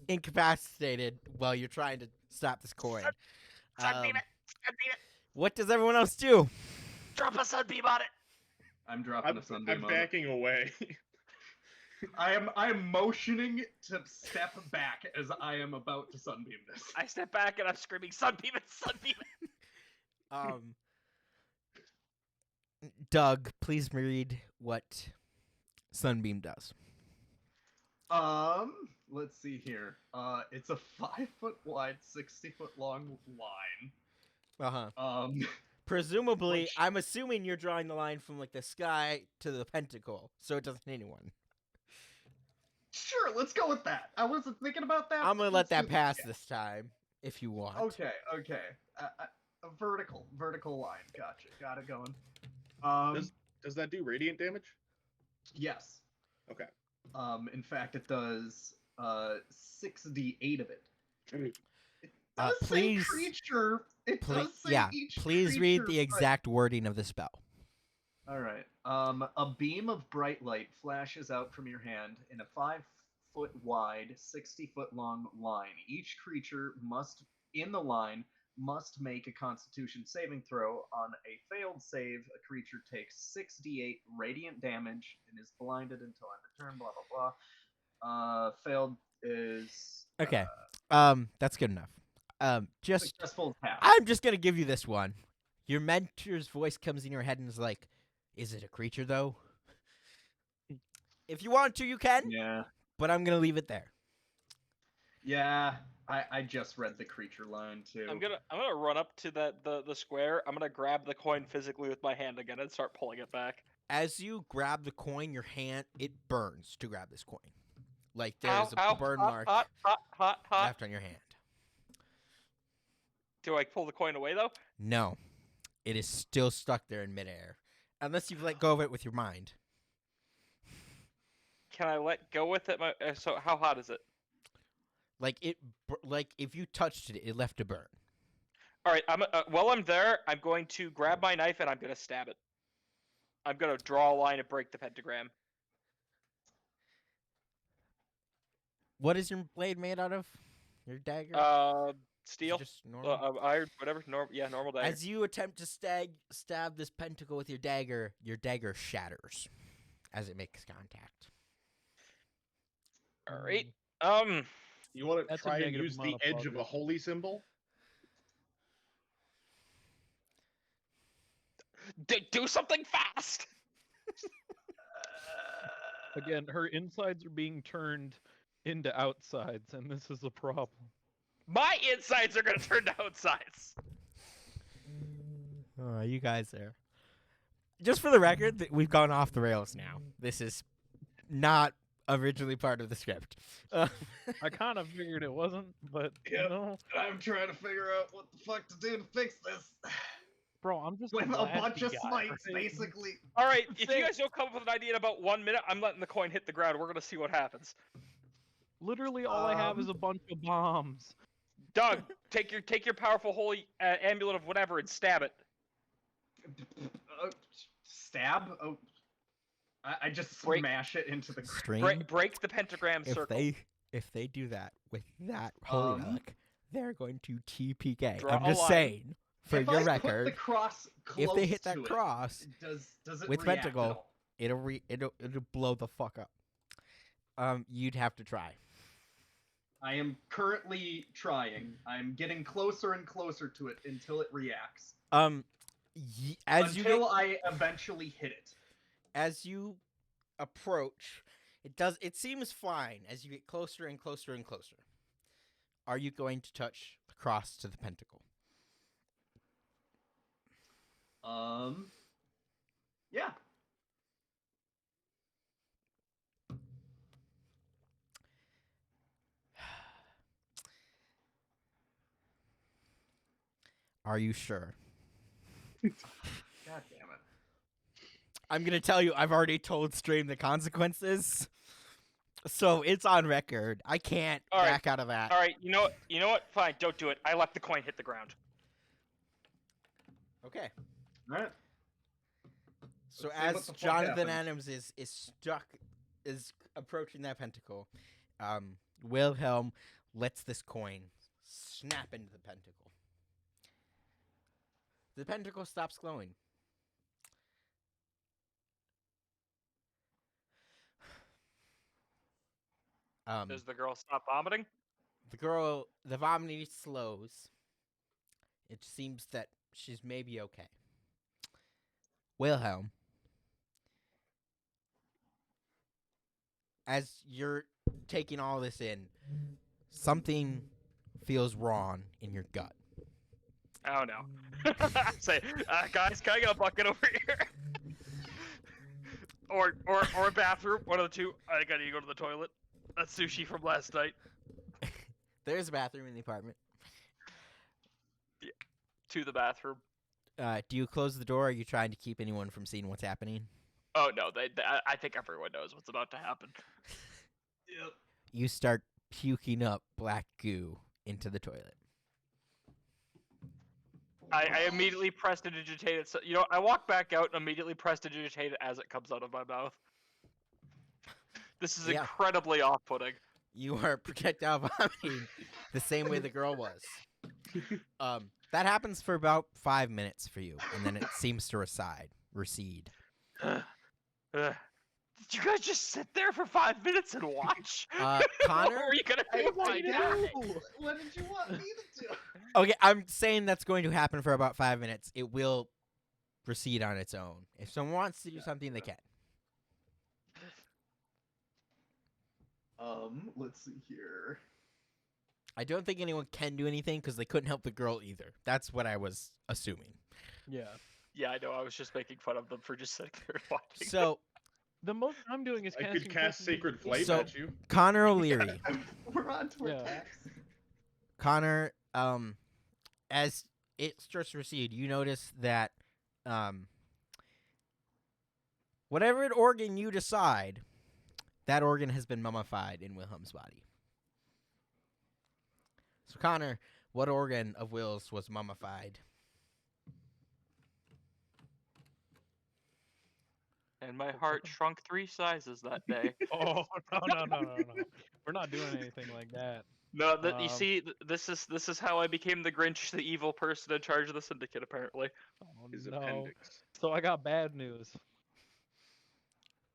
incapacitated while you're trying to stop this coin. Sunbeam it. What does everyone else do? Drop a sunbeam on it. I'm dropping a sunbeam I'm on it. backing away. I am motioning to step back as I am about to sunbeam this. I step back and I'm screaming, sunbeam it, sunbeam it. Doug, please read what Sunbeam does. Let's see here. It's a 5 foot wide, 60 foot long line Um, Presumably, Which- I'm assuming you're drawing the line from like the sky to the pentacle, so it doesn't hit anyone. sure, let's go with that. I wasn't thinking about that. I'm gonna Let's let do that pass yeah. this time, if you want. Okay. A vertical line. Gotcha. Got it going. Does that do radiant damage? Yes. Okay. In fact, it does 6d8 of it. It Uh, does say please- creature. It does say Yeah, each please read creature, the but- exact wording of the spell. All right. A beam of bright light flashes out from your hand in a 5-foot wide, 60-foot long line. Each creature in the line must make a Constitution saving throw. On a failed save, a creature takes 6d8 radiant damage and is blinded until end of turn. Blah blah blah. Failed is Okay. That's good enough. Just successful is half. I'm just gonna give you this one. Your mentor's voice comes in your head and is like, "Is it a creature though?" If you want to, you can, Yeah. but I'm gonna leave it there. Yeah. I just read the creature line too. I'm gonna run up to the square. I'm gonna grab the coin physically with my hand again and start pulling it back. As you grab the coin, your hand it burns to grab this coin. Like Ow, there's a ow, burn hot, mark hot. left on your hand. Do I pull the coin away though? No, it is still stuck there in midair, unless you've let go of it with your mind. Can I let go with it? So how hot is it? Like like if you touched it, it left a burn. All right. While I'm there, I'm going to grab my knife and I'm gonna stab it. I'm gonna draw a line and break the pentagram. What is your blade made out of? Your dagger? Is it Steel, just normal? iron, whatever. Normal dagger. As you attempt to stab this pentacle with your dagger shatters as it makes contact. All right. You want to That's a try and negative use the amount of edge of a progress. holy symbol? Do something fast. Again, her insides are being turned into outsides, and this is a problem. My insides are gonna turn to outsides. Oh, you guys there. Just for the record, we've gone off the rails now. This is not originally part of the script. I kind of figured it wasn't, but Yep. you know, I'm trying to figure out what the fuck to do to fix this. bro, I'm just With a blasty bunch of guy, smites, right? basically. All right. If you guys don't come up with an idea in about 1 minute, I'm letting the coin hit the ground. We're gonna see what happens. Literally, all I have is a bunch of bombs. Doug, take your powerful holy amulet of whatever and stab it. Stab? Oh, I just Break. smash it into the ground. Stream. Break the pentagram circle. If they do that with that holy relic, they're going to TPK. Draw I'm a just line. saying, for If your I put record, the cross if they hit close that to cross, does it with react pentacle, at all? it'll blow the fuck up. You'd have to try. I am currently trying. I'm getting closer and closer to it until it reacts. Until I eventually hit it. As you approach, it seems fine as you get closer and closer and closer. Are you going to touch the cross to the pentacle? Yeah. Are you sure? God damn it. I'm gonna tell you, I've already told Stream the consequences, so it's on record. I can't All right. back out of that. All right. You know what? Fine. Don't do it. I let the coin hit the ground. Okay. All right. So Let's see what as the fuck Jonathan happens. Adams is approaching that pentacle, Wilhelm lets this coin snap into the pentacle. The pentacle stops glowing. Does the girl stop vomiting? The vomiting slows. It seems that she's maybe okay. Wilhelm, as you're taking all this in, something feels wrong in your gut. Oh no. Say, guys, can I get a bucket over here? or a bathroom, one of the two. I gotta go to the toilet. That's sushi from last night. There's a bathroom in the apartment. To the bathroom. Do you close the door? Or are you trying to keep anyone from seeing what's happening? Oh no, I think everyone knows what's about to happen. Yep. You start puking up black goo into the toilet. I immediately prestidigitate it. So, I walk back out and immediately prestidigitate it as it comes out of my mouth. This is Yeah. incredibly off-putting. You are projectile vomiting the same way the girl was. That happens for about 5 minutes for you, and then it seems to recede. Did you guys just sit there for 5 minutes and watch? Connor? What were you gonna do if I died? What did you want me to do? Okay, I'm saying that's going to happen for about 5 minutes. It will proceed on its own. If someone wants to do something, they can. Let's see here. I don't think anyone can do anything because they couldn't help the girl either. That's what I was assuming. Yeah. Yeah, I know. I was just making fun of them for just sitting there watching. So, The most I'm doing is I casting could cast Prestidig- Sacred Flame So- at you. Connor O'Leary. We're on to Yeah. attacks. Connor, as it starts to recede, you notice that, whatever organ you decide, that organ has been mummified in Wilhelm's body. So, Connor, what organ of Will's was mummified? And my heart shrunk 3 sizes that day. Oh no! We're not doing anything like that. No, you Um, see, this is how I became the Grinch, the evil person in charge of the syndicate. Apparently. Oh His no! appendix. So I got bad news.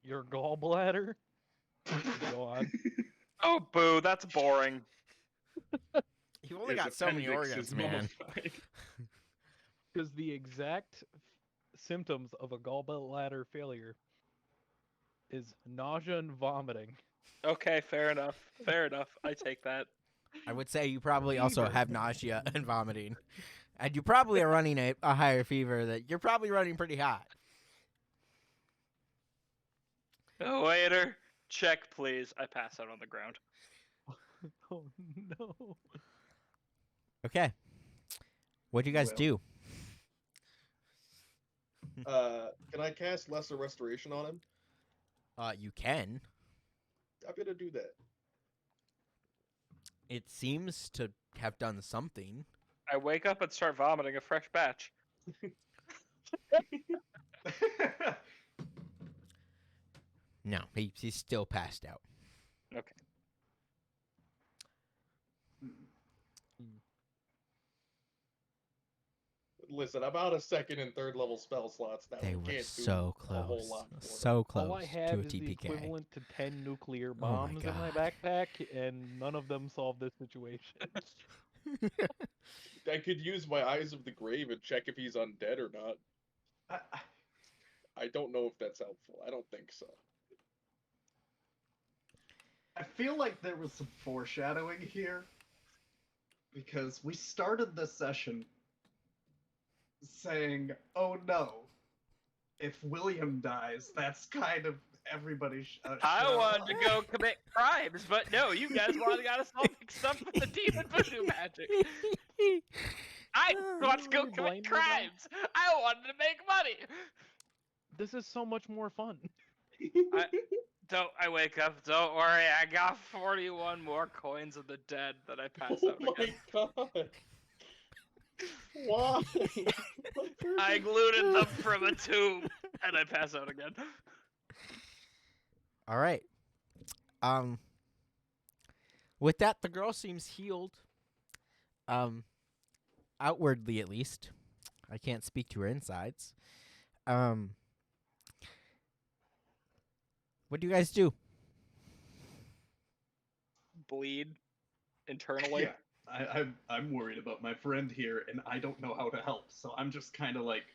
Your gallbladder is gone. Oh, boo! That's boring. You've only His got so many appendix organs, is man. mummified. Because the exact symptoms of a gallbladder failure is nausea and vomiting. Okay, fair enough. Fair enough. I take that. I would say you probably also Fever. have nausea and vomiting. And you probably are running a higher fever that you're probably running pretty hot. Waiter, check please. I pass out on the ground. Oh no! Okay. What do you guys Well. do? Can I cast Lesser Restoration on him? You can. I'm gonna do that. It seems to have done something. I wake up and start vomiting a fresh batch. No, he's still passed out. Okay. Listen, I'm out of second and third level spell slots now. They We were can't so do a whole close. lot for them. So close All I to have a is the TPK. equivalent to 10 nuclear Oh my bombs in my God. backpack, and none of them solve this situation. I could use my Eyes of the Grave and check if he's undead or not. I don't know if that's helpful. I don't think so. I feel like there was some foreshadowing here because we started this session saying, "Oh no, if William dies, that's kind of everybody's." I wanted to go commit crimes, but no, you guys got us all mixed up with the demon voodoo magic. I want to go Really blame commit the guy? crimes. I wanted to make money. This is so much more fun. I wake up. Don't worry, I got 41 more coins of the dead that I pass Oh out my again. god! Why? I glued them from a tomb, and I pass out again. All right. With that, the girl seems healed. Outwardly at least. I can't speak to her insides. What do you guys do? Bleed internally. Yeah, I'm worried about my friend here, and I don't know how to help. So I'm just kind of like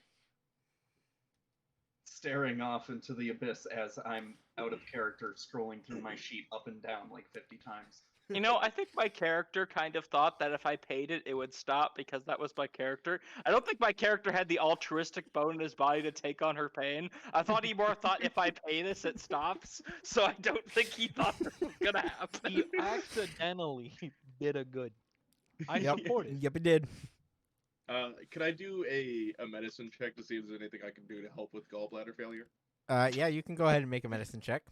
staring off into the abyss as I'm out of character, scrolling through my sheet up and down like 50 times. You know, I think my character kind of thought that if I paid it, it would stop because that was my character. I don't think my character had the altruistic bone in his body to take on her pain. I thought he more thought if I pay this, it stops. So I don't think he thought this was gonna happen. He accidentally did a good. I Yep. support it. Yep, it did. Could I do a medicine check to see if there's anything I can do to help with gallbladder failure? Yeah, you can go ahead and make a medicine check.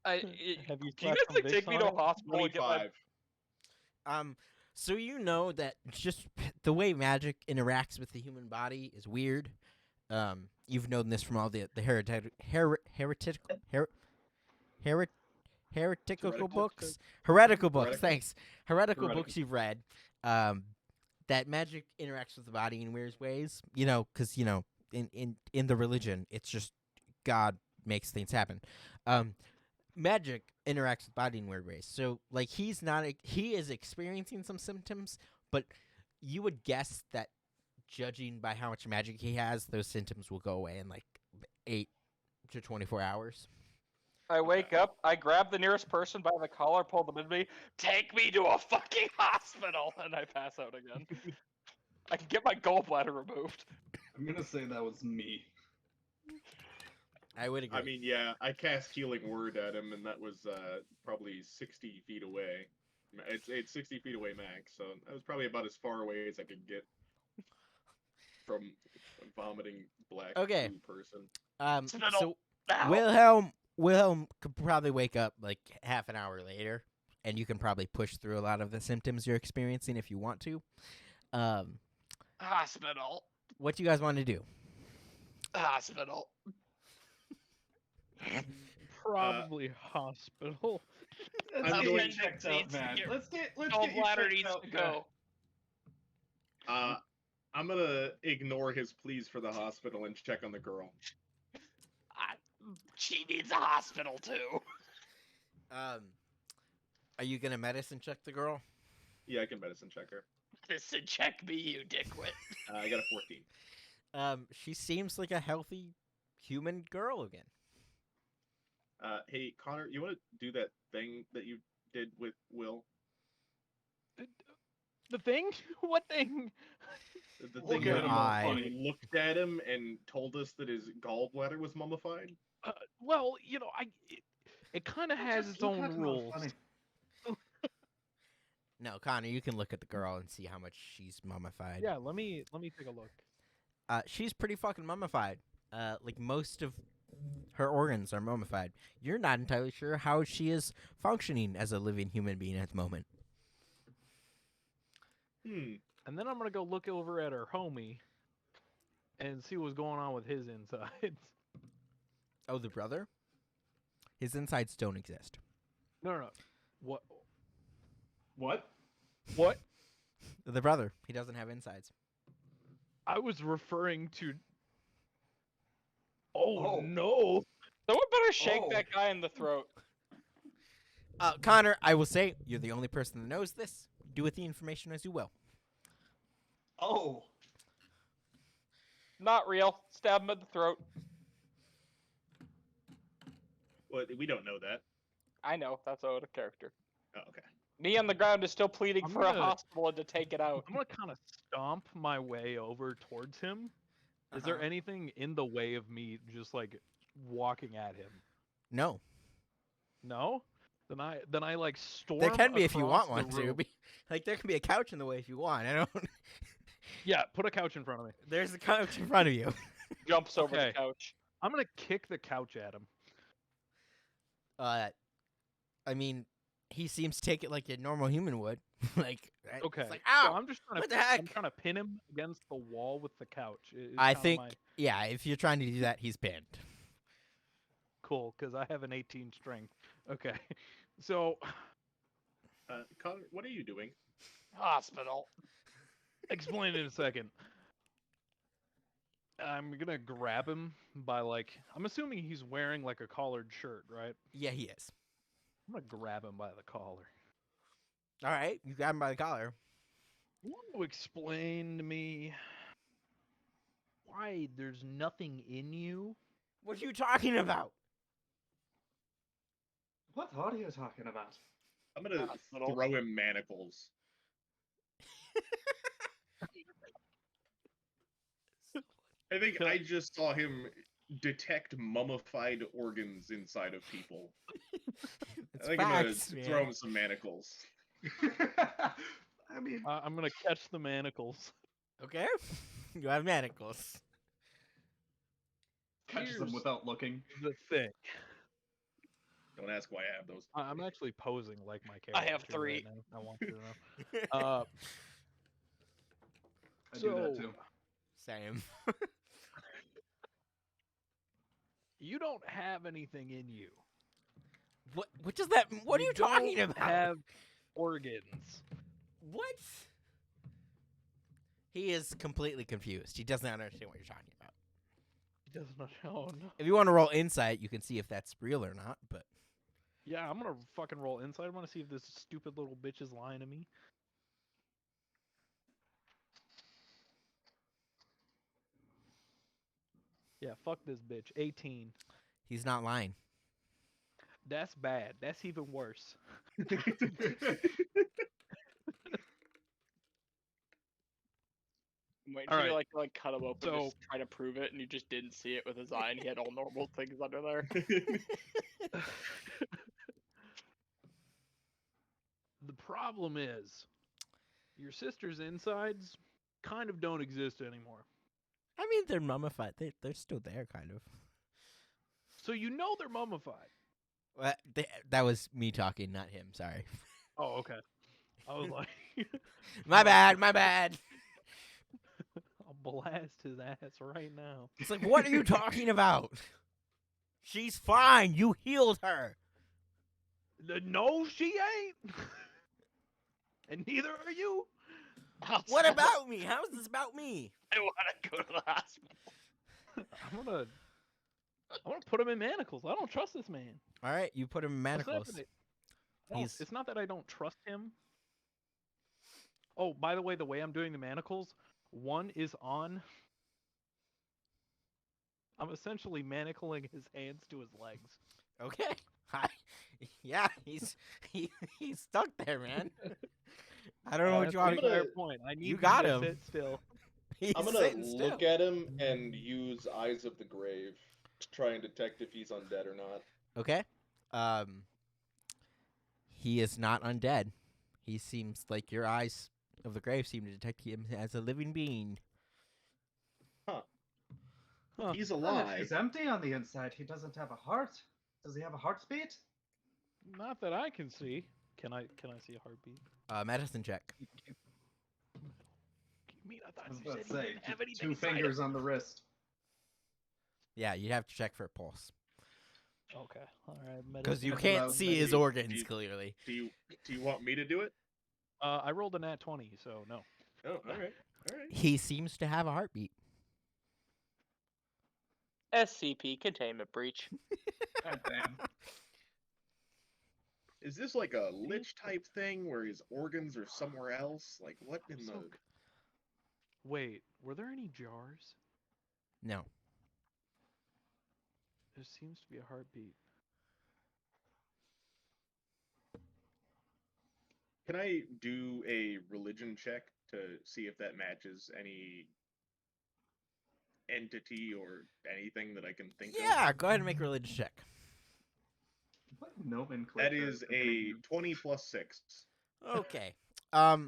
Have you Can you slapped guys some like take Vicks me on to a it? hospital and get my 25. So you know that just the way magic interacts with the human body is weird. You've known this from all the heretical Heretical books. Heretical books, Heretical. thanks. Heretical Heretical. books you've read. That magic interacts with the body in weird ways. You know, because you know, in the religion, it's just God makes things happen. Magic interacts with body in weird ways. So, like, he is experiencing some symptoms, but you would guess that judging by how much magic he has, those symptoms will go away in like 8 to 24 hours. I wake up, I grab the nearest person by the collar, pull them in me, take me to a fucking hospital, and I pass out again. I can get my gallbladder removed. I'm gonna say that was me. I would agree. I mean, yeah, I cast Healing Word at him, and that was probably 60 feet away. It's 60 feet away max, so that was probably about as far away as I could get from a vomiting black Okay. blue person. So Ow. Wilhelm could probably wake up like half an hour later, and you can probably push through a lot of the symptoms you're experiencing if you want to. Hospital. What do you guys want to do? Hospital. Probably hospital. Let's I'm get going- you checked out, needs to man. get- Let's get you Gallbladder checked needs out, to man. go. I'm gonna ignore his pleas for the hospital and check on the girl. She needs a hospital too. Are you gonna medicine check the girl? Yeah, I can medicine check her. Listen, check me, you dickwit. I got a 14. She seems like a healthy human girl again. Hey, Connor, you want to do that thing that you did with Will? The thing? What thing? The Look thing at where him, you all funny. looked at him and told us that his gallbladder was mummified? Well, you know, it kind of has Just its look at own him, rules. funny. No, Connor, you can look at the girl and see how much she's mummified. Yeah, let me take a look. She's pretty fucking mummified. Like most of her organs are mummified. You're not entirely sure how she is functioning as a living human being at the moment. And then I'm gonna go look over at her homie and see what's going on with his insides. Oh, the brother? His insides don't exist. No. What? What? What? The brother, he doesn't have insides. I was referring to. Oh, Oh. no! Someone better shake Oh. that guy in the throat. Connor, I will say, you're the only person that knows this. Do with the information as you will. Oh. Not real. Stab him in the throat. Well, we don't know that. I know. That's out of character. Oh, okay. Me on the ground is still pleading I'm for a gonna- hospital and to take it out. I'm gonna kind of stomp my way over towards him. Is there Uh-huh. anything in the way of me just like walking at him? No. No? Then I like storm. There can be if you want across one the to. room. Like, there can be a couch in the way if you want. I don't. Yeah, put a couch in front of me. There's a couch in front of you. Jumps over Okay. the couch. I'm gonna kick the couch at him. I mean, he seems to take it like a normal human would. Like, Okay. It's like, So ow! I'm just trying what to. the heck? I'm trying to pin him against the wall with the couch. is I kinda think, my- yeah, if you're trying to do that, he's pinned. cool because I have an 18 strength. Okay. So Connor, what are you doing? Hospital. explain in a second. I'm gonna grab him by like. I'm assuming he's wearing like a collared shirt, right? Yeah, he is. I'm gonna grab him by the collar. All right, you grab him by the collar. You want to explain to me why there's nothing in you? What are you talking about? What are you talking about? I'm gonna Hospital. throw him manacles. I think I just saw him detect mummified organs inside of people. It's I think I'm gonna facts, throw man. him some manacles. I mean, I'm gonna catch the manacles. Okay, you have manacles. catches them Here's without looking. the thing. Don't ask why I have those. I'm actually posing like my character. I have too right 3. now. I want you to know. I do that So too. Same. you don't have anything in you. What does that? What are you talking don't about? Have organs. What? He is completely confused. He does not understand what you're talking about. He does not. Oh no. If you want to roll insight, you can see if that's real or not. But Yeah, I'm gonna fucking roll inside. I want to see if this stupid little bitch is lying to me. Yeah, fuck this bitch. 18. he's not lying. That's bad. That's even worse. I'm waiting All for you right. to like cut him open, So- just try to prove it, and you just didn't see it with his eye, and he had all normal things under there. The problem is, your sister's insides kind of don't exist anymore. I mean, they're mummified. They're still there, kind of. So you know they're mummified. That was me talking, not him. Sorry. Oh, okay. I was like, My bad. My bad. I'll blast his ass right now. It's like, what are you talking about? She's fine. You healed her. No, she ain't. And neither are you. What about me? How is this about me? I want to go to the hospital. I'm gonna put him in manacles. I don't trust this man. All right, you put him in What's that manacles. that I- He's- It's not that I don't trust him. Oh, by the way, the way I'm doing the manacles, one is on. I'm essentially manacling his hands to his legs. Okay. Hi. Yeah, he's stuck there, man. I don't know what That's you a want. gonna- fair point. I need You him got to him. sit still. He's I'm gonna sitting look still. at him and use Eyes of the Grave to try and detect if he's undead or not. Okay. He is not undead. He seems like your eyes of the grave seem to detect him as a living being. Huh. He's Well, if alive. he's empty on the inside, he doesn't have a heart. Does he have a heartbeat? Not that I can see. Can I see a heartbeat? Medicine check. You mean I I thought was you about said to he say, didn't have just anything two inside him? fingers on the wrist. Yeah, you'd have to check for a pulse Okay, all right. because you That's can't allowed see his maybe. organs clearly. Do you want me to do it? I rolled a nat 20, so no. Oh, all right. He seems to have a heartbeat. SCP containment breach. God damn. Is this like a lich type thing where his organs are somewhere else? Like what in the? Wait, were there any jars? No. There seems to be a heartbeat. Can I do a religion check to see if that matches any entity or anything that I can think of? Yeah, go ahead and make a religion check. What nomenclature? That is a 20 plus 6. Okay. That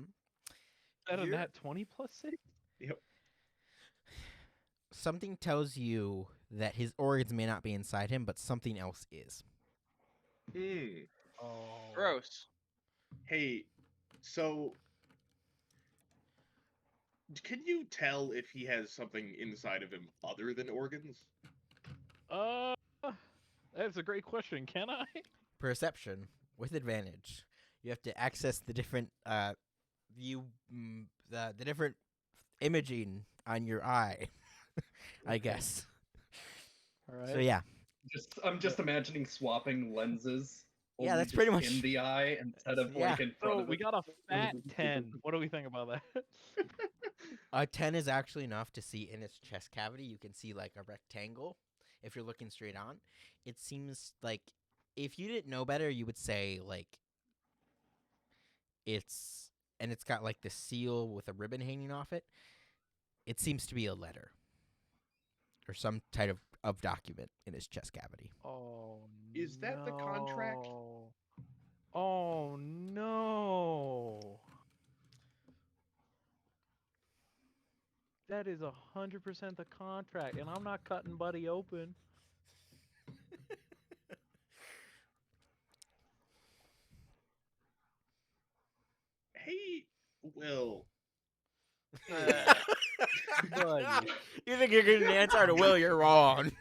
a You're- nat 20 plus 6? Yep. Something tells you that his organs may not be inside him, but something else is. Oh. Gross. Hey, so can you tell if he has something inside of him other than organs? That's a great question. Can I? Perception with advantage. You have to access the different the different imaging on your eye, I guess. All right. So yeah, I'm just imagining swapping lenses. Yeah, only that's pretty just much- in the eye instead of Yeah. like in front So of we it. got a fat 10. What do we think about that? a 10 is actually enough to see in its chest cavity. You can see like a rectangle if you're looking straight on. It seems like if you didn't know better, you would say like it's got like the seal with a ribbon hanging off it. It seems to be a letter or some type of document in his chest cavity. Oh, Is that the contract? no. Oh no. That is 100% the contract, and I'm not cutting Buddy open. Hey, Will. Buddy. You think you're getting an answer to Will? You're wrong.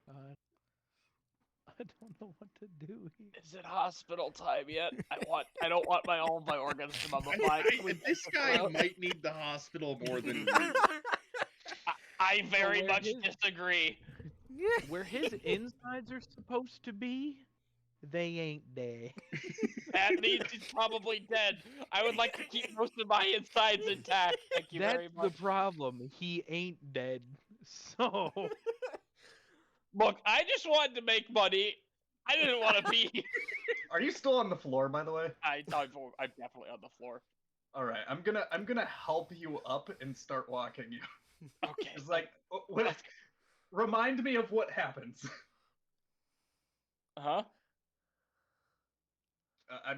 I don't know what to do here. Is it hospital time yet? I don't want all of my organs to mummify. This guy might need the hospital more than me. I very where much his- disagree. Where his insides are supposed to be, they ain't there. That means he's probably dead. I would like to keep most of my insides intact. Thank you That's very the much. problem. He ain't dead. So Look, I just wanted to make money. I didn't want to be. Are you still on the floor, by the way? I'm definitely on the floor. All right, I'm gonna help you up and start walking you. Okay. It's like, remind me of what happens. Huh? I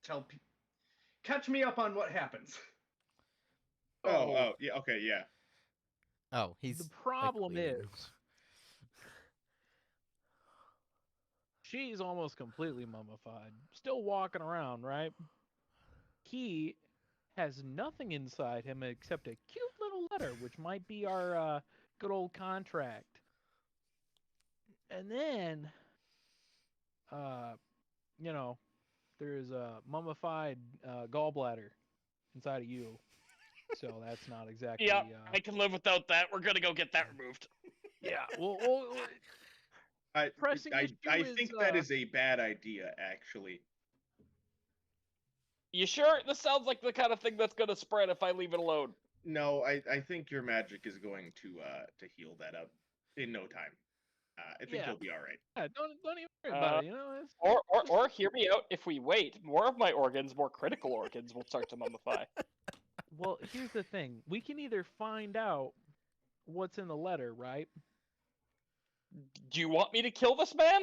tell people, catch me up on what happens. Oh, yeah, okay, yeah. Oh, he's the problem leaving. is, she's almost completely mummified, still walking around, right? He has nothing inside him except a cute little letter, which might be our good old contract. And then, there's a mummified gallbladder inside of you. So that's not exactly. Yeah, I can live without that. We're gonna go get that removed. Yeah. Well, I pressing issue think is, that is a bad idea, actually. You sure? This sounds like the kind of thing that's gonna spread if I leave it alone. No, I think your magic is going to heal that up in no time. I think Yeah. you'll be all right. yeah, don't even worry about it. You know, Or hear me out. If we wait, more of my organs, more critical organs, will start to mummify. well, here's the thing: we can either find out what's in the letter, right? Do you want me to kill this man?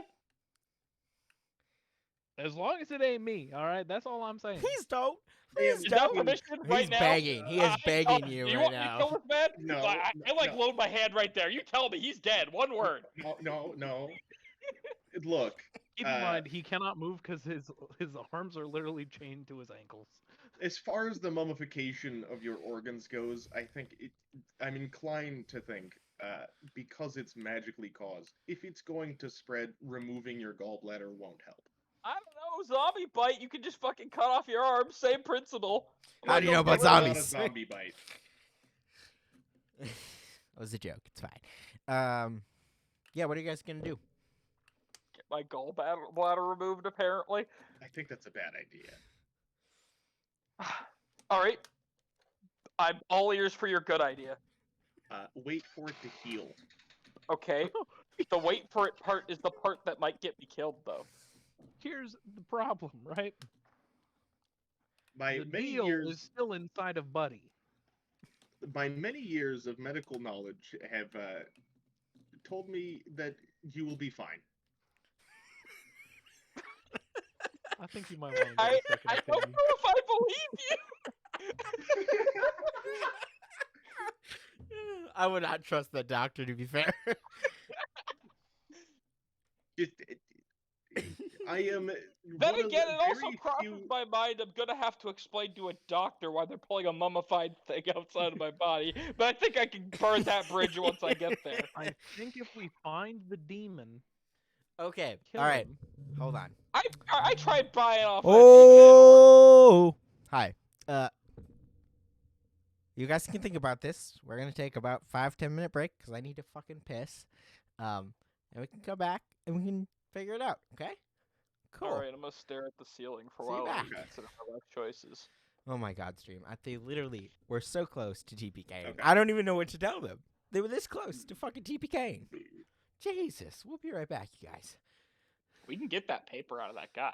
As long as it ain't me, all right. That's all I'm saying. He's dope. Is that permission right He's now? begging. He is begging Do you you right want me to kill now. this man? No, I no. load my hand right there. You tell me he's dead. One word. No. Look, Keep in mind, he cannot move because his arms are literally chained to his ankles. as far as the mummification of your organs goes, I'm inclined to think, because it's magically caused, if it's going to spread, removing your gallbladder won't help. I don't know. Zombie bite. You can just fucking cut off your arm. Same principle. How do you know about It's not a zombies? zombie bite. That was a joke. It's fine. Yeah. What are you guys gonna do? Get my gallbladder removed. Apparently. I think that's a bad idea. All right. I'm all ears for your good idea. Wait for it to heal. Okay. The wait for it part is the part that might get me killed, though. Here's the problem, right? My The many deal years, is still inside of Buddy. my many years of medical knowledge have told me that you will be fine. I think you might want to get I a second don't know opinion. if I believe you. I would not trust the doctor, to be fair. I am. Then one of again, the it also very crosses few- my mind. I'm gonna have to explain to a doctor why they're pulling a mummified thing outside of my body. But I think I can burn that bridge once I get there. I think if we find the demon, Okay. kill All right. him. Hold on. I tried buying off. that Oh. Hi. You guys can think about this. We're gonna take about 5-10 minute break because I need to fucking piss. And we can come back and we can figure it out. Okay. Cool. All right, I'm gonna stare at the ceiling for a See you while and back. consider my life choices. Oh my god, stream. They literally were so close to TPK. Okay. I don't even know what to tell them. They were this close to fucking TPKing. Jesus, we'll be right back, you guys. We can get that paper out of that guy.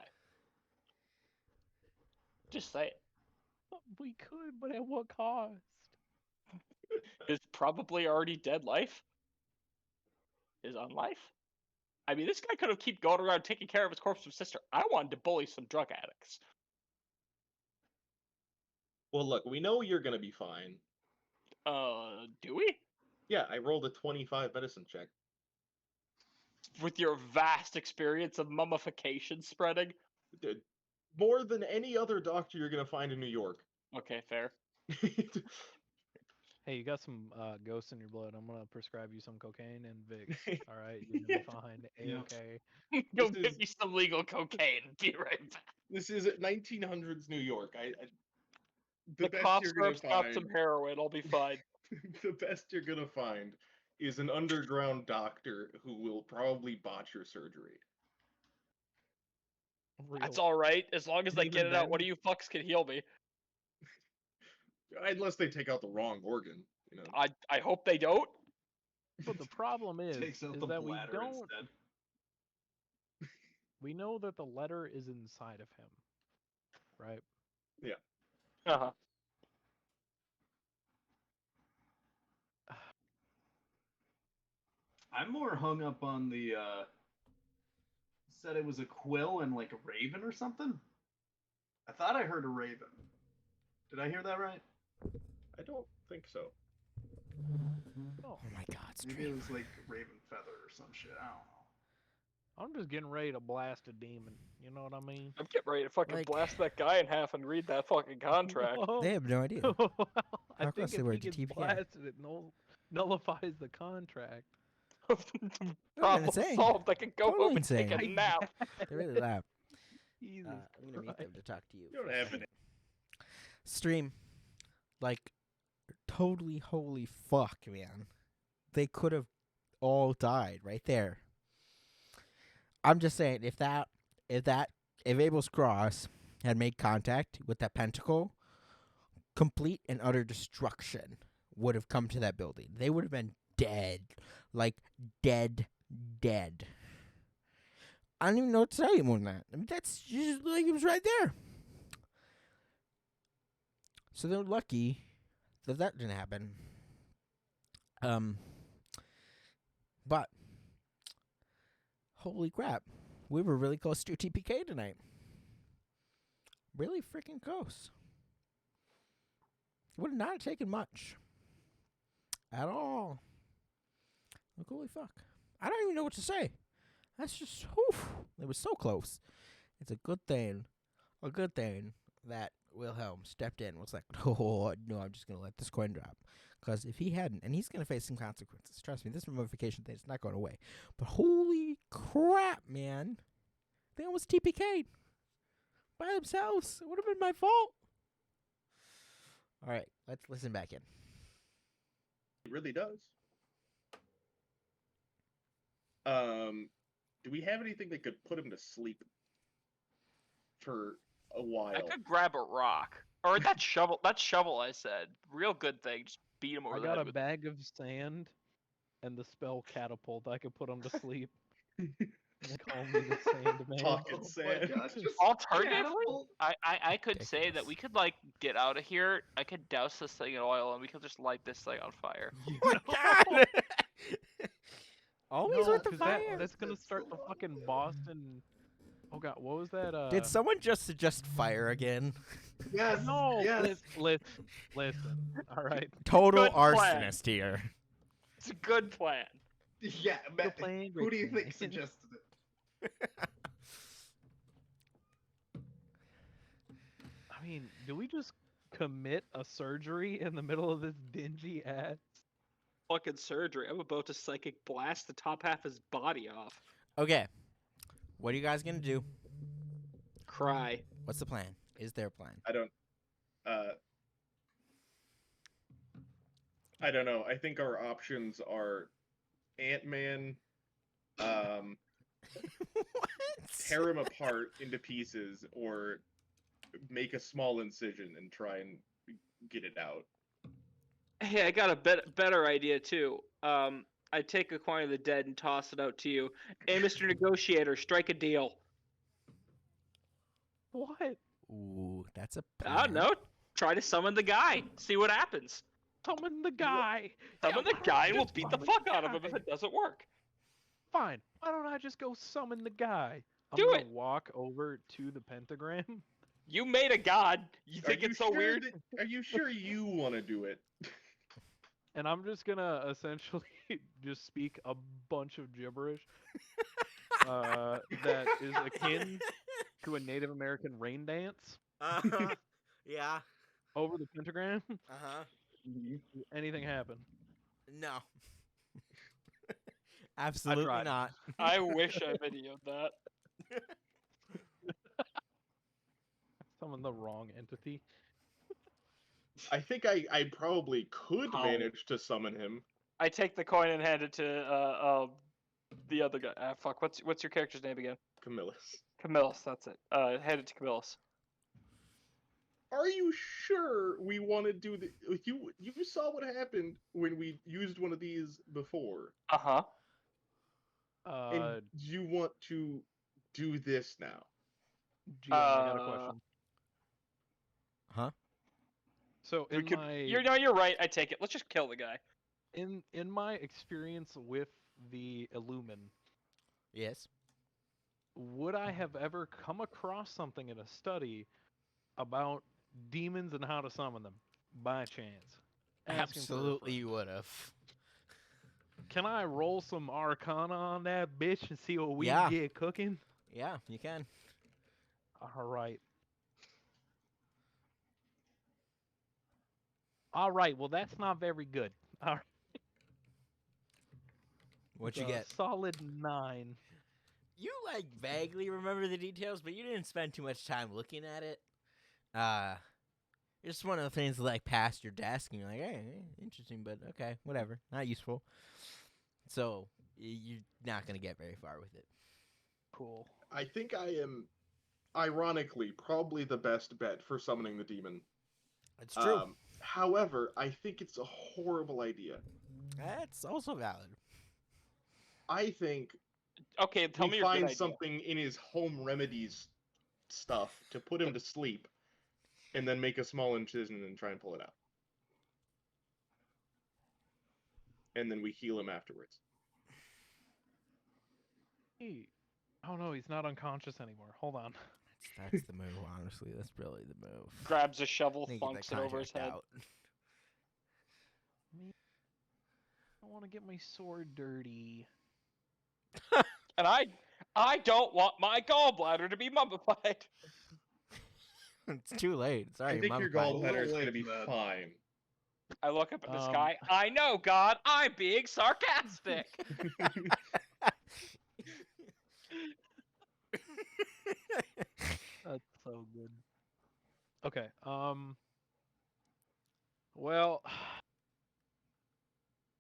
Just say it. We could, but at what cost? His probably already dead life. His unlife. I mean, this guy could have keep going around taking care of his corpse of sister. I wanted to bully some drug addicts. Well, look, we know you're gonna be fine. Do we? Yeah, I rolled a 25 medicine check. With your vast experience of mummification spreading? More than any other doctor you're gonna find in New York. Okay, fair. Hey, you got some ghosts in your blood. I'm gonna prescribe you some cocaine and Vicks. All right, you're gonna be fine. A-okay. Go This get is- me some legal cocaine. Be right back. This is 1900s New York. The best cops you're gonna gonna stop find, some heroin. I'll be fine. the best you're gonna find is an underground doctor who will probably botch your surgery. That's all right. As long as I Even get it out, one then- of you fucks can heal me. Unless they take out the wrong organ, you know. I hope they don't. But the problem is Takes out the that we bladder don't. instead. We know that the letter is inside of him, right? Uh-huh. I'm more hung up on the said it was a quill and like a raven or something. I thought I heard a raven. Did I hear that right? I don't think so. Oh my God, Maybe Stream. it was like raven feather or some shit. I don't know. I'm just getting ready to blast a demon. You know what I mean? I'm getting ready to fucking Like- blast that guy in half and read that fucking contract. Whoa. They have no idea. Well, I How think close they if were he to gets TPK. blasted, it nullifies the contract. Problem insane. solved. I can go Totally home and take a insane. nap. They're really loud. Jesus I'm gonna mute them to talk to you. You don't for a have second. it. Stream, like, totally holy fuck, man. They could have all died right there. I'm just saying, if Abel's cross had made contact with that pentacle, complete and utter destruction would have come to that building. They would have been dead, like dead. I don't even know what to tell you more than that. I mean, that's just like it was right there. So they're lucky that that didn't happen. But holy crap, we were really close to TPK tonight. Really freaking close. Would have not taken much at all. Like, holy fuck. I don't even know what to say. That's just, whew, it was so close. It's a good thing that Wilhelm stepped in and was like, oh, no, I'm just going to let this coin drop. Because if he hadn't, and he's going to face some consequences. Trust me, this mummification thing is not going away. But holy crap, man. They almost TPK'd by themselves. It would have been my fault. All right, let's listen back in. It really does. Do we have anything that could put him to sleep for a while? I could grab a rock. Or that shovel. That shovel I said. Real good thing. Just beat him over I the got head a with. bag of sand and the spell catapult. I could put him to sleep. And call me the sand man. Talking Oh my sand. God, just Alternatively, catapult. I could say that Ridiculous. we could like get out of here. I could douse this thing in oil and we could just light this thing on fire. Oh my God! Always No, with the 'cause fire. that's gonna That's start so the fucking awful. Boston. Oh God, what was that? Did someone just suggest fire again? Yes. No, Yes. listen. All right. Total Good plan. arsonist here. It's a good plan. Yeah. You're playing Who do you great think tonight. suggested it? I mean, do we just commit a surgery in the middle of this dingy ass? Fucking surgery. I'm about to psychic blast the top half of his body off. Okay. What are you guys gonna do? Cry. What's the plan? Is there a plan? I don't know. I think our options are Ant-Man, What? tear him apart into pieces, or make a small incision and try and get it out. Hey, I got a better idea too. I take a coin of the dead and toss it out to you. Hey, Mr. Negotiator, strike a deal. What? Ooh, that's a I don't plan. know. Try to summon the guy. See what happens. Summon the guy. Summon Yeah, the why don't guy you and we'll just beat the summon fuck the out of him if guy? it doesn't work. Fine. Why don't I just go summon the guy? I'm Do gonna it. walk over to the pentagram. You made a god. You Are think you it's so sure weird? Are you sure you want to do it? And I'm just gonna essentially just speak a bunch of gibberish that is akin to a Native American rain dance Yeah. over the pentagram. Uh-huh. Anything happen? No. Absolutely tried. not. I wish I videoed that. Summon the wrong entity. I think I probably could How? manage to summon him. I take the coin and hand it to the other guy. Fuck. What's your character's name again? Camillus. Camillus. That's it. Hand it to Camillus. Are you sure we want to do the? You saw what happened when we used one of these before, Uh huh. and you want to do this now? GM, I got a question. Huh? So in my You're right. I take it. Let's just kill the guy. in my experience with the Illumin, Yes. would I have ever come across something in a study about demons and how to summon them by chance? Asking for a Absolutely, friend. you would have. Can I roll some Arcana on that bitch and see what we Yeah. get cooking? Yeah, you can. All right. All right. Well, that's not very good. All right. What'd you It's a get? Solid 9. You like vaguely remember the details, but you didn't spend too much time looking at it. It's just one of the things that like passed your desk, and you're like, "Hey, interesting, but okay, whatever, not useful." So you're not gonna get very far with it. Cool. I think I am, ironically, probably the best bet for summoning the demon. It's true. However, I think it's a horrible idea. That's also valid. I think Okay, tell me we your good find idea. something in his home remedies stuff to put him to sleep, and then make a small incision and try and pull it out. And then we heal him afterwards. Hey. Oh no, he's not unconscious anymore. Hold on. That's the move. Honestly, that's really the move. Grabs a shovel, Need to get funks that it over his contract head. out. I want to get my sword dirty. And I don't want my gallbladder to be mummified. It's too late. Sorry, I think your mummified. gallbladder is Little going to be late for that. fine. I look up at the Um, sky. I know, God. I'm being sarcastic. That's so good. Okay. Well, oh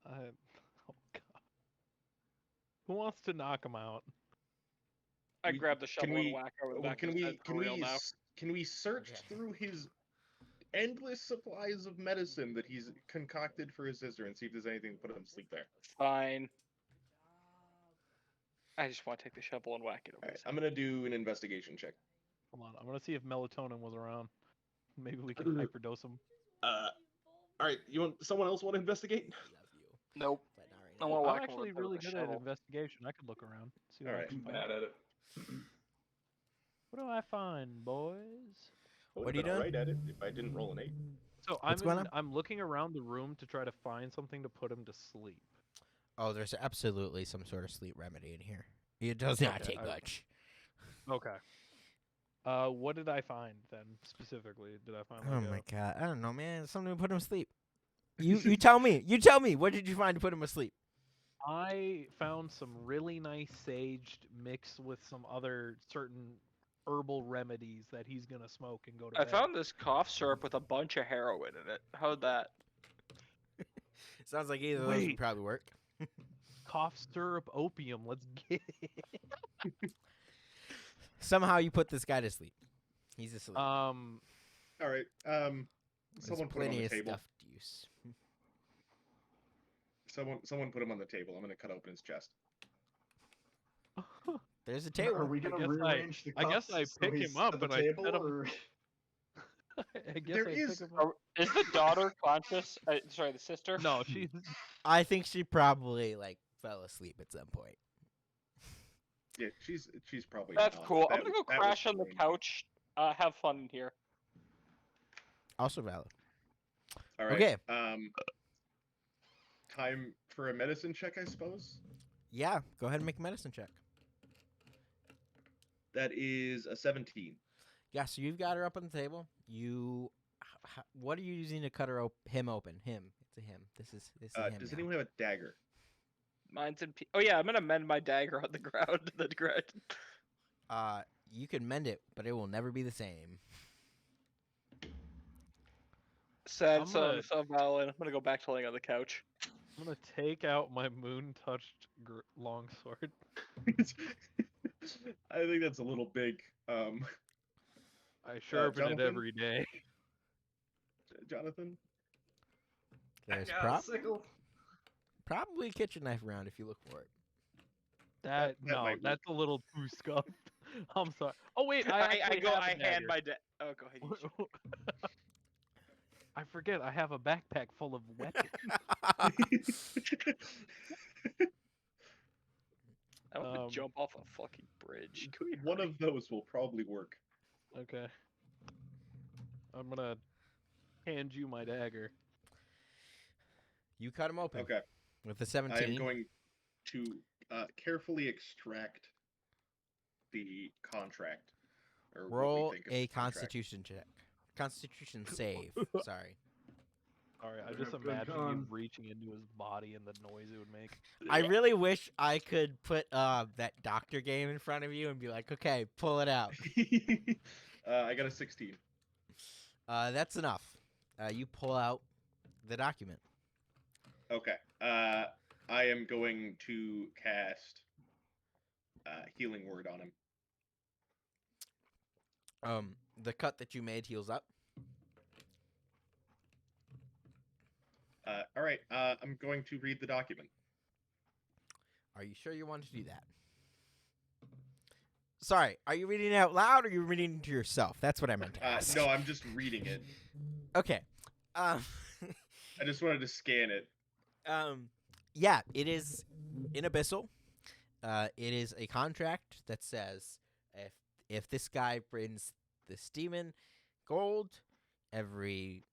god. Who wants to knock him out? I grab the shovel we- and whack her with the Well, back of his head for real now. can we search Okay. through his endless supplies of medicine that he's concocted for his sister and see if there's anything to put him to sleep there? Fine. I just want to take the shovel and whack it over Alright, his head. I'm gonna do an investigation check. Hold on. I'm gonna see if melatonin was around. Maybe we can hyperdose him. Alright, someone else want to investigate? Love you, Nope. but not right I now. wanna I'm whack him actually with the really good shovel. at investigation. I could look around. See what I Alright. can find. Bad at it. What do I find, boys? I What would've are you been doing? alright at it if I didn't roll an 8. So What's going on? I'm looking around the room to try to find something to put him to sleep. Oh, there's absolutely some sort of sleep remedy in here. It does not Okay, take much. Okay. What did I find then specifically? Did I find Oh like my god, I don't know, man. Something to put him asleep. You tell me. You tell me. What did you find to put him asleep? I found some really nice saged mixed with some other certain herbal remedies that he's gonna smoke and go to I bed. found this cough syrup with a bunch of heroin in it. How'd that? Sounds like either of those would Wait. probably work. Cough syrup opium. Let's get it. Somehow you put this guy to sleep. He's asleep. Alright, There's someone put it on plenty the of table. stuff to use. Someone put him on the table. I'm gonna cut open his chest. There's a Are table. we gonna guess rearrange the I guess cups I so pick he's him up at the and I table, set him- or I guess There I is- pick him up. Is the daughter conscious? Sorry, the sister. No, she's I think she probably like fell asleep at some point. Yeah, she's probably. That's not. cool. I'm That gonna was- go that was crash on the strange. couch. Have fun in here. Also valid. All right. Okay. Time for a medicine check, I suppose. Yeah, go ahead and make a medicine check. That is a 17. Yeah, so you've got her up on the table. What are you using to cut him open? Him. It's a him. This is him. Does now. anyone have a dagger? Mine's in. Oh yeah, I'm gonna mend my dagger on the ground. You can mend it, but it will never be the same. Sad I'm son, gonna- so valid. I'm gonna go back to laying on the couch. I'm gonna take out my moon-touched longsword. I think that's a little big. I sharpen it Jonathan? every day. Jonathan. There's got a sickle. probably a kitchen knife around if you look for it. That No, might work. that's a little too scuffed. I'm sorry. Oh wait, I actually go. have a I hand dagger. my Oh, go ahead. you shoot. I forget. I have a backpack full of weapons. I want Um, to jump off a fucking bridge. Can we One hurry? of those will probably work. Okay. I'm gonna hand you my dagger. You cut him open Okay. with the I 17. am going to carefully extract the contract. Or what we Roll think of a as contract. Constitution check. Constitution save. Sorry. Sorry, I Better just have good imagine you con. reaching into his body and the noise it would make. I really wish I could put that doctor game in front of you and be like, okay, pull it out. I got a 16. That's enough. You pull out the document. Okay. I am going to cast Healing Word on him. The cut that you made heals up. All right. I'm going to read the document. Are you sure you want to do that? Sorry, are you reading it out loud or are you reading it to yourself? That's what I meant to ask. No, I'm just reading it. Okay. I just wanted to scan it. Yeah, it is in Abyssal. It is a contract that says if this guy brings this demon gold every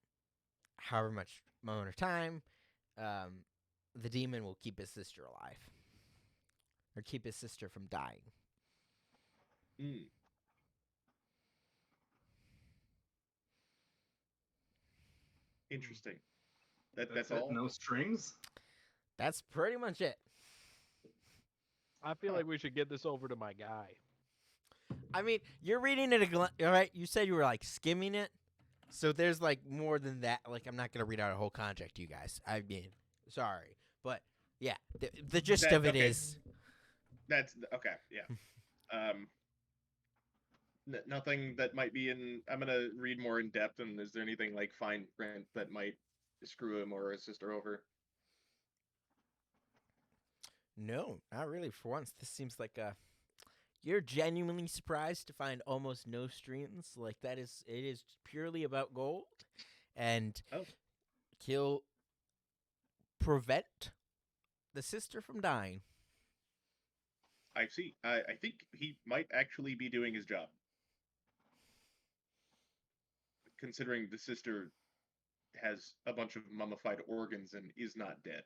however much moment of time, the demon will keep his sister alive. Or keep his sister from dying. Mm. Interesting. That's it, all. No strings. That's pretty much it. I feel like we should get this over to my guy. I mean, you're reading it all right? You said you were like skimming it. So there's like more than that. Like I'm not going to read out a whole contract to you guys. I mean, sorry. But yeah, the gist of it is. That's okay. Yeah. Nothing that might be in. I'm gonna read more in depth. And is there anything like fine print that might screw him or his sister over? No, not really. For once, this seems like you're genuinely surprised to find almost no strings. Like it is purely about gold, and he'll prevent the sister from dying. I see. I think he might actually be doing his job, considering the sister has a bunch of mummified organs and is not dead.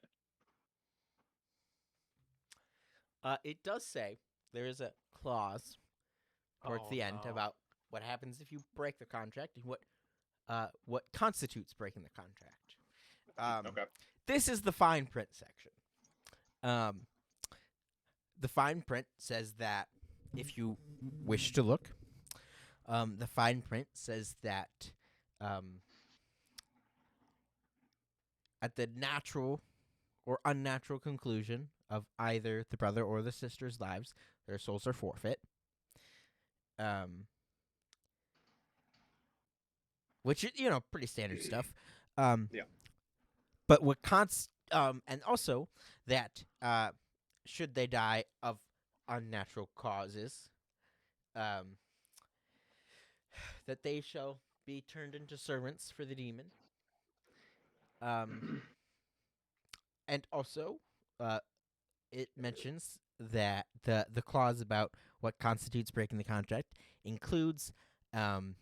It does say there is a clause towards the end about what happens if you break the contract and what constitutes breaking the contract. Okay. This is the fine print section. The fine print says that if you wish to look, the fine print says that at the natural or unnatural conclusion of either the brother or the sister's lives, their souls are forfeit. Which is, pretty standard stuff. Yeah. But what And also that should they die of unnatural causes, that they shall be turned into servants for the demon. And also, it mentions that the clause about what constitutes breaking the contract includes, in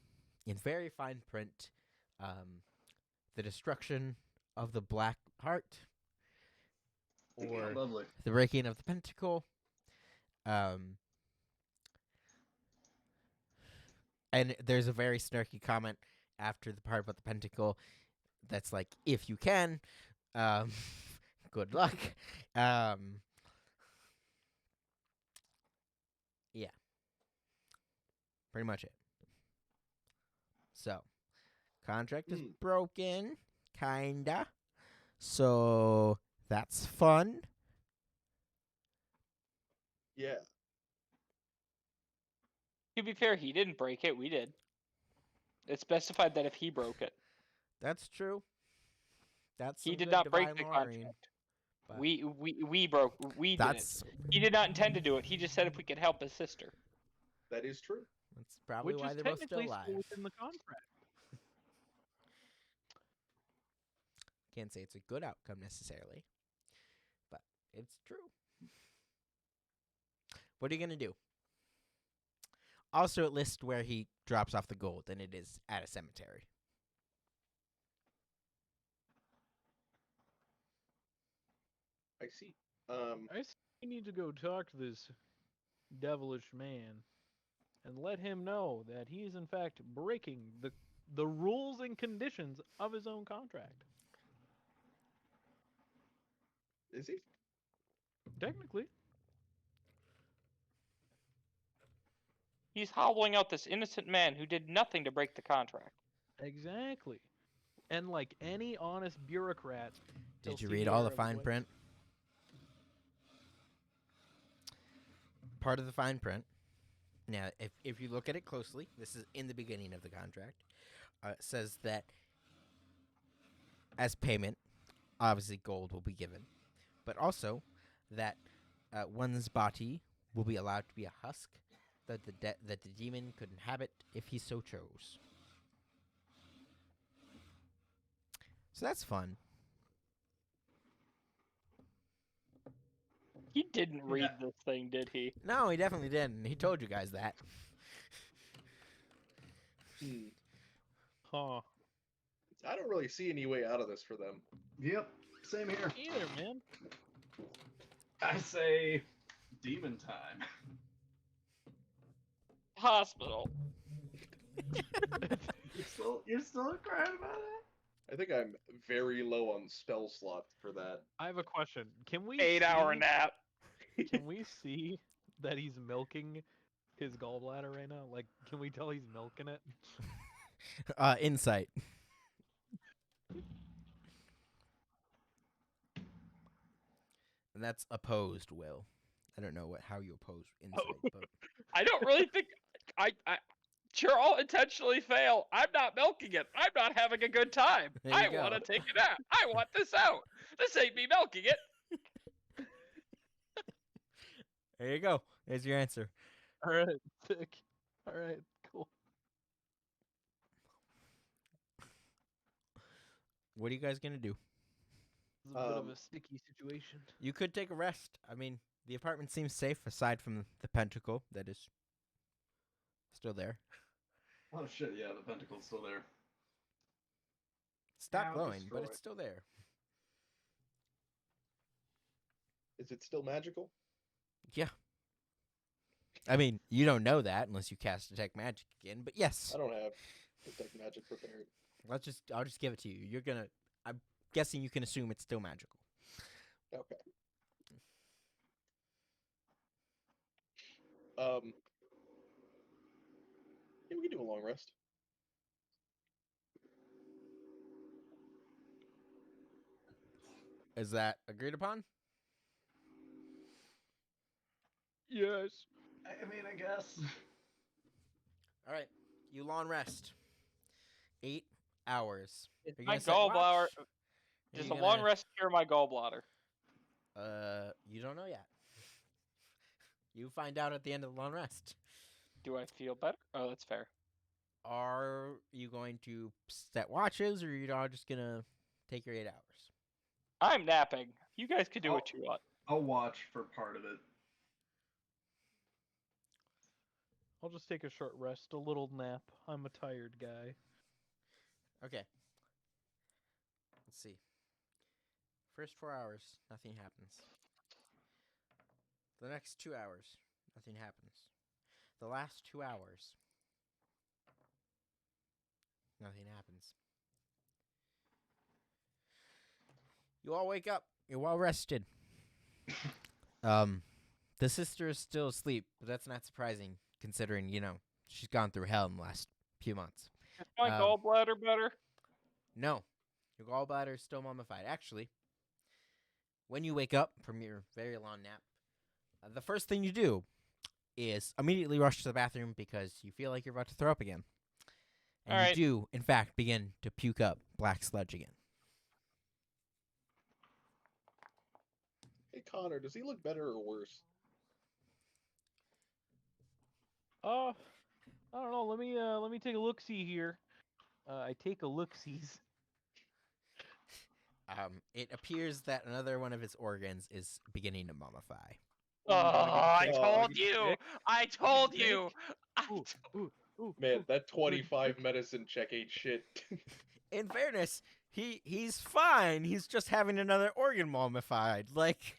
very fine print, the destruction of the black heart, or Lovely. the breaking of the pentacle. And there's a very snarky comment after the part about the pentacle that's like, if you can, good luck. Yeah. Pretty much it. So, contract is broken, kinda. So, that's fun. Yeah. To be fair, he didn't break it. We did. It specified that if he broke it, That's true. That's he some did good not break divine the lawyering. contract. But We broke. We did it. that's He did not intend to do it. He just said if we could help his sister. That is true. that's probably Which why is they're both still technically alive. still within the contract. Can't say it's a good outcome necessarily, but it's true. What are you gonna do? Also, it lists where he drops off the gold, and it is at a cemetery. I see. I see we need to go talk to this devilish man and let him know that he is in fact breaking the rules and conditions of his own contract. Is he? Technically. He's hollowing out this innocent man who did nothing to break the contract. Exactly. And like any honest bureaucrat, he'll Did you see read the all error the of his fine ways. print? Part of the fine print. Now, if you look at it closely, this is in the beginning of the contract. It says that as payment, obviously gold will be given, but also that one's body will be allowed to be a husk that that the demon could inhabit if he so chose. So that's fun. He didn't read Yeah. this thing, did he? No, he definitely didn't. He told you guys that. Huh. I don't really see any way out of this for them. Yep. Same here. Either, man. I say demon time. Hospital. You're still crying about it? I think I'm very low on spell slot for that. I have a question. Can we 8-hour see- nap. Can we see that he's milking his gallbladder right now? Like, can we tell he's milking it? Insight. And that's opposed, Will. I don't know how you oppose insight, but I don't really think I sure I'll intentionally fail. I'm not milking it. I'm not having a good time. There you I go. want to take a nap. I want this out. This ain't me milking it. there you go. There's your answer. All right, sick. All right, cool. What are you guys gonna do? It's a bit of a sticky situation. You could take a rest. I mean, the apartment seems safe aside from the pentacle that is still there. Oh shit, yeah, the pentacle's still there. Stopped Now glowing, but destroyed. it's still there. Is it still magical? Yeah. I mean, you don't know that unless you cast detect magic again, but yes. I don't have detect magic prepared. I'll just give it to you. I'm guessing you can assume it's still magical. Okay. Yeah, we can do a long rest. Is that agreed upon? Yes. I mean, I guess. All right. You long rest. 8 hours. It's Are you my gonna set watch? gallbladder. Are Does you a long gonna- rest cure my gallbladder? You don't know yet. You find out at the end of the long rest. Do I feel better? Oh, that's fair. Are you going to set watches, or are you all just gonna take your 8 hours? I'm napping. You guys can do Oh. what you want. I'll watch for part of it. I'll just take a short rest, a little nap. I'm a tired guy. Okay. Let's see. First 4 hours, nothing happens. The next 2 hours, nothing happens. The last 2 hours, nothing happens. You all wake up. You're well rested. The sister is still asleep, but that's not surprising considering, she's gone through hell in the last few months. Is my gallbladder better? No, your gallbladder is still mummified. Actually, when you wake up from your very long nap, the first thing you do is immediately rush to the bathroom because you feel like you're about to throw up again. And Alright. you do, in fact, begin to puke up black sludge again. Hey Connor, does he look better or worse? I don't know. Let me take a look see here. I take a look sees. It appears that another one of his organs is beginning to mummify. Oh, I Oh, told you you! dick. I told you! Ooh, Man, ooh. that 25 medicine check ain't shit. In fairness, he's fine. He's just having another organ mummified. Like,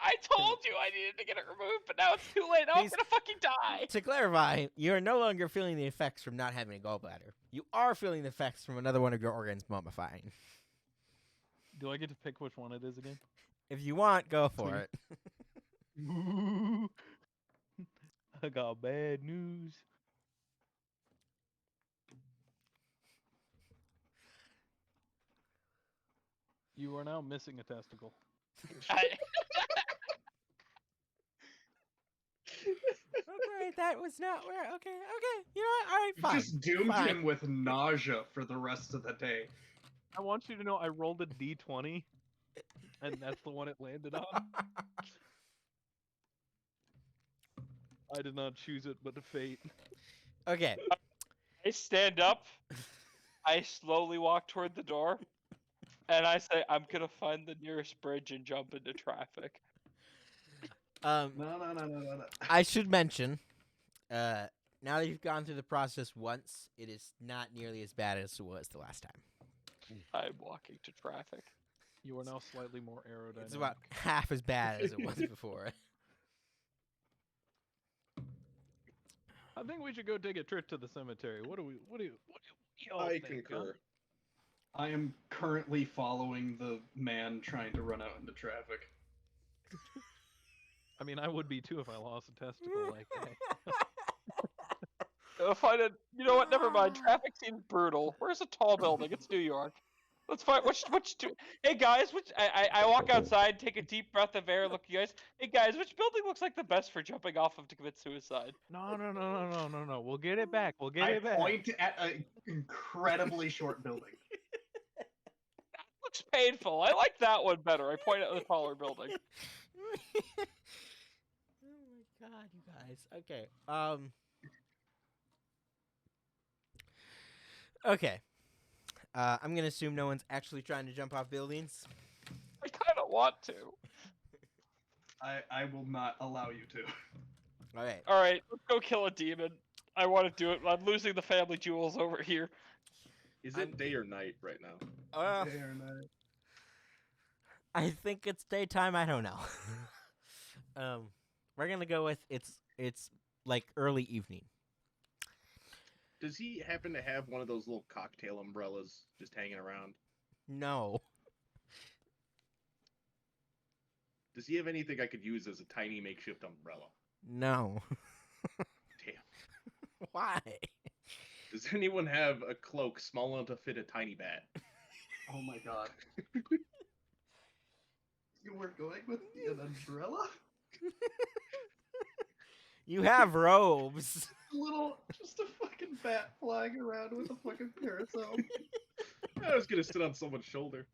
I told you I needed to get it removed, but now it's too late. Now I'm He's- gonna fucking die! to clarify, you are no longer feeling the effects from not having a gallbladder. You are feeling the effects from another one of your organs mummifying. Do I get to pick which one it is again? If you want, go for Sweet. it. Ooh. I got bad news. You are now missing a testicle. I- Okay, that was not where. Okay. You know what? All right, You fine. just doomed fine. him with nausea for the rest of the day. I want you to know I rolled a d20, and that's the one it landed on. I did not choose it, but the fate. Okay. I stand up, I slowly walk toward the door, and I say, I'm gonna find the nearest bridge and jump into traffic. Um, No. I should mention, now that you've gone through the process once, it is not nearly as bad as it was the last time. I'm walking to traffic. You are now slightly more aerodynamic. It's about half as bad as it was before. I think we should go take a trip to the cemetery. What do y'all I think, huh? concur. I am currently following the man trying to run out into traffic. I mean, I would be too if I lost a testicle like that. If I did, you know what? Never mind. Traffic seems brutal. Where's a tall building? It's New York. Let's find which. Hey guys, I walk outside, take a deep breath of air, look at you guys. Hey guys, which building looks like the best for jumping off of to commit suicide? No. We'll get it back. We'll get I it back. point at an incredibly short building. Looks painful. I like that one better. I point at the taller building. Oh my god, you guys. Okay. Okay. I'm gonna assume no one's actually trying to jump off buildings. I kind of want to. I will not allow you to. All right. All right, let's go kill a demon. I want to do it. I'm losing the family jewels over here. Is it day or night right now? Day or night. I think it's daytime. I don't know. We're gonna go with it's like early evening. Does he happen to have one of those little cocktail umbrellas just hanging around? No. Does he have anything I could use as a tiny makeshift umbrella? No. Damn. Why? Does anyone have a cloak small enough to fit a tiny bat? Oh my god. You were going with an umbrella? You have robes. Just a fucking bat flying around with a fucking parasol. I was gonna sit on someone's shoulder.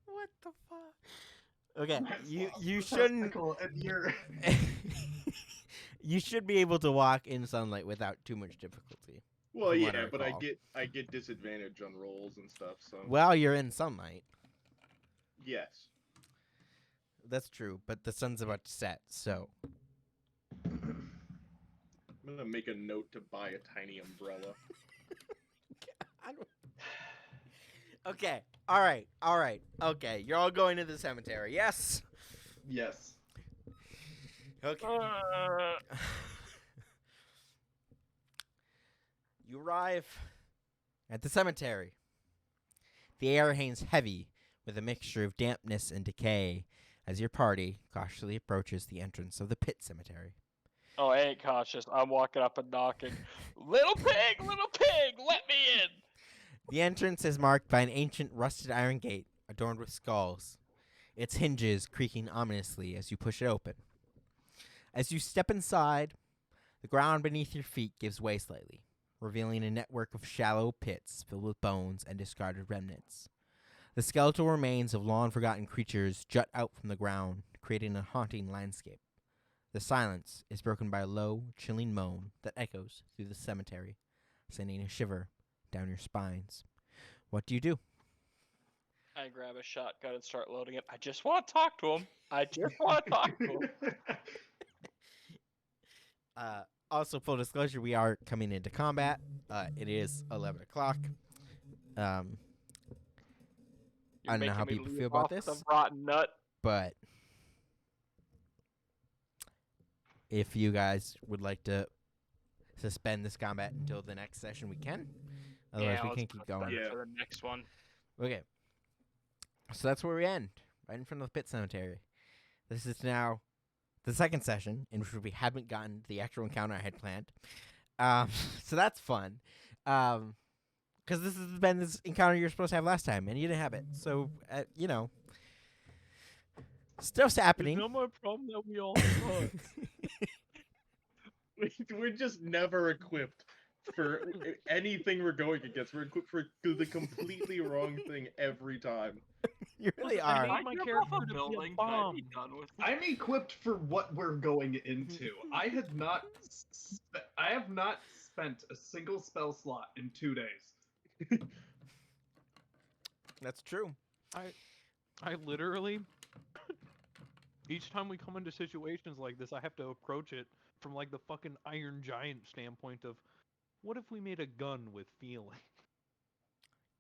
What the fuck? Okay, That's you lost you the shouldn't. testicle, and you're You should be able to walk in sunlight without too much difficulty. Well, From what yeah, I but I recall. get disadvantage on rolls and stuff. So While you're in sunlight, yes. that's true. But the sun's about to set, so I'm gonna make a note to buy a tiny umbrella. I don't... Okay. All right. Okay, you're all going to the cemetery. Yes. yes. Okay. Uh, You arrive at the cemetery. The air hangs heavy with a mixture of dampness and decay as your party cautiously approaches the entrance of the pit cemetery. oh, I ain't cautious. I'm walking up and knocking. Little pig, let me in. The entrance is marked by an ancient rusted iron gate adorned with skulls, its hinges creaking ominously as you push it open. As you step inside, the ground beneath your feet gives way slightly, revealing a network of shallow pits filled with bones and discarded remnants. The skeletal remains of long-forgotten creatures jut out from the ground, creating a haunting landscape. The silence is broken by a low, chilling moan that echoes through the cemetery, sending a shiver down your spines. What do you do? I grab a shotgun and start loading it. I just want to talk to him. Also, full disclosure, we are coming into combat. It is 11 o'clock. I don't know how You're making me people leave feel about off this, the rotten nut. but if you guys would like to suspend this combat until the next session, we can. Otherwise, we let's can keep put that going. Yeah. for the next one. Okay. So that's where we end, right in front of the pit cemetery. This is now the second session in which we haven't gotten the actual encounter I had planned. So that's fun. Because this has been this encounter you were supposed to have last time, and you didn't have it. So, stuff's happening. It's not my problem that we all suck. We're just never equipped for anything we're going against. We're equipped for the completely wrong thing every time. You really I are. need my character to be a bomb. I'm equipped for what we're going into. I have not spent a single spell slot in 2 days. That's true. I literally, each time we come into situations like this, I have to approach it from like the fucking Iron Giant standpoint of, what if we made a gun with feeling?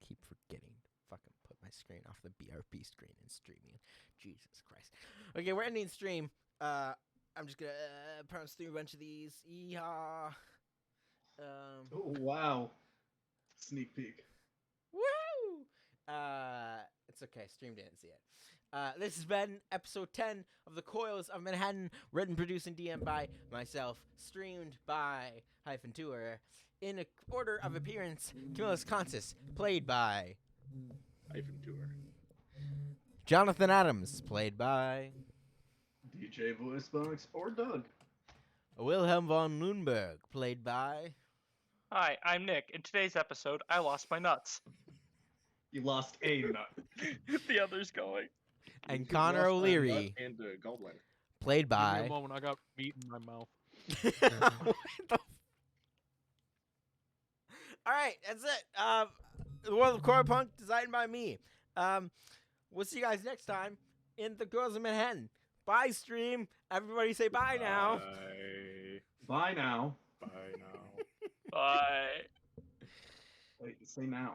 Keep forgetting to fucking put my screen off the BRB screen and streaming. Jesus Christ. Okay, we're ending the stream. I'm just gonna pounce through a bunch of these. Yeehaw. Oh wow! Sneak peek. Woo! It's okay. Stream didn't see it. This has been episode 10 of The Coils of Manhattan, written, produced, and DM'd by myself, streamed by HyphenTour. In order of appearance, Camillus Consus, played by HyphenTour. Jonathan Adams, played by DJ Voicebox or Doug. Wilhelm von Lundberg, played by Hi, I'm Nick. In today's episode, I lost my nuts. You lost a nut. The other's going. and You Connor lost a nut O'Leary, and a gallbladder. played Give me by a moment, I got meat in my mouth. All right, that's it. The World of Core Punk, designed by me. We'll see you guys next time in The Girls of Manhattan. Bye, stream. Everybody say bye now. Bye. Bye now. Bye now. Bye. Wait, say now.